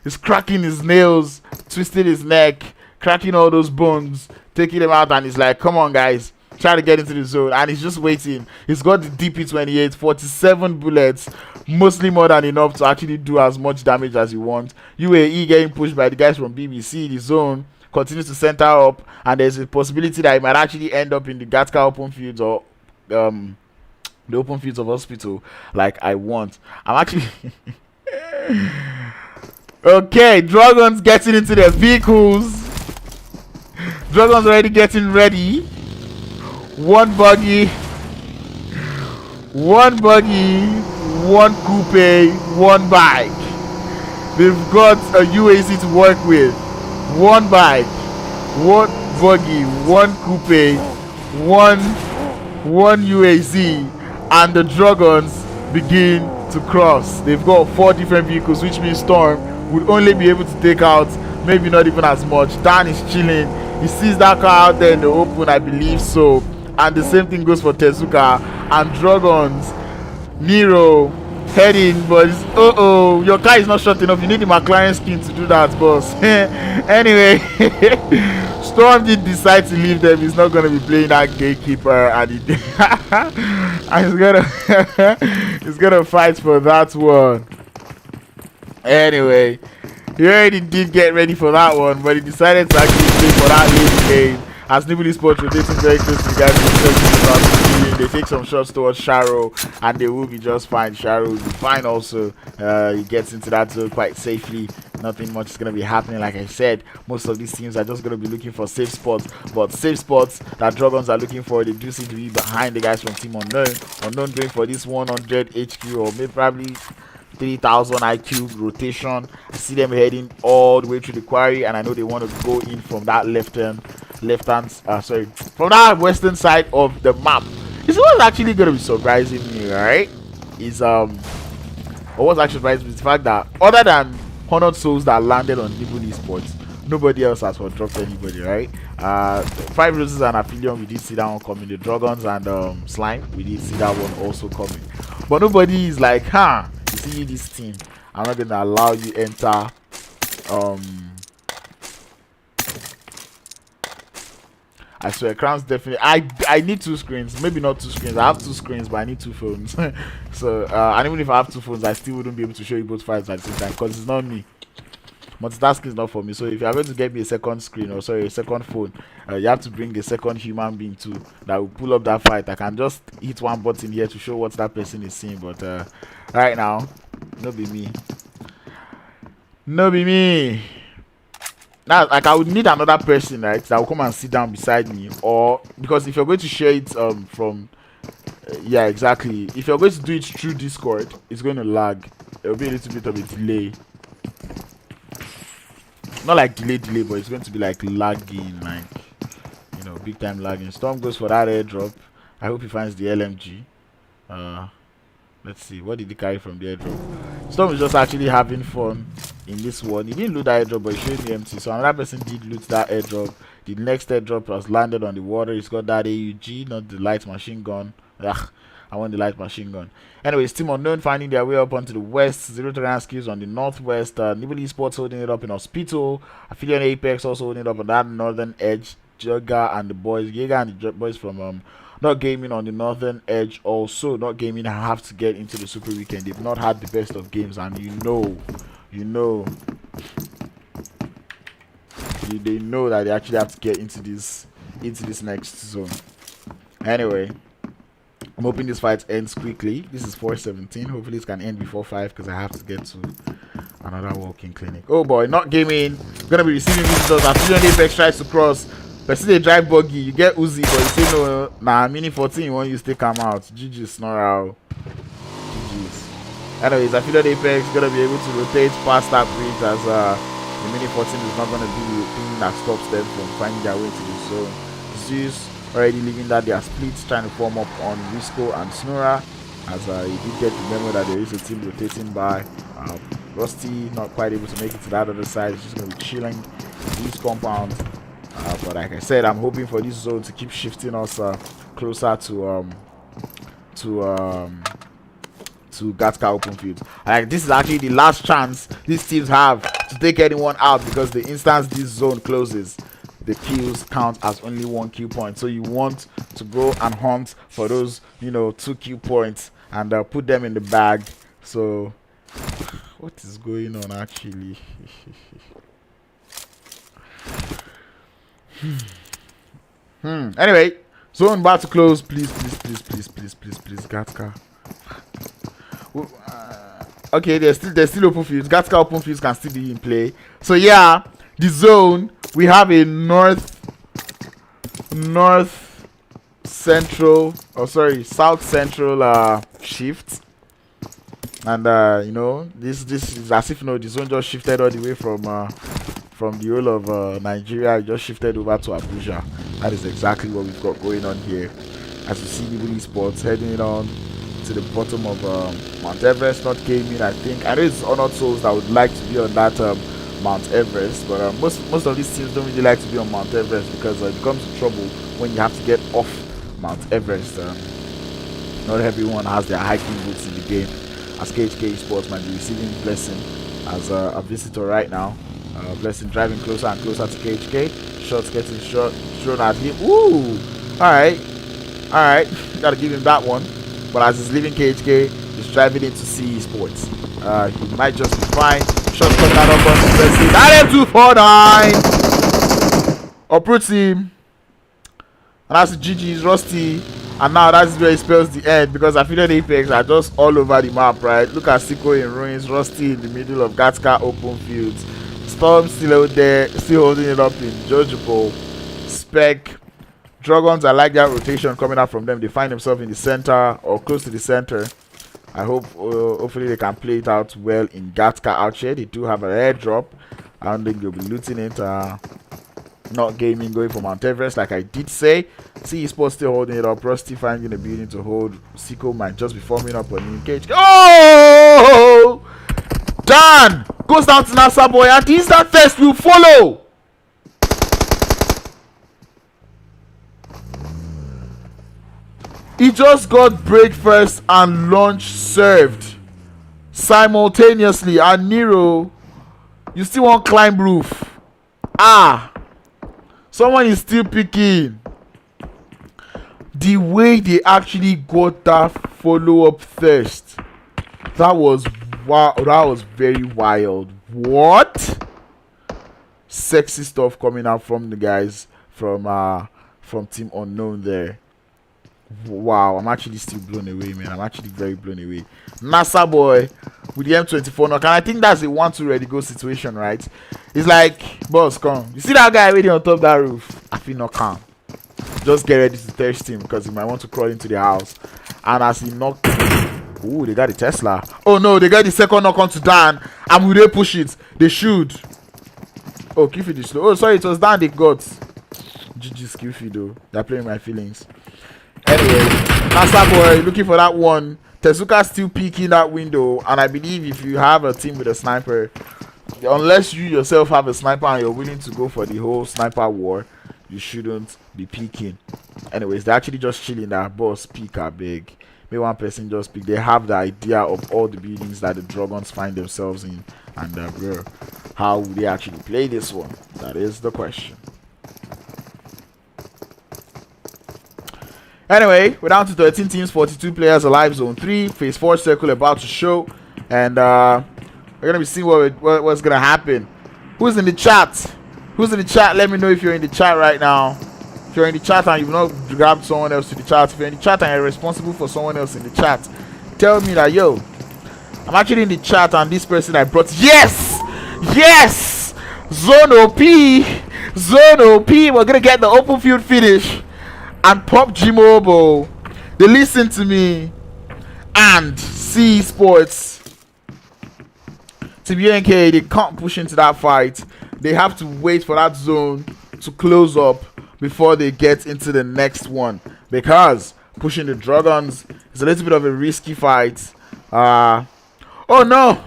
he's cracking his nails, twisting his neck, cracking all those bones, taking them out, and he's like, come on guys, try to get into the zone. And he's just waiting. He's got the DP28, 47 bullets, mostly more than enough to actually do as much damage as you want. UAE getting pushed by the guys from BBC. The zone continues to center up, and there's a possibility that he might actually end up in the Gatka open fields, or the open fields of hospital, like I want. I'm actually okay. Dragons getting into their vehicles. Dragons already getting ready. One buggy, one coupe, one bike. They've got a UAC to work with. One bike, one buggy, one coupe, one UAZ, and the Dragons begin to cross. They've got 4 different vehicles, which means Storm would only be able to take out maybe not even as much. Dan is chilling. He sees that car out there in the open, I believe so. And the same thing goes for Tezuka and Dragons. Nero heading, but your car is not short enough. You need the McLaren skin to do that, boss. Anyway, Storm did decide to leave them. He's not going to be playing that gatekeeper, and and he's gonna fight for that one. Anyway, he already did get ready for that one, but he decided to actually play for that late game. As Nibble Esports rotating very close to the guys, they take some shots towards Sharo, and they will be just fine. Sharo will be fine also. He gets into that zone quite safely. Nothing much is going to be happening. Like I said, most of these teams are just going to be looking for safe spots, but safe spots that Dragons are looking for, they do seem to be behind the guys from Team Unknown. Unknown going for this 100 HQ, or maybe probably 3000 IQ rotation. I see them heading all the way to the quarry, and I know they want to go in from that from that western side of the map. This is what's actually going to be surprising me, right? Is what's actually surprising me is the fact that other than Honored Souls that landed on Nibble Esports, nobody else has for dropped anybody, right? 5 Roses and Aphelion, we did see that one coming. The Drogons and Slime, we did see that one also coming. But nobody is like, you see this team, I'm not gonna allow you enter. I swear, Crown's definitely. I need 2 screens, maybe not 2 screens. I have 2 screens, but I need 2 phones. So and even if I have 2 phones, I still wouldn't be able to show you both files at the same time because it's not me. Multitasking is not for me. So if you are going to get me a second screen, or sorry, a second phone, you have to bring a second human being too that will pull up that fight. I can just hit one button here to show what that person is seeing, but right now, no be me. No be me. Now, like, I would need another person, right, that will come and sit down beside me, or because if you're going to share it from, yeah, exactly. If you're going to do it through Discord, it's going to lag. It will be a little bit of a delay. Not like delay, but it's going to be like lagging, like, you know, big time lagging. Storm goes for that airdrop. I hope he finds the LMG. Let's see, what did he carry from the airdrop? Storm is just actually having fun in this one. He didn't loot that airdrop, but he showed me empty. So another person did loot that airdrop. The next airdrop was landed on the water. He's got that AUG, not the light machine gun. Ugh, I want the light machine gun. Anyways, Team Unknown finding their way up onto the west. Zero Terran skills on the northwest. Nibble Esports holding it up in Hospital. Aphelion Apex also holding it up on that northern edge. Jaeger and the boys. Jaeger and the boys from Not Gaming on the northern edge also. Not Gaming have to get into the Super Weekend. They've not had the best of games, and they know that they actually have to get into this next zone. Anyway, I'm hoping this fight ends quickly. This is 4:17. Hopefully it can end before 5 because I have to get to another walking clinic. Oh boy, Not Gaming gonna be receiving visitors. Aphelion Apex tries to cross. But see they drive buggy, you get Uzi, but you say no. Nah, mini 14 you want you still come out. GG's Snorral. GG's. Anyways, Aphelion Apex gonna be able to rotate past that bridge as the mini 14 is not gonna be the thing that stops them from finding their way to the zone. Zeus already leaving that they are split, trying to form up on Risco and Snora, as he did get the memo that there is a team rotating by. Rusty not quite able to make it to that other side. He's just gonna be chilling in his compound. But like I said, I'm hoping for this zone to keep shifting us closer to Khk open field. Like, this is actually the last chance these teams have to take anyone out, because the instance this zone closes, the kills count as only 1 kill point. So you want to go and hunt for those, 2 kill points and put them in the bag. So what is going on actually? Anyway, zone about to close. Please, Khk. Okay, there's still open fields. Khk open fields can still be in play. So yeah, the zone, we have a south central shift, and this is as if the zone just shifted all the way from the whole of Nigeria. It just shifted over to Abuja. That is exactly what we've got going on here. As you see, Nibble Esports heading on to the bottom of Mount Everest. Not Gaming, I think. I know it's Honored Souls that would like to be on that Mount Everest, but most of these teams don't really like to be on Mount Everest, because it becomes trouble when you have to get off Mount Everest. Not everyone has their hiking boots in the game, as Khk Esports might be receiving Blessing as a visitor right now. Blessing driving closer and closer to Khk. Shots getting thrown at him. Ooh! Alright. Gotta give him that one. But as he's leaving Khk, he's driving into Esports. He might just be fine. Shot cut that up on the Blessing. That M249! Uproot him. And that's GG's Rusty. And now that's where he spells the end, because Aphelion Apex are just all over the map, right? Look at Siko in ruins, Rusty in the middle of Khk open fields. Storm still out there, still holding it up in Jojobo. Spec. Drogons, I like that rotation coming out from them. They find themselves in the center or close to the center. I hope, hopefully they can play it out well in Khk out here. They do have an airdrop. I don't think they'll be looting it. Not Gaming going for Mount Everest, like I did say. Esports still holding it up. Rusty finding a building to hold. Siko might just be forming up on engage. Oh! Dan goes down to NASA Boy, and the instant first will follow. He just got break first and launch served simultaneously. And Nero, you still want climb roof? Ah, someone is still picking. The way they actually got that follow-up thirst, that was wow. That was very wild. What? Sexy stuff coming out from the guys from Team Unknown there. Wow, I'm actually still blown away, man. I'm actually very blown away. NASA boy with the M24 knock, and I think that's a 1-2 ready go situation, right? It's like, boss, come. You see that guy waiting on top of that roof? I feel not calm. Just get ready to test him because he might want to crawl into the house. And as he knocked, ooh, they got the Tesla. Oh no, they got the second knock onto Dan. And will they push it? They should. Oh, Kiffy is slow. Oh, sorry, it was Dan they got. GG's Kiffy though. They're playing my feelings. Anyway, NASA boy looking for that one. Tezuka still peeking that window, and I believe if you have a team with a sniper, unless you yourself have a sniper and you're willing to go for the whole sniper war, you shouldn't be peeking. Anyways, they're actually just chilling. That boss peek are big. Maybe one person just peek. They have the idea of all the buildings that the Drogons find themselves in, and bro, how will they actually play this one? That is the question. Anyway, we're down to 13 teams, 42 players alive. Zone 3, phase 4 circle about to show, and we're gonna be seeing what's gonna happen. Who's in the chat? Who's in the chat? Let me know if you're in the chat right now. If you're in the chat and you've not grabbed someone else to the chat, if you're in the chat and you're responsible for someone else in the chat, tell me that, yo, I'm actually in the chat and this person I brought, yes, yes, Zone OP, Zone OP. We're gonna get the open field finish and PUBG Mobile. They listen to me and see Esports. TBNK, they can't push into that fight. They have to wait for that zone to close up before they get into the next one, because pushing the Drogons is a little bit of a risky fight. Oh no,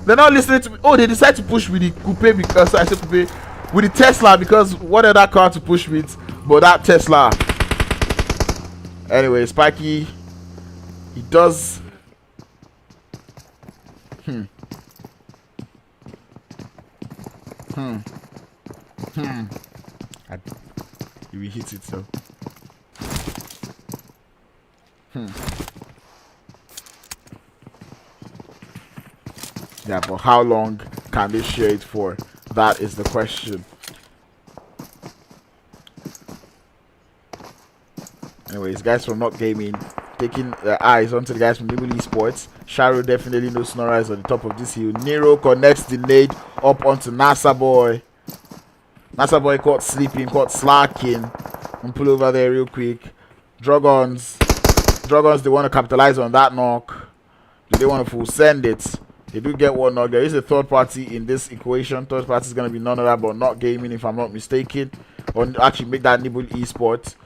they're not listening to me. Oh, they decide to push with the coupe because I said coupe with the Tesla, because what other car to push with but that Tesla. Anyway, Spiky, he does. You will hit it, so. Yeah, but how long can they share it for? That is the question. Anyways, guys from Not Gaming taking their eyes onto the guys from Nibble Esports. Sharo definitely no snorers on the top of this hill. Nero connects the nade up onto NASA boy. NASA boy caught sleeping, caught slacking. And pull over there real quick. Drogons, they want to capitalize on that knock. Do they want to full send it? They do get one knock. There is a third party in this equation. Third party is going to be none of that but Not Gaming, if I'm not mistaken. Or actually make that Nibble Esports.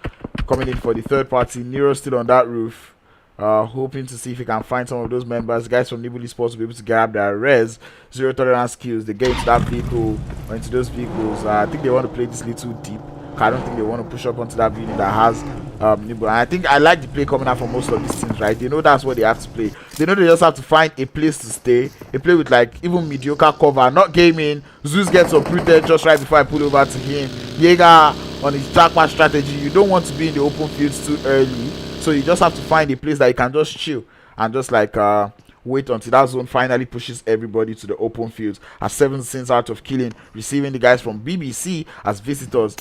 Coming in for the third party. Nero still on that roof, hoping to see if he can find some of those members. Guys from Nibble Esports will be able to grab their res. Zero tolerance skills. They get into that vehicle or into those vehicles. I think they want to play this little deep. I don't think they want to push up onto that building that has Nibble. And I think I like the play coming out from most of these teams, right? They know that's what they have to play. They know they just have to find a place to stay. A play with like even mediocre cover. Not Gaming. Zeus gets uprooted just right before I pull over to him. Jaeger on his jackpot strategy. You don't want to be in the open fields too early, so you just have to find a place that you can just chill and just like wait until that zone finally pushes everybody to the open fields. As 7 sins out of killing, receiving the guys from BBC as visitors.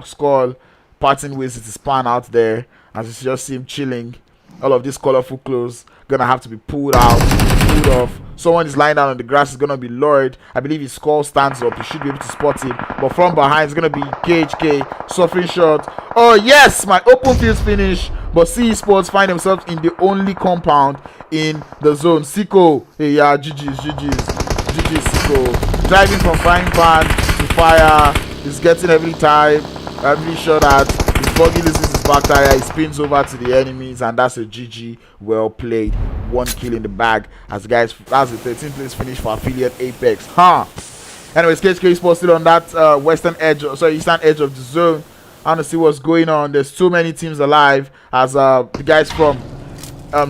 Skull parting ways with his span out there as you just see him chilling. All of these colorful clothes gonna have to be pulled out, pulled off. Someone is lying down on the grass, is gonna be lured. I believe his skull stands up, you should be able to spot him, but from behind it's gonna be KHK suffering shot. Oh yes, my open fields finish, but C Sports find themselves in the only compound in the zone. Siko, hey, yeah, GG's Siko, driving from frying pan to fire. He's getting every shot at. His buggy loses his back tire, he spins over to the enemies, and that's a GG. Well played. 1 kill in the bag. As guys, that's the 13th place finish for Aphelion Apex. Anyways, KHK Esports still on that eastern edge of the zone. I want to see what's going on. There's so many teams alive as the guys from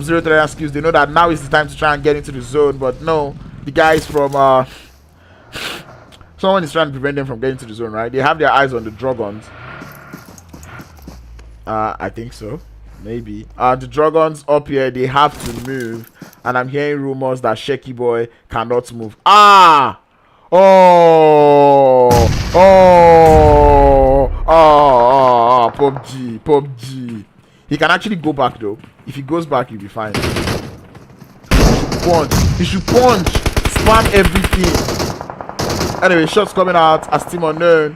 Zero Tolerance Skills, they know that now is the time to try and get into the zone, but no, the guys from someone is trying to prevent them from getting to the zone, right? They have their eyes on the Drogons. I think so. Maybe. The Drogons up here, they have to move. And I'm hearing rumors that Shaky Boy cannot move. Oh! PUBG. He can actually go back though. If he goes back, he'll be fine. He should punch. Spam everything. Anyway, shots coming out as Team Unknown.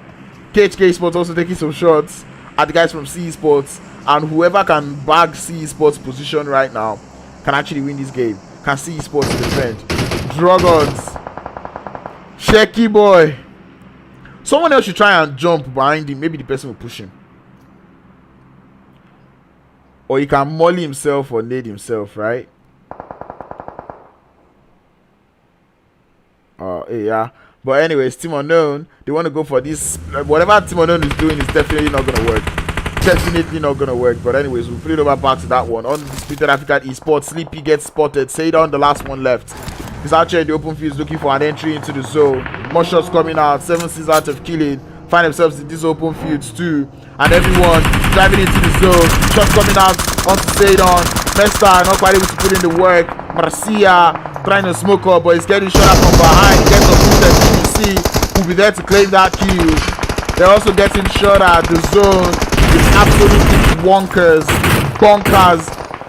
Khk Esports also taking some shots at the guys from Esports. And whoever can bag Esports position right now can actually win this game. Can Esports defend. Drogons. Shaky Boy. Someone else should try and jump behind him. Maybe the person will push him. Or he can molly himself or nade himself, right? Yeah. But anyways, Team Unknown, they want to go for this. Whatever Team Unknown is doing is definitely not going to work. Definitely not going to work. But anyways, we'll put it over back to that one. Undisputed Africa Esports. Sleepy gets spotted. Sadon, the last one left. He's out here in the open field looking for an entry into the zone. More shots coming out. 7 seas out of killing. Find themselves in these open fields too. And everyone driving into the zone. Shots coming out onto Sadon. Mesta not quite able to put in the work. Marcia trying to smoke up, but he's getting shot at from behind. He gets a bullet. BBC will be there to claim that kill. They're also getting shot at. The zone is absolutely bonkers.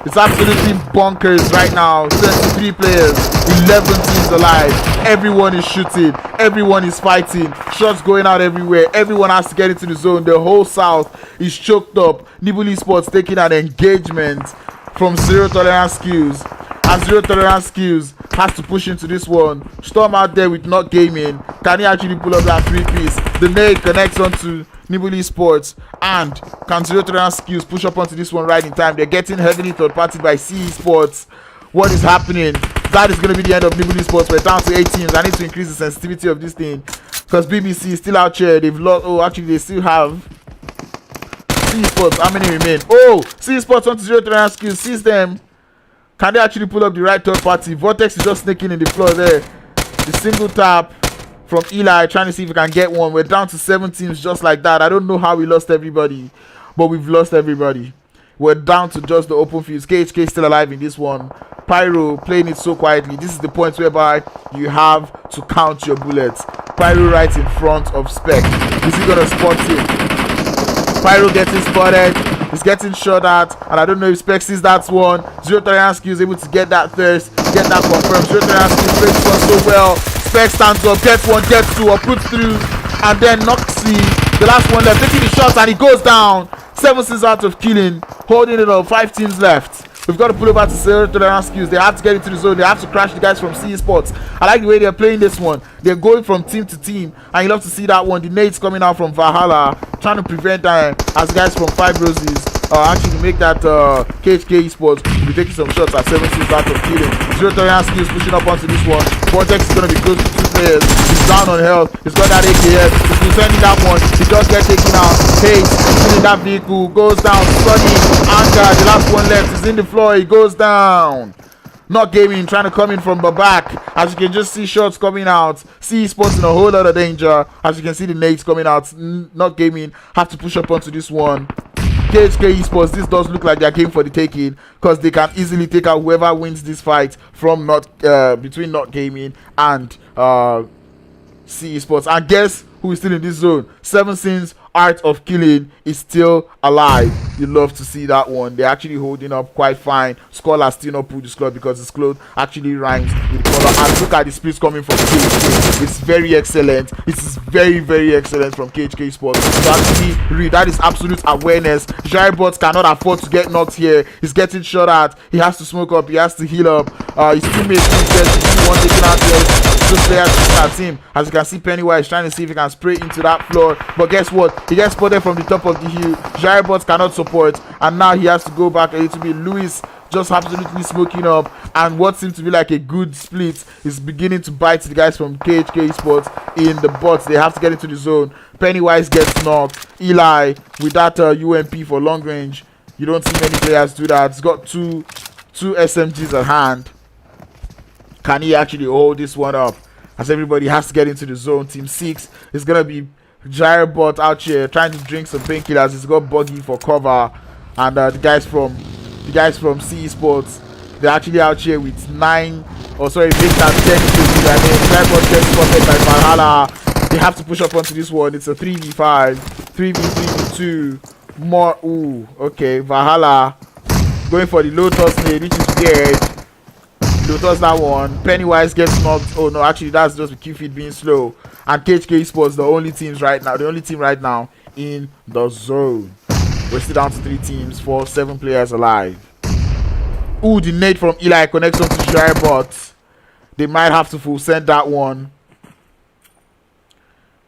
It's absolutely bonkers right now. 33 players, 11 teams alive. Everyone is shooting. Everyone is fighting. Shots going out everywhere. Everyone has to get into the zone. The whole south is choked up. Nibble Esports taking an engagement from Zero Tolerance Skills. And Zero Tolerance Skills has to push into this one. Storm out there with Not Gaming. Can he actually pull up that 3-piece? The nade connects onto Nibble Esports. And can Zero Tolerance Skills push up onto this one right in time? They're getting heavily third-party by Esports. What is happening? That is going to be the end of Nibble Esports. We're down to 8 teams. I need to increase the sensitivity of this thing. Because BBC is still out here. They've lost. Oh, actually, they still have Esports. How many remain? Oh, Esports onto Zero Tolerance Skills. Sees them. Can they actually pull up the right third party? Vortex is just sneaking in the floor there. The single tap from Eli, trying to see if we can get one. We're down to 7 teams just like that. I don't know how we lost everybody, but we've lost everybody. We're down to just the open fields. KHK still alive in this one. Pyro playing it so quietly. This is the point whereby you have to count your bullets. Pyro right in front of Spec. Is he gonna spot him? Pyro getting spotted. He's getting shot at, and I don't know if Spec sees that one. Zero Tolerance Skills able to get that first, get that confirmed. Zero Tolerance Skills plays this one so well. Spec stands up, gets one, gets two, or puts through, and then Noxy, the last one left, taking the shots, and he goes down. 7 seas out of killing, holding it up. 5 teams left. We've got to pull over to Zero Tolerance Skills. They have to get into the zone. They have to crash the guys from Esports. I like the way they're playing this one. They're going from team to team, and you love to see that one. The nades coming out from Valhalla, trying to prevent as guys from Five Roses actually make that KHK Esports will be taking some shots at 7 seas out of killing. Zero Tolerance Skills pushing up onto this one. Vortex is going to be close to 2 players. He's down on health. He's got that AKS. He's defending that one. He just gets taken out. Page in that vehicle goes down. Sunny Anchor, the last one left, is in the floor. He goes down. Not Gaming trying to come in from the back. As you can just see shots coming out. Esports in a whole lot of danger. As you can see the nades coming out. Not Gaming have to push up onto this one. KHK Esports, this does look like their game for the taking, because they can easily take out whoever wins this fight from between Not Gaming and Esports. And guess who is still in this zone? 7 Sins Art of Killing is still alive. You love to see that one. They're actually holding up quite fine. Skull has still not pulled the cloth because his cloth actually rhymes with the color. And look at the splits coming from KHK. It's very excellent. It is very, very excellent from KHK Sports. So actually read, that is absolute awareness. Jairbots cannot afford to get knocked here. He's getting shot at. He has to smoke up. He has to heal up. His teammates one taking out there. Just players at him. As you can see, Pennywise trying to see if he can spray into that floor. But guess what? He gets spotted from the top of the hill. Jairbots cannot support, and now he has to go back a little bit. Lewis just absolutely smoking up, and what seemed to be like a good split is beginning to bite the guys from KHK Esports in the butt. They have to get into the zone. Pennywise gets knocked. Eli with that UMP for long range. You don't see many players do that. He's got two SMGs at hand. Can he actually hold this one up? As everybody has to get into the zone. Team 6 is gonna be Gyrobot out here trying to drink some painkillers. He's got Buggy for cover, and the guys from C Esports, they're actually out here with 9, or sorry, big than 10 kills. I mean, Gyrobot gets spotted by Valhalla. They have to push up onto this one. It's a 3v5, 3v2. More. Ooh, okay. Valhalla going for the Lotus nade, which is weird. Lotus that one. Pennywise gets knocked. Oh no, actually that's just with Q-Feed being slow. And KHK Esports, the only team right now in the zone. We're still down to 3 teams, 7 players alive. Ooh, the nade from Eli connects on to Gyrobot. They might have to full send that one.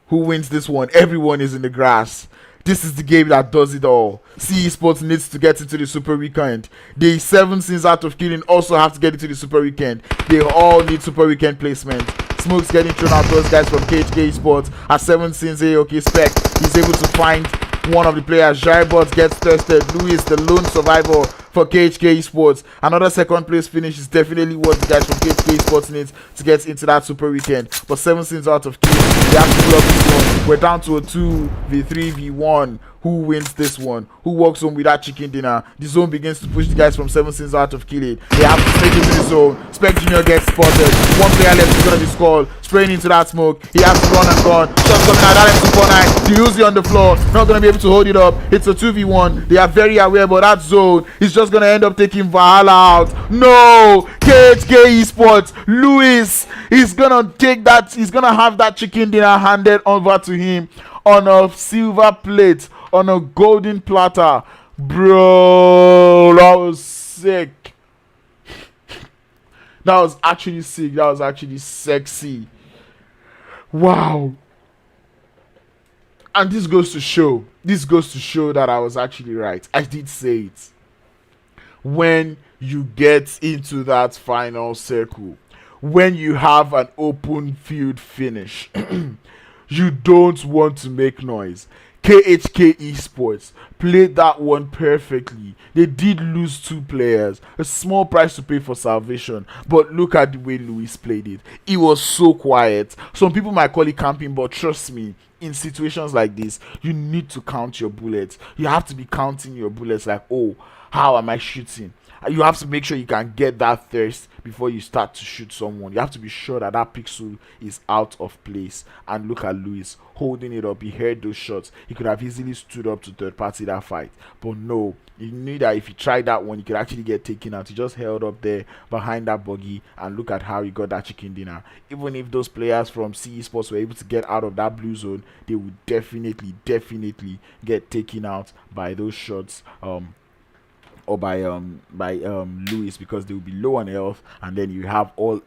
Who wins this one? Everyone is in the grass. This is the game that does it all. C Esports needs to get into the Super Weekend. The 7 sins out of killing also have to get into the Super Weekend. They all need Super Weekend placement. Smoke's getting thrown out those guys from KHK Esports. At 7 sins, okay, Spec. He's able to find one of the players. Gyrobot gets thirsted. Louis, the lone survivor for KHK Esports. Another second place finish is definitely what the guys from KHK Esports need to get into that Super Weekend. But 7 sins out of killing. They have to pull up this one. We're down to a 2v3v1. Who wins this one? Who walks home with that chicken dinner? The zone begins to push the guys from 7 sins out of killing. They have to sneak into the zone. Spec Junior gets spotted. One player left is going to be scored. Spraying into that smoke. He has to run and gun. Shots coming out. That M249. The Uzi on the floor. Not going to be able to hold it up. It's a 2v1. They are very aware, but that zone is just going to end up taking Valhalla out. No! KHK Esports. Luis is going to take that. He's going to have that chicken dinner handed over to him on a silver plate. On a golden platter. Bro, that was sick. That was actually sick. That was actually sexy. Wow. And this goes to show that I was actually right. I did say it. When you get into that final circle, when you have an open field finish, you don't want to make noise. KHK Esports played that one perfectly. They did lose 2 players, a small price to pay for salvation, but look at the way Luis played it. It was so quiet. Some people might call it camping, but trust me, in situations like this, you need to count your bullets. You have to be counting your bullets like, oh, how am I shooting? You have to make sure you can get that thirst before you start to shoot someone. You have to be sure that that pixel is out of place. And look at Luis holding it up. He heard those shots. He could have easily stood up to third party that fight, but no, he knew that if he tried that one, he could actually get taken out. He just held up there behind that buggy, and look at how he got that chicken dinner. Even if those players from C Esports were able to get out of that blue zone, they would definitely get taken out by those shots or by Luis, because they will be low on health, and then you have all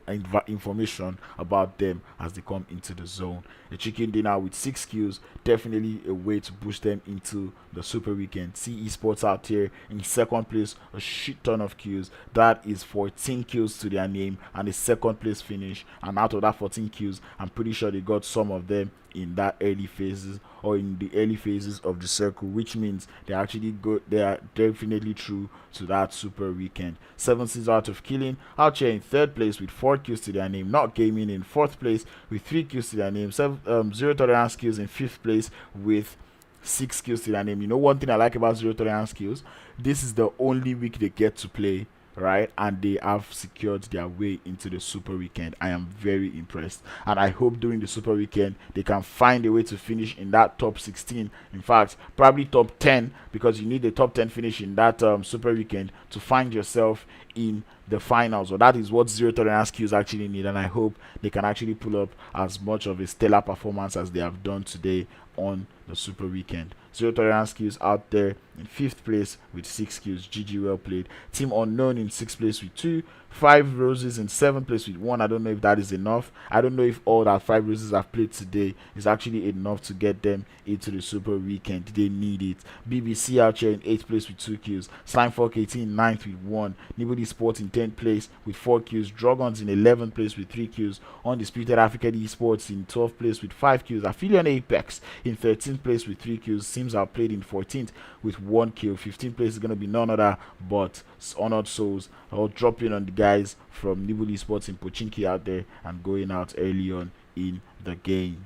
information about them as they come into the zone. A chicken dinner with 6 kills, definitely a way to push them into the Super Weekend. C Esports out here in second place, a shit ton of kills. That is 14 kills to their name and a second place finish. And out of that 14 kills, I'm pretty sure they got some of them in that early phases, or in the early phases of the circle, which means they actually good. They are definitely true to that Super Weekend. 7 sins out of killing, out here in third place with 4 kills to their name. Not Gaming in fourth place with 3 kills to their name. Zero tolerance kills in fifth place with 6 kills to their name. You know, one thing I like about Zero tolerance kills, this is the only week they get to play, right? And they have secured their way into the Super Weekend. I am very impressed, and I hope during the Super Weekend they can find a way to finish in that top 16. In fact, probably top 10, because you need a top 10 finish in that Super Weekend to find yourself in the finals. Or that is what Zero tolerance skills actually need, and I hope they can actually pull up as much of a stellar performance as they have done today on the Super Weekend. Zero Tolerance Skills out there in 5th place with 6 kills. GG, well played. Team Unknown in 6th place with 2. 5 Roses in 7th place with 1. I don't know if that is enough. I don't know if all that 5 Roses have played today is actually enough to get them into the Super Weekend. They need it. BBC out here in 8th place with 2 kills. Slimefork 18 in 9th with 1. Nibble Esports in 10th place with 4 kills. Drogons in 11th place with 3 kills. Undisputed Africa Esports in 12th place with 5 kills. Aphelion Apex in 13th place with 3 kills. Sims Outplayed in 14th with 1 kill. 15th place is going to be none other but Honored Souls. I'll drop in on the guys from Nibble Esports in Pochinki out there and going out early on in the game.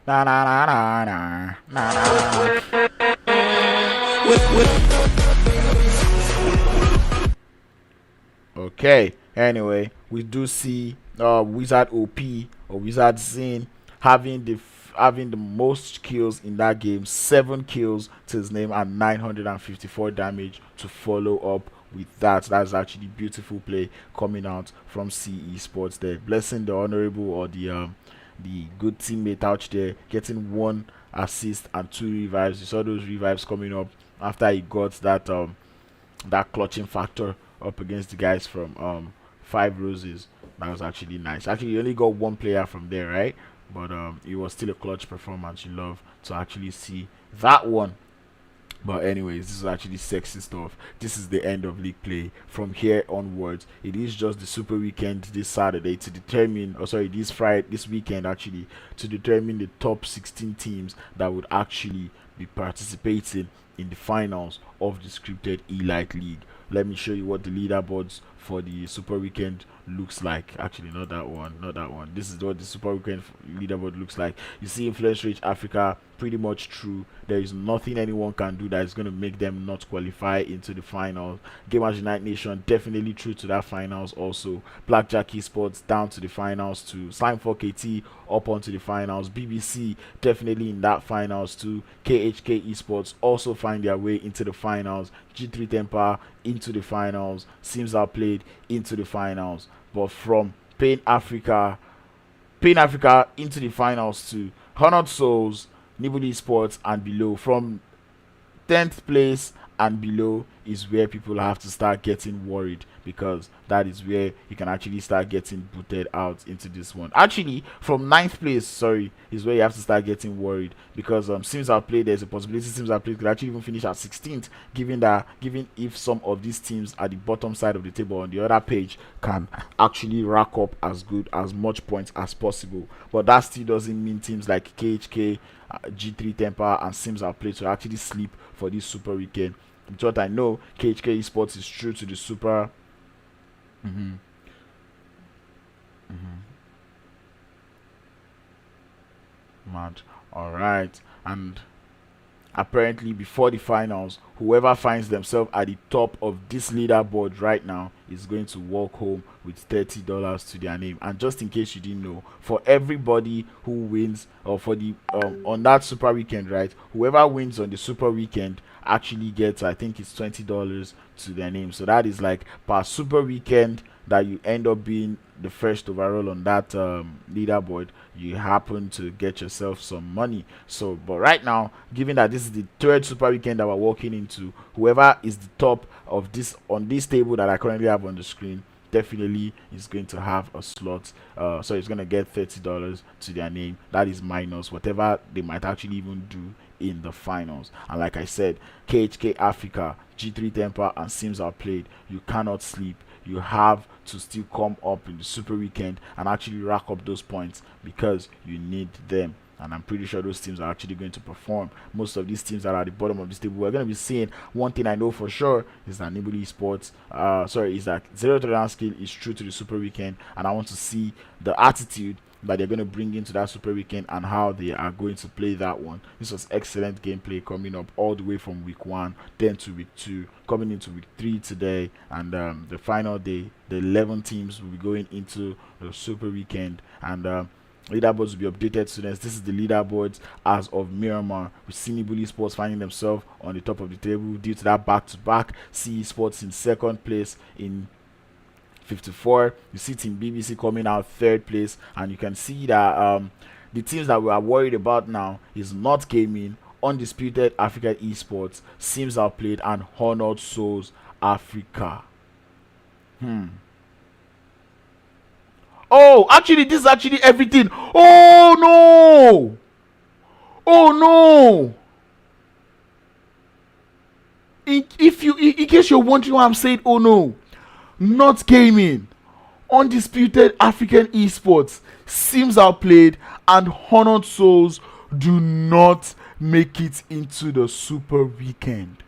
Na na na na na na na. Okay, anyway, we do see Wizard OP or Wizard Zin having the most kills in that game, 7 kills to his name and 954 damage to follow up with that. That's actually beautiful play coming out from Esports there, blessing the honorable or the good teammate out there, getting 1 assist and 2 revives. You saw those revives coming up after he got that that clutching factor up against the guys from 5 Roses. That was actually nice. Actually, you only got 1 player from there, right? But it was still a clutch performance. You love to actually see that one. But anyways, this is actually sexy stuff. This is the end of league play. From here onwards, it is just the Super Weekend this Saturday to determine, this weekend actually, to determine the top 16 teams that would actually be participating in the finals of the Scripted Elite League. Let me show you what the leaderboards for the Super Weekend looks like. Actually, not that one. This is what the Super Weekend leaderboard looks like. You see Influence Rate Africa pretty much true. There is nothing anyone can do that is going to make them not qualify into the finals. Gamers Unite Nation definitely true to that finals also. Blackjack Esports down to the finals too. Slimefork KT up onto the finals. BBC definitely in that finals too. KHK Esports also find their way into the finals. G3 Temper into the finals. Sims Outplayed into the finals. But from Pain Africa into the finals too. Honored Souls, Nibble Esports and below. From 10th place and below is where people have to start getting worried, because that is where you can actually start getting booted out into this one. Actually, from 9th place, is where you have to start getting worried, because Sims Outplayed, there's a possibility Sims Outplayed could actually even finish at 16th, given if some of these teams at the bottom side of the table on the other page can actually rack up as much points as possible. But that still doesn't mean teams like KHK, G3 Temper and Sims Outplayed to actually sleep for this Super Weekend. With what I know, KHK Esports is true to the Super. Mad. Alright. And apparently before the finals, whoever finds themselves at the top of this leaderboard right now is going to walk home with $30 to their name. And just in case you didn't know, for everybody who wins, or for the on that Super Weekend, right, whoever wins on the Super Weekend actually gets, I think it's $20 to their name. So that is like per Super Weekend that you end up being the first overall on that leaderboard, you happen to get yourself some money. So but right now, given that this is the 3rd Super Weekend that we're walking into, whoever is the top of this on this table that I currently have on the screen definitely is going to have a slot, so it's going to get $30 to their name. That is minus whatever they might actually even do in the finals. And like I said, KHK Africa, G3 Temper and Sims Outplayed, you cannot sleep. You have to still come up in the Super Weekend and actually rack up those points, because you need them. And I'm pretty sure those teams are actually going to perform. Most of these teams that are at the bottom of this table, we're going to be seeing. One thing I know for sure is that Nibble Esports, is that Zero Tolerance Skill is true to the Super Weekend, and I want to see the attitude that they're going to bring into that Super Weekend and how they are going to play that one. This was excellent gameplay coming up all the way from week 1, then to week 2, coming into week 3 today, and the final day, the 11 teams will be going into the Super Weekend, and leaderboards will be updated, students. This is the leaderboards as of Miramar. We see Nibble Esports finding themselves on the top of the table due to that back-to-back. See Esports in 2nd place in 54. You see Team BBC coming out 3rd place, and you can see that The teams that we are worried about now is Not Gaming, Undisputed Africa Esports, Sims Outplayed, and Honored Souls Africa. Oh, actually, this is actually everything. Oh no! Oh no! In case you're wondering why I'm saying oh no, Not Gaming, Undisputed African Esports, Sims Outplayed, and Honored Souls do not make it into the Super Weekend.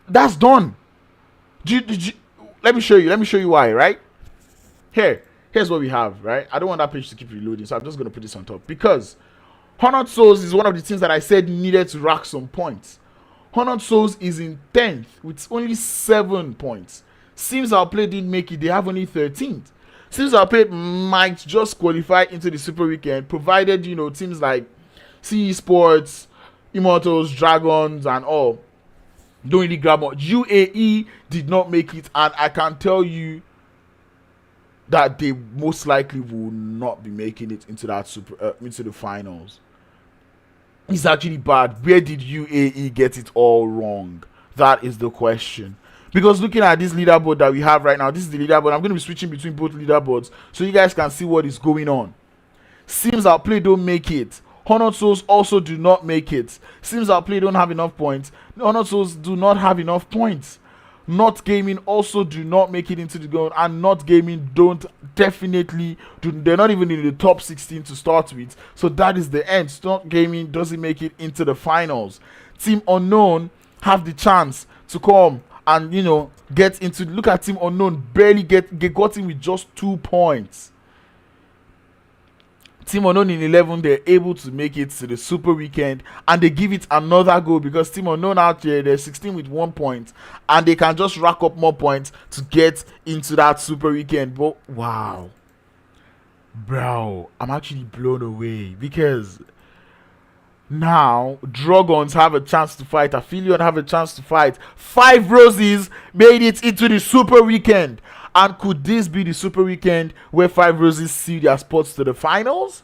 That's done. Let me show you why, right? Here's what we have, right? I don't want that page to keep reloading, so I'm just going to put this on top. Because Honored Souls is one of the teams that I said needed to rack some points. Honored Souls is in 10th with only 7 points. Sims Outplayed didn't make it. They have only 13th. Sims Outplayed might just qualify into the Super Weekend, provided, you know, teams like Esports, Immortals, Dragons, and all don't really grab much. UAE did not make it, and I can tell you that they most likely will not be making it into that into the finals. It's actually bad. Where did UAE get it all wrong? That is the question. Because looking at this leaderboard that we have right now, this is the leaderboard. I'm going to be switching between both leaderboards so you guys can see what is going on. Sims Outplayed don't make it. Honored Souls also do not make it. Sims Outplayed don't have enough points. Honored Souls do not have enough points. Not Gaming also do not make it into the goal, and Not Gaming they're not even in the top 16 to start with. So that is the end. Not Gaming doesn't make it into the finals. Team Unknown have the chance to come and, you know, get into. Look at Team Unknown, barely got in with just 2 points. Team Unknown in 11, they're able to make it to the Super Weekend, and they give it another go because Team Unknown out here, they're 16 with 1 point, and they can just rack up more points to get into that Super Weekend. But wow, bro, I'm actually blown away because now Drogons have a chance to fight. Aphelion have a chance to fight. 5 Roses made it into the Super Weekend. And could this be the Super Weekend where 5 Roses see their spots to the finals?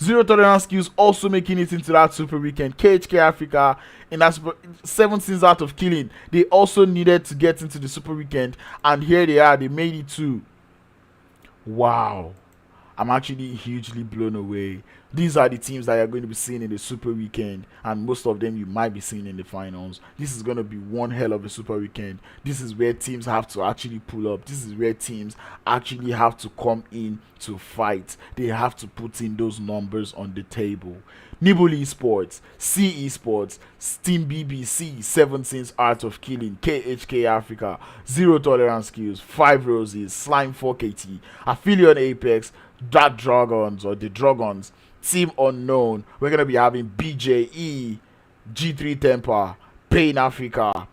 Zero Tolerance Skills also making it into that Super Weekend. Khk Africa in that 7 sins out of killing. They also needed to get into the Super Weekend. And here they are. They made it too. Wow. I'm actually hugely blown away. These are the teams that you're going to be seeing in the Super Weekend, and most of them you might be seeing in the finals. This is going to be one hell of a Super Weekend. This is where teams have to actually pull up. This is where teams actually have to come in to fight. They have to put in those numbers on the table. Nibble Esports, Esports, Steam BBC, 7 Sins Art of Killing, Khk Africa, Zero Tolerance Skills, 5 Roses, Slime 4KT, Aphelion Apex, Dragons or the Drogons, Team Unknown. We're going to be having BJE, G3 Temper, Pain Africa.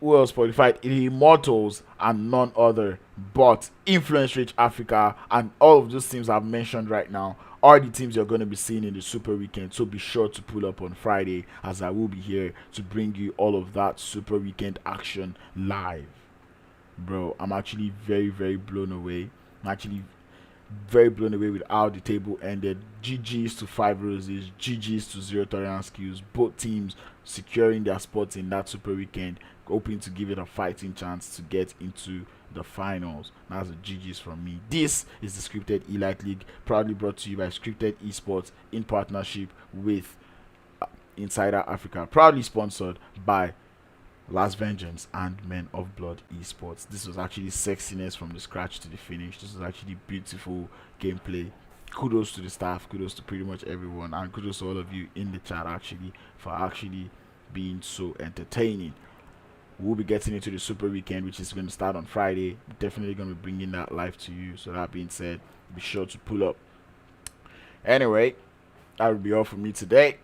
Who else qualified? Immortals and none other but Influence Rich Africa, and all of those teams I've mentioned right now are the teams you're going to be seeing in the Super Weekend. So be sure to pull up on Friday, as I will be here to bring you all of that Super Weekend action live. Bro, I'm actually very, very blown away. I'm actually very blown away with how the table ended. GG's to 5 Roses, GG's to Zero Tolerance Skills. Both teams securing their spots in that Super Weekend, hoping to give it a fighting chance to get into the finals. That's the GG's from me. This is the Scripted Elite League, proudly brought to you by Scripted Esports in partnership with Insider Africa, proudly sponsored by Last Vengeance and Men of Blood Esports. This was actually sexiness from the scratch to the finish. This was actually beautiful gameplay. Kudos to the staff, kudos to pretty much everyone, and kudos to all of you in the chat actually for actually being so entertaining. We'll be getting into the Super Weekend, which is going to start on Friday. Definitely going to be bringing that live to you. So that being said, be sure to pull up. Anyway, that will be all for me today.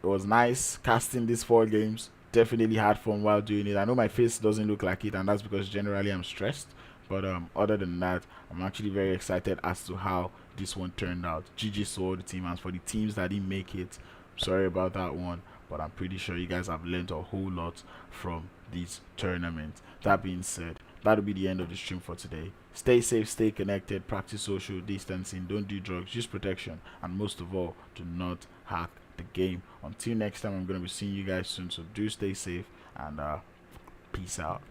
It was nice casting these 4 games. Definitely had fun while doing it. I know my face doesn't look like it, and that's because generally I'm stressed. But other than that, I'm actually very excited as to how this one turned out. GG to all the team, and for the teams that didn't make it, sorry about that one. But I'm pretty sure you guys have learned a whole lot from this tournament. That being said, that'll be the end of the stream for today. Stay safe, stay connected, practice social distancing, don't do drugs, use protection, and most of all, do not hack the game. Until next time, I'm going to be seeing you guys soon, so do stay safe, and peace out.